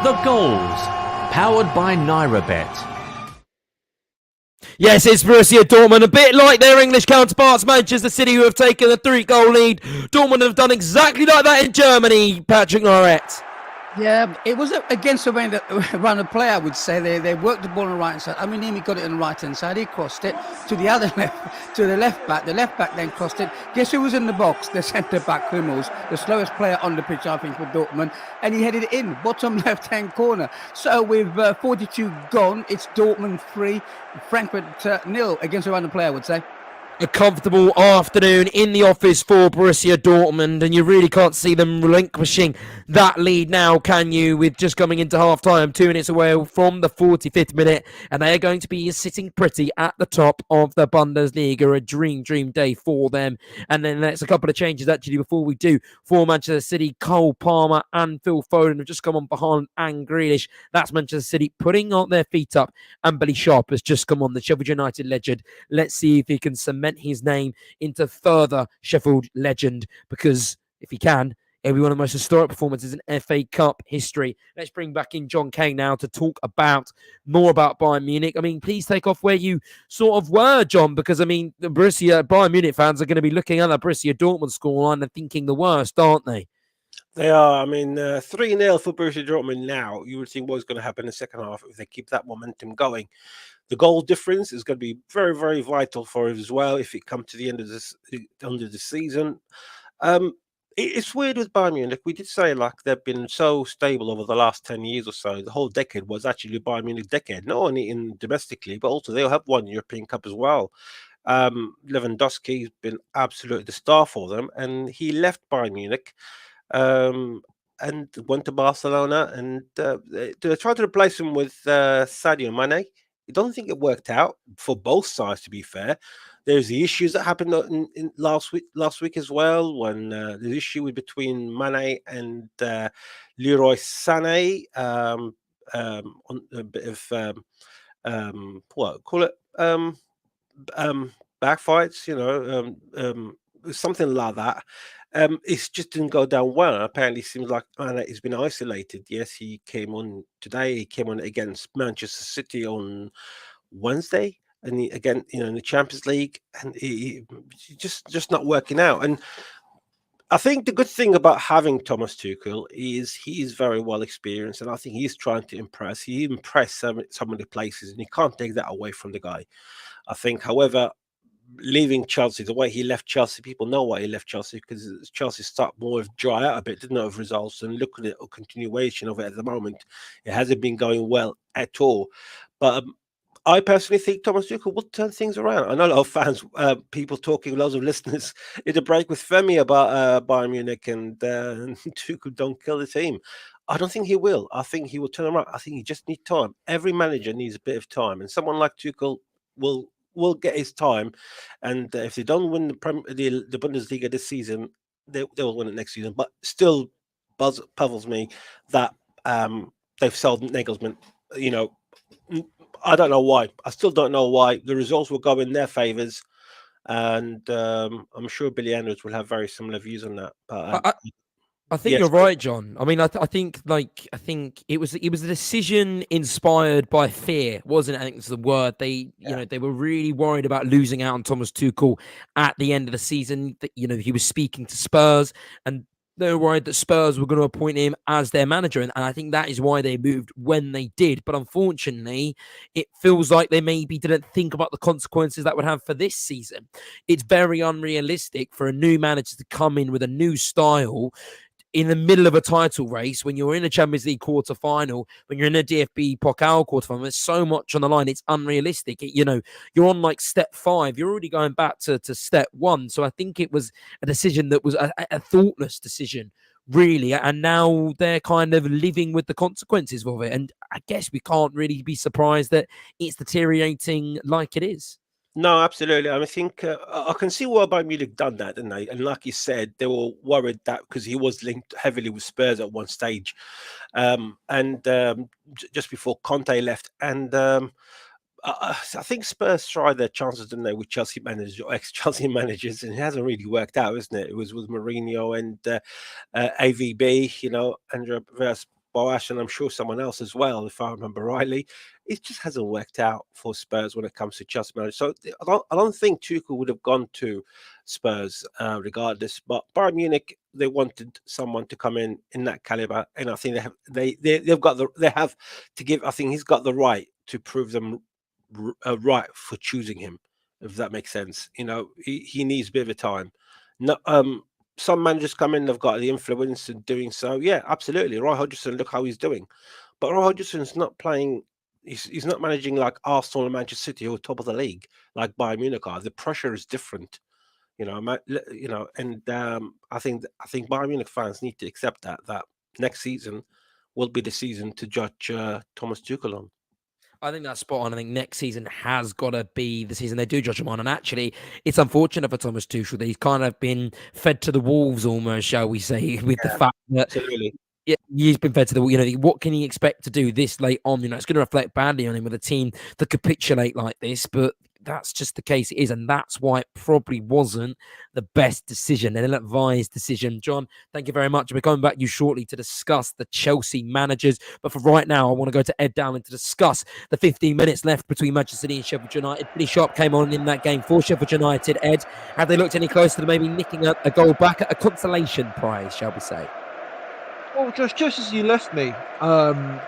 The goals, powered by NairaBet. Yes, it's Borussia Dortmund, a bit like their English counterparts, Manchester City, who have taken a 3-goal lead. Dortmund have done exactly like that in Germany, Patrick Norret. Yeah, it was against the run of play, I would say. They worked the ball on the right hand side. I mean, he got it on the right hand side. He crossed it to the other left, to the left back. The left back then crossed it. Guess who was in the box? The centre back, Hummels, the slowest player on the pitch, I think, for Dortmund. And he headed it in, bottom left hand corner. So with 42 gone, it's Dortmund 3, Frankfurt 0 against the run of play, I would say. A comfortable afternoon in the office for Borussia Dortmund, and you really can't see them relinquishing that lead now, can you? With just coming into half-time, 2 minutes away from the 45th minute, and they are going to be sitting pretty at the top of the Bundesliga. A dream day for them. And then there's a couple of changes, actually, before we do. For Manchester City, Cole Palmer and Phil Foden have just come on behind and Grealish. That's Manchester City putting on their feet up, and Billy Sharp has just come on, the Sheffield United legend. Let's see if he can cement his name into further Sheffield legend, because if he can, it'll be one of the most historic performances in FA Cup history. Let's bring back in John Kane now to talk more about Bayern Munich. I mean, please take off where you sort of were, John, because I mean, the Bayern Munich fans are going to be looking at the Borussia Dortmund scoreline and thinking the worst, aren't they? They are. I mean, 3-0 for Borussia Dortmund now. You would think what's going to happen in the second half if they keep that momentum going. The goal difference is going to be very, very vital for it as well if it comes to the end of the season. It's weird with Bayern Munich. We did say like they've been so stable over the last 10 years or so. The whole decade was actually a Bayern Munich decade, not only in domestically, but also they'll have won European Cup as well. Lewandowski's been absolutely the star for them, and he left Bayern Munich and went to Barcelona, and they tried to replace him with Sadio Mane. I don't think it worked out for both sides, to be fair. There's the issues that happened in last week as well, when the issue between Mane and Leroy Sané on a bit of backfights, something like that. It just didn't go down well. Apparently, it seems like Mane has been isolated. Yes, he came on today. He came on against Manchester City on Wednesday, and again, in the Champions League, and he just not working out. And I think the good thing about having Thomas Tuchel is he is very well experienced, and I think he's trying to impress. He impressed some of the places, and you can't take that away from the guy. I think, however, leaving Chelsea, the way he left Chelsea, people know why he left Chelsea, because Chelsea start more of dry out a bit, didn't have results, and look at the continuation of it at the moment. It hasn't been going well at all. But I personally think Thomas Tuchel will turn things around. I know a lot of fans, people talking, loads of listeners in the break with Femi about Bayern Munich and Tuchel don't kill the team. I don't think he will. I think he will turn around. I think he just needs time. Every manager needs a bit of time, and someone like Tuchel will get his time. And if they don't win the Bundesliga this season, they will win it next season. But still puzzles me that they've sold Nagelsmann. I don't know why. I still don't know why. The results will go in their favours, and I'm sure Billy Andrews will have very similar views on that. But I think you're right, John. I mean, I think it was a decision inspired by fear, wasn't it? I think it's the word. They were really worried about losing out on Thomas Tuchel at the end of the season. That he was speaking to Spurs, and they were worried that Spurs were going to appoint him as their manager, and I think that is why they moved when they did. But unfortunately, it feels like they maybe didn't think about the consequences that would have for this season. It's very unrealistic for a new manager to come in with a new style in the middle of a title race, when you're in a Champions League quarter-final, when you're in a DFB Pokal quarter-final. There's so much on the line. It's unrealistic. You're on like step 5. You're already going back to step 1. So I think it was a decision that was a thoughtless decision, really. And now they're kind of living with the consequences of it. And I guess we can't really be surprised that it's deteriorating like it is. No, absolutely. I think I can see why Bayern Munich done that, didn't they? And like you said, they were worried that because he was linked heavily with Spurs at one stage, just before Conte left. And I think Spurs tried their chances, didn't they, with Chelsea managers or ex-Chelsea managers, and it hasn't really worked out, isn't it? It was with Mourinho and AVB, Andrea Boash, and I'm sure someone else as well, if I remember rightly. It just hasn't worked out for Spurs when it comes to Chelsea managers. So I don't think Tuchel would have gone to Spurs regardless. But Bayern Munich, they wanted someone to come in that caliber, and I think they have to give. I think he's got the right to prove them right for choosing him, if that makes sense. You know, he needs a bit of a time. No, some managers come in, they've got the influence in doing so. Yeah, absolutely. Roy Hodgson, look how he's doing. But Roy Hodgson's not playing, he's not managing like Arsenal and Manchester City, who are top of the league, like Bayern Munich are. The pressure is different, and I think Bayern Munich fans need to accept that next season will be the season to judge Thomas Tuchel on. I think that's spot on. I think next season has got to be the season they do judge him on. And actually, it's unfortunate for Thomas Tuchel that he's kind of been fed to the wolves almost, shall we say, with the fact that absolutely. Yeah, he's been fed to the, what can he expect to do this late on? It's going to reflect badly on him with a team that capitulate like this, but that's just the case it is, and that's why it probably wasn't the best decision, an ill-advised decision. John, thank you very much. We're coming back to you shortly to discuss the Chelsea managers, but for right now, I want to go to Ed Dowling to discuss the 15 minutes left between Manchester City and Sheffield United. Billy Sharp came on in that game for Sheffield United. Ed, have they looked any closer to maybe nicking a goal back, a consolation prize, shall we say? Well, just as you left me,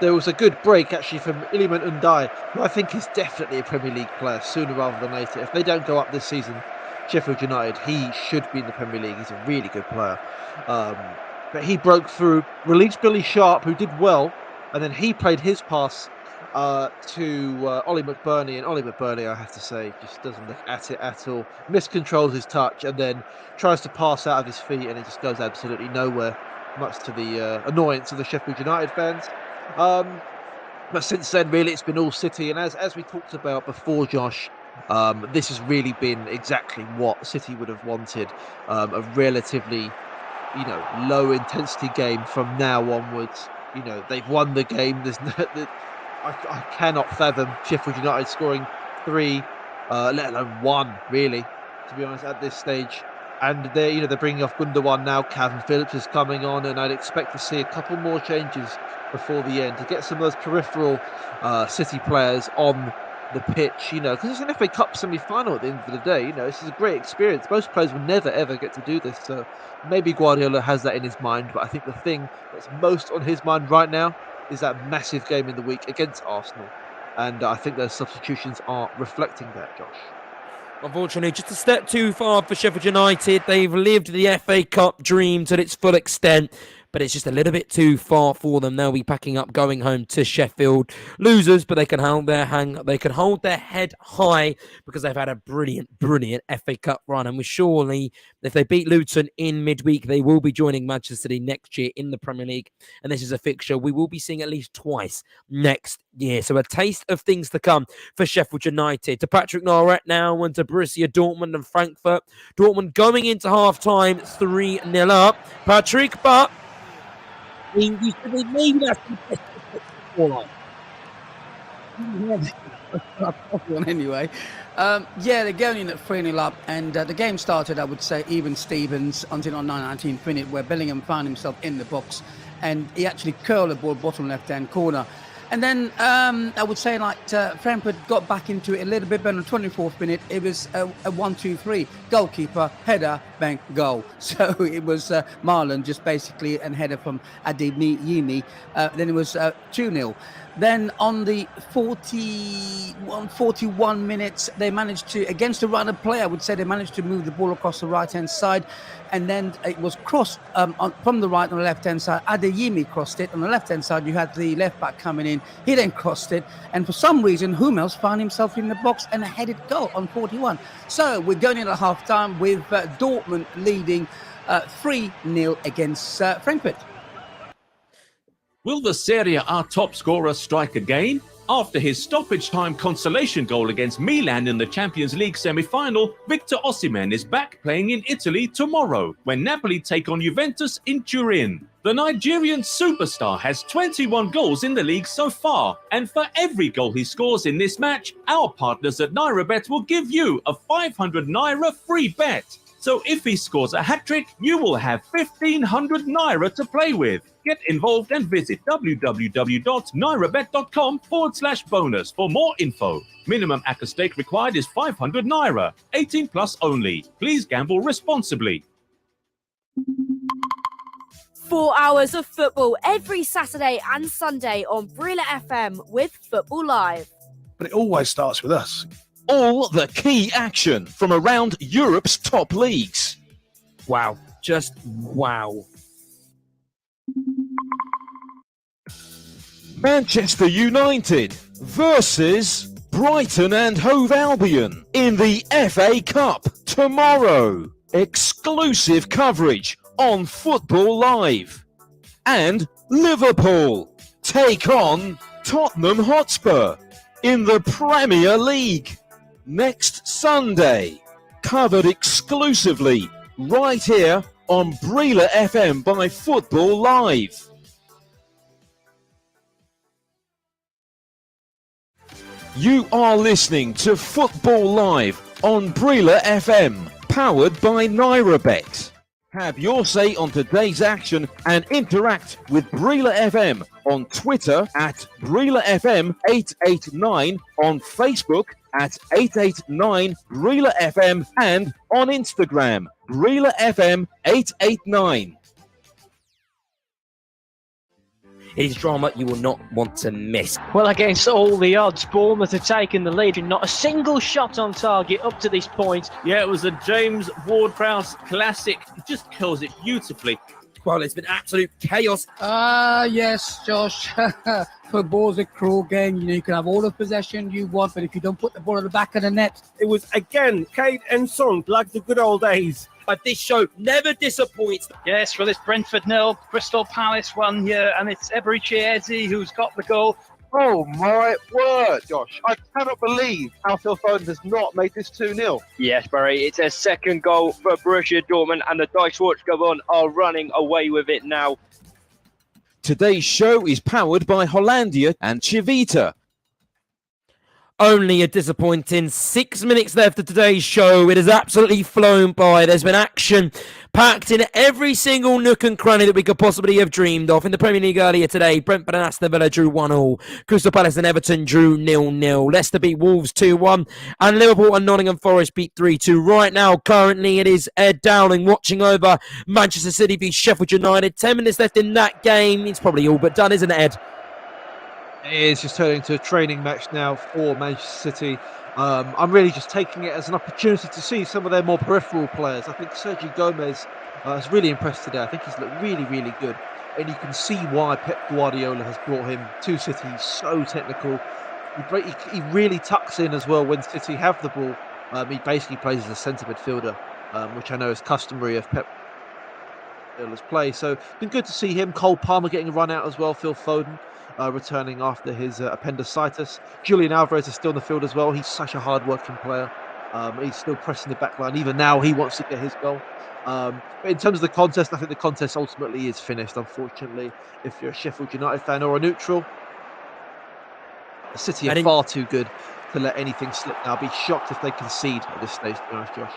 there was a good break actually from Iliman Ndiaye, who I think is definitely a Premier League player sooner rather than later. If they don't go up this season, Sheffield United, he should be in the Premier League. He's a really good player. But he broke through, released Billy Sharp, who did well, and then he played his pass to Ollie McBurney, and Ollie McBurney, I have to say, just doesn't look at it at all. Miscontrols his touch and then tries to pass out of his feet, and it just goes absolutely nowhere, much to the annoyance of the Sheffield United fans. But since then, really, it's been all City. And as we talked about before, Josh, this has really been exactly what City would have wanted. A relatively, low-intensity game from now onwards. They've won the game. There's I cannot fathom Sheffield United scoring 3, let alone 1, really, to be honest, at this stage. And they're bringing off Gundogan now. Calvin Phillips is coming on, and I'd expect to see a couple more changes before the end to get some of those peripheral City players on the pitch. Because it's an FA Cup semi-final at the end of the day. This is a great experience. Most players will never ever get to do this, so maybe Guardiola has that in his mind. But I think the thing that's most on his mind right now is that massive game in the week against Arsenal, and I think those substitutions are reflecting that, Josh. Unfortunately, just a step too far for Sheffield United. They've lived the FA Cup dream to its full extent, but it's just a little bit too far for them. They'll be packing up, going home to Sheffield. Losers, but they can hold their head high because they've had a brilliant FA Cup run. And surely, if they beat Luton in midweek, they will be joining Manchester City next year in the Premier League. And this is a fixture we will be seeing at least twice next year. So a taste of things to come for Sheffield United. To Patrick Norret now and to Borussia Dortmund and Frankfurt. Dortmund going into half-time 3-0 up. Patrick, but maybe that's the best scoreline. Anyway, they're going in at 3-0 up, and the game started, I would say, even Stevens until on 19th minute, where Bellingham found himself in the box, and he actually curled the ball bottom left-hand corner. And then I would say Frankfurt got back into it a little bit, but on the 24th minute, it was a 1-2-3. Goalkeeper, header, bang, goal. So it was Marlon, just basically a header from Adeyemi. Then it was 2-0. Then on the 41 minutes, they managed to, against a runner play, I would say they managed to move the ball across the right-hand side. And then it was crossed from the right on the left-hand side. Adeyemi crossed it. On the left-hand side, you had the left-back coming in. He then crossed it. And for some reason, Hummels found himself in the box and a headed goal on 41. So we're going into half-time with Dortmund leading 3-0 against Frankfurt. Will the Serie A top scorer strike again? After his stoppage time consolation goal against Milan in the Champions League semi-final, Victor Osimhen is back playing in Italy tomorrow when Napoli take on Juventus in Turin. The Nigerian superstar has 21 goals in the league so far, and for every goal he scores in this match, our partners at NairaBet will give you a 500 Naira free bet. So if he scores a hat-trick, you will have 1,500 Naira to play with. Get involved and visit www.nairabet.com/bonus for more info. Minimum acca stake required is 500 Naira. 18 plus only. Please gamble responsibly. 4 hours of football every Saturday and Sunday on Brila FM with Football Live. But it always starts with us. All the key action from around Europe's top leagues. Wow. Just wow. Manchester United versus Brighton and Hove Albion in the FA Cup tomorrow. Exclusive coverage on Football Live. And Liverpool take on Tottenham Hotspur in the Premier League next Sunday. Covered exclusively right here on Brila FM by Football Live. You are listening to Football Live on Brila FM, powered by NairaBet. Have your say on today's action and interact with Brila FM on Twitter at Brila FM 889, on Facebook at 889 Brila FM, and on Instagram, Brila FM 889. It is drama you will not want to miss. Well, against all the odds, Bournemouth have taken the lead and not a single shot on target up to this point. Yeah, it was a James Ward-Prowse classic. He just kills it beautifully. Well, it's been absolute chaos. Yes, Josh. Football's a cruel game. You know, you can have all the possession you want, but if you don't put the ball at the back of the net. It was, again, Kate and Son, like the good old days. But this show never disappoints. Yes, well, it's Brentford 0, Crystal Palace 1 here, and it's Eberechi Eze who's got the goal. Oh my word, Josh. I cannot believe how Phil Foden has not made this 2-0. Yes, Barry, it's a second goal for Borussia Dortmund, and the Dice Watch Gabon are running away with it now. Today's show is powered by Hollandia and Chivita. Only a disappointing 6 minutes left of today's show. It has absolutely flown by. There's been action packed in every single nook and cranny that we could possibly have dreamed of. In the Premier League earlier today, Brentford and Aston Villa drew 1-1. Crystal Palace and Everton drew 0-0. Leicester beat Wolves 2-1. And Liverpool and Nottingham Forest beat 3-2. Right now, currently, it is Ed Dowling watching over Manchester City v Sheffield United. 10 minutes left in that game. It's probably all but done, isn't it, Ed? It is just turning into a training match now for Manchester City. I'm really just taking it as an opportunity to see some of their more peripheral players. I think Sergio Gomez has really impressed today. I think he's looked really, really good. And you can see why Pep Guardiola has brought him to City. He's so technical. He really tucks in as well when City have the ball. He basically plays as a centre midfielder, which I know is customary of Pep Guardiola's play. So it's been good to see him. Cole Palmer getting a run out as well. Phil Foden returning after his appendicitis. Julian Alvarez is still in the field as well. He's such a hard-working player. He's still pressing the back line. Even now, he wants to get his goal. But in terms of the contest, I think the contest ultimately is finished, unfortunately. If you're a Sheffield United fan or a neutral, City are far too good to let anything slip now. I'd be shocked if they concede at this stage, to be honest, Josh.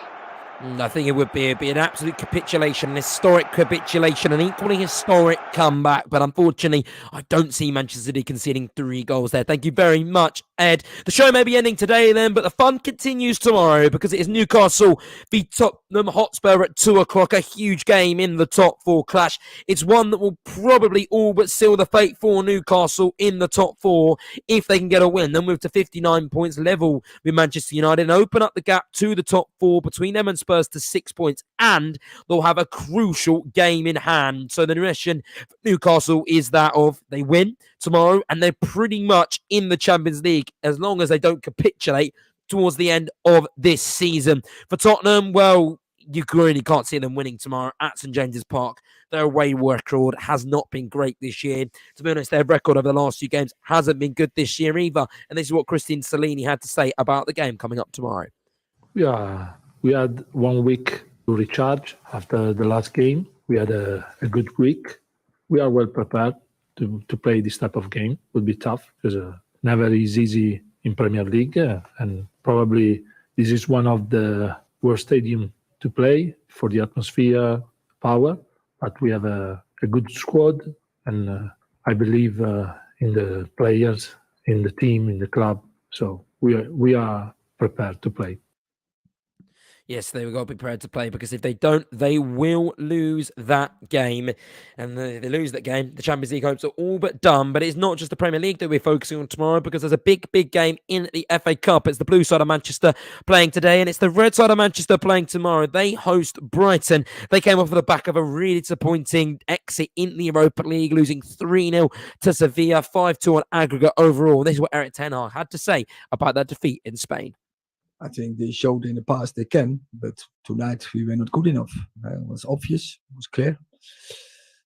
I think it would be an absolute capitulation, an historic capitulation, an equally historic comeback. But unfortunately, I don't see Manchester City conceding 3 goals there. Thank you very much, Ed. The show may be ending today then, but the fun continues tomorrow because it is Newcastle v Tottenham Hotspur at 2 o'clock. A huge game in the top 4 clash. It's one that will probably all but seal the fate for Newcastle in the top 4 if they can get a win. They'll move to 59 points level with Manchester United and open up the gap to the top 4 between them and Spurs to 6 points, and they'll have a crucial game in hand. So the direction for Newcastle is that of they win tomorrow and they're pretty much in the Champions League as long as they don't capitulate towards the end of this season. For Tottenham, well, you really can't see them winning tomorrow at St James's Park. Their away record has not been great this year. To be honest, their record over the last 2 games hasn't been good this year either. And this is what Christian Salini had to say about the game coming up tomorrow. Yeah, we had 1 week to recharge after the last game. We had a good week. We are well prepared to play this type of game. It would be tough because never is easy in Premier League. And probably this is one of the worst stadium to play, for the atmosphere, power. But we have a good squad, and I believe in the players, in the team, in the club. So we are prepared to play. Yes, they will got to be prepared to play, because if they don't, they will lose that game. And if they lose that game, the Champions League hopes are all but done. But it's not just the Premier League that we're focusing on tomorrow, because there's a big game in the FA Cup. It's the blue side of Manchester playing today, and it's the red side of Manchester playing tomorrow. They host Brighton. They came off the back of a really disappointing exit in the Europa League, losing 3-0 to Sevilla, 5-2 on aggregate overall. This is what Erik ten Hag had to say about that defeat in Spain. I think they showed in the past they can, but tonight we were not good enough. It was obvious, it was clear.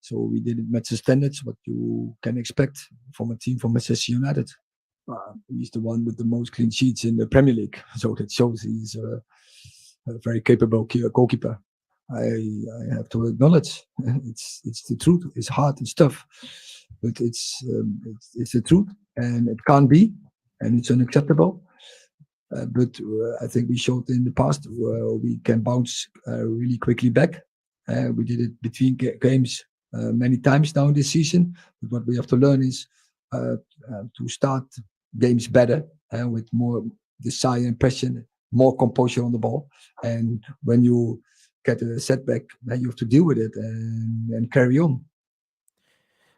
So we didn't match the standards, what you can expect from a team from Manchester United. He's the one with the most clean sheets in the Premier League, so that shows he's a very capable goalkeeper. I have to acknowledge it's the truth. It's hard and tough, but it's the truth, and it can't be, and it's unacceptable. But I think we showed in the past we can bounce really quickly back. We did it between games many times now this season. But what we have to learn is to start games better with more desire and passion, more composure on the ball. And when you get a setback, then you have to deal with it and carry on.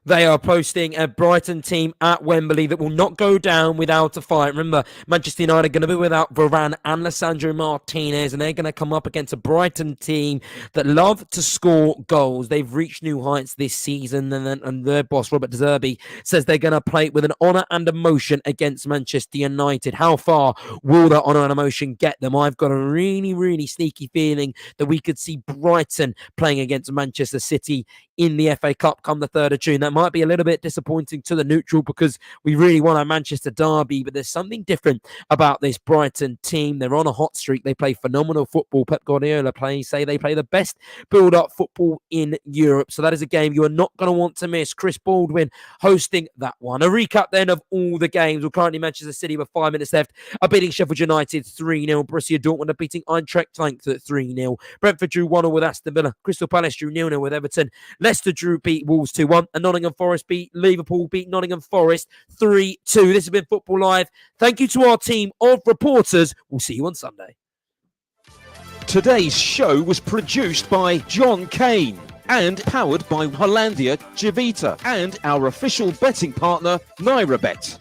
They are posting a Brighton team at Wembley that will not go down without a fight. Remember, Manchester United are going to be without Varane and Lisandro Martinez, and they're going to come up against a Brighton team that love to score goals. They've reached new heights this season, and their boss, Robert De Zerbi, says they're going to play with an honour and emotion against Manchester United. How far will that honour and emotion get them? I've got a really, really sneaky feeling that we could see Brighton playing against Manchester City in the FA Cup come the 3rd of June. That might be a little bit disappointing to the neutral, because we really want a Manchester derby, but there's something different about this Brighton team. They're on a hot streak. They play phenomenal football. Pep Guardiola say they play the best build-up football in Europe. So that is a game you are not going to want to miss. Chris Baldwin hosting that one. A recap then of all the games. Well, currently Manchester City with 5 minutes left are beating Sheffield United 3-0. Borussia Dortmund are beating Eintracht Frankfurt 3-0. Brentford drew 1-0 with Aston Villa. Crystal Palace drew 0-0 with Everton. Leicester beat Wolves 2-1, and Nottingham Forest beat Liverpool, beat Nottingham Forest 3-2. This has been Football Live. Thank you to our team of reporters. We'll see you on Sunday. Today's show was produced by John Kane and powered by Hollandia Civita and our official betting partner, NairaBet.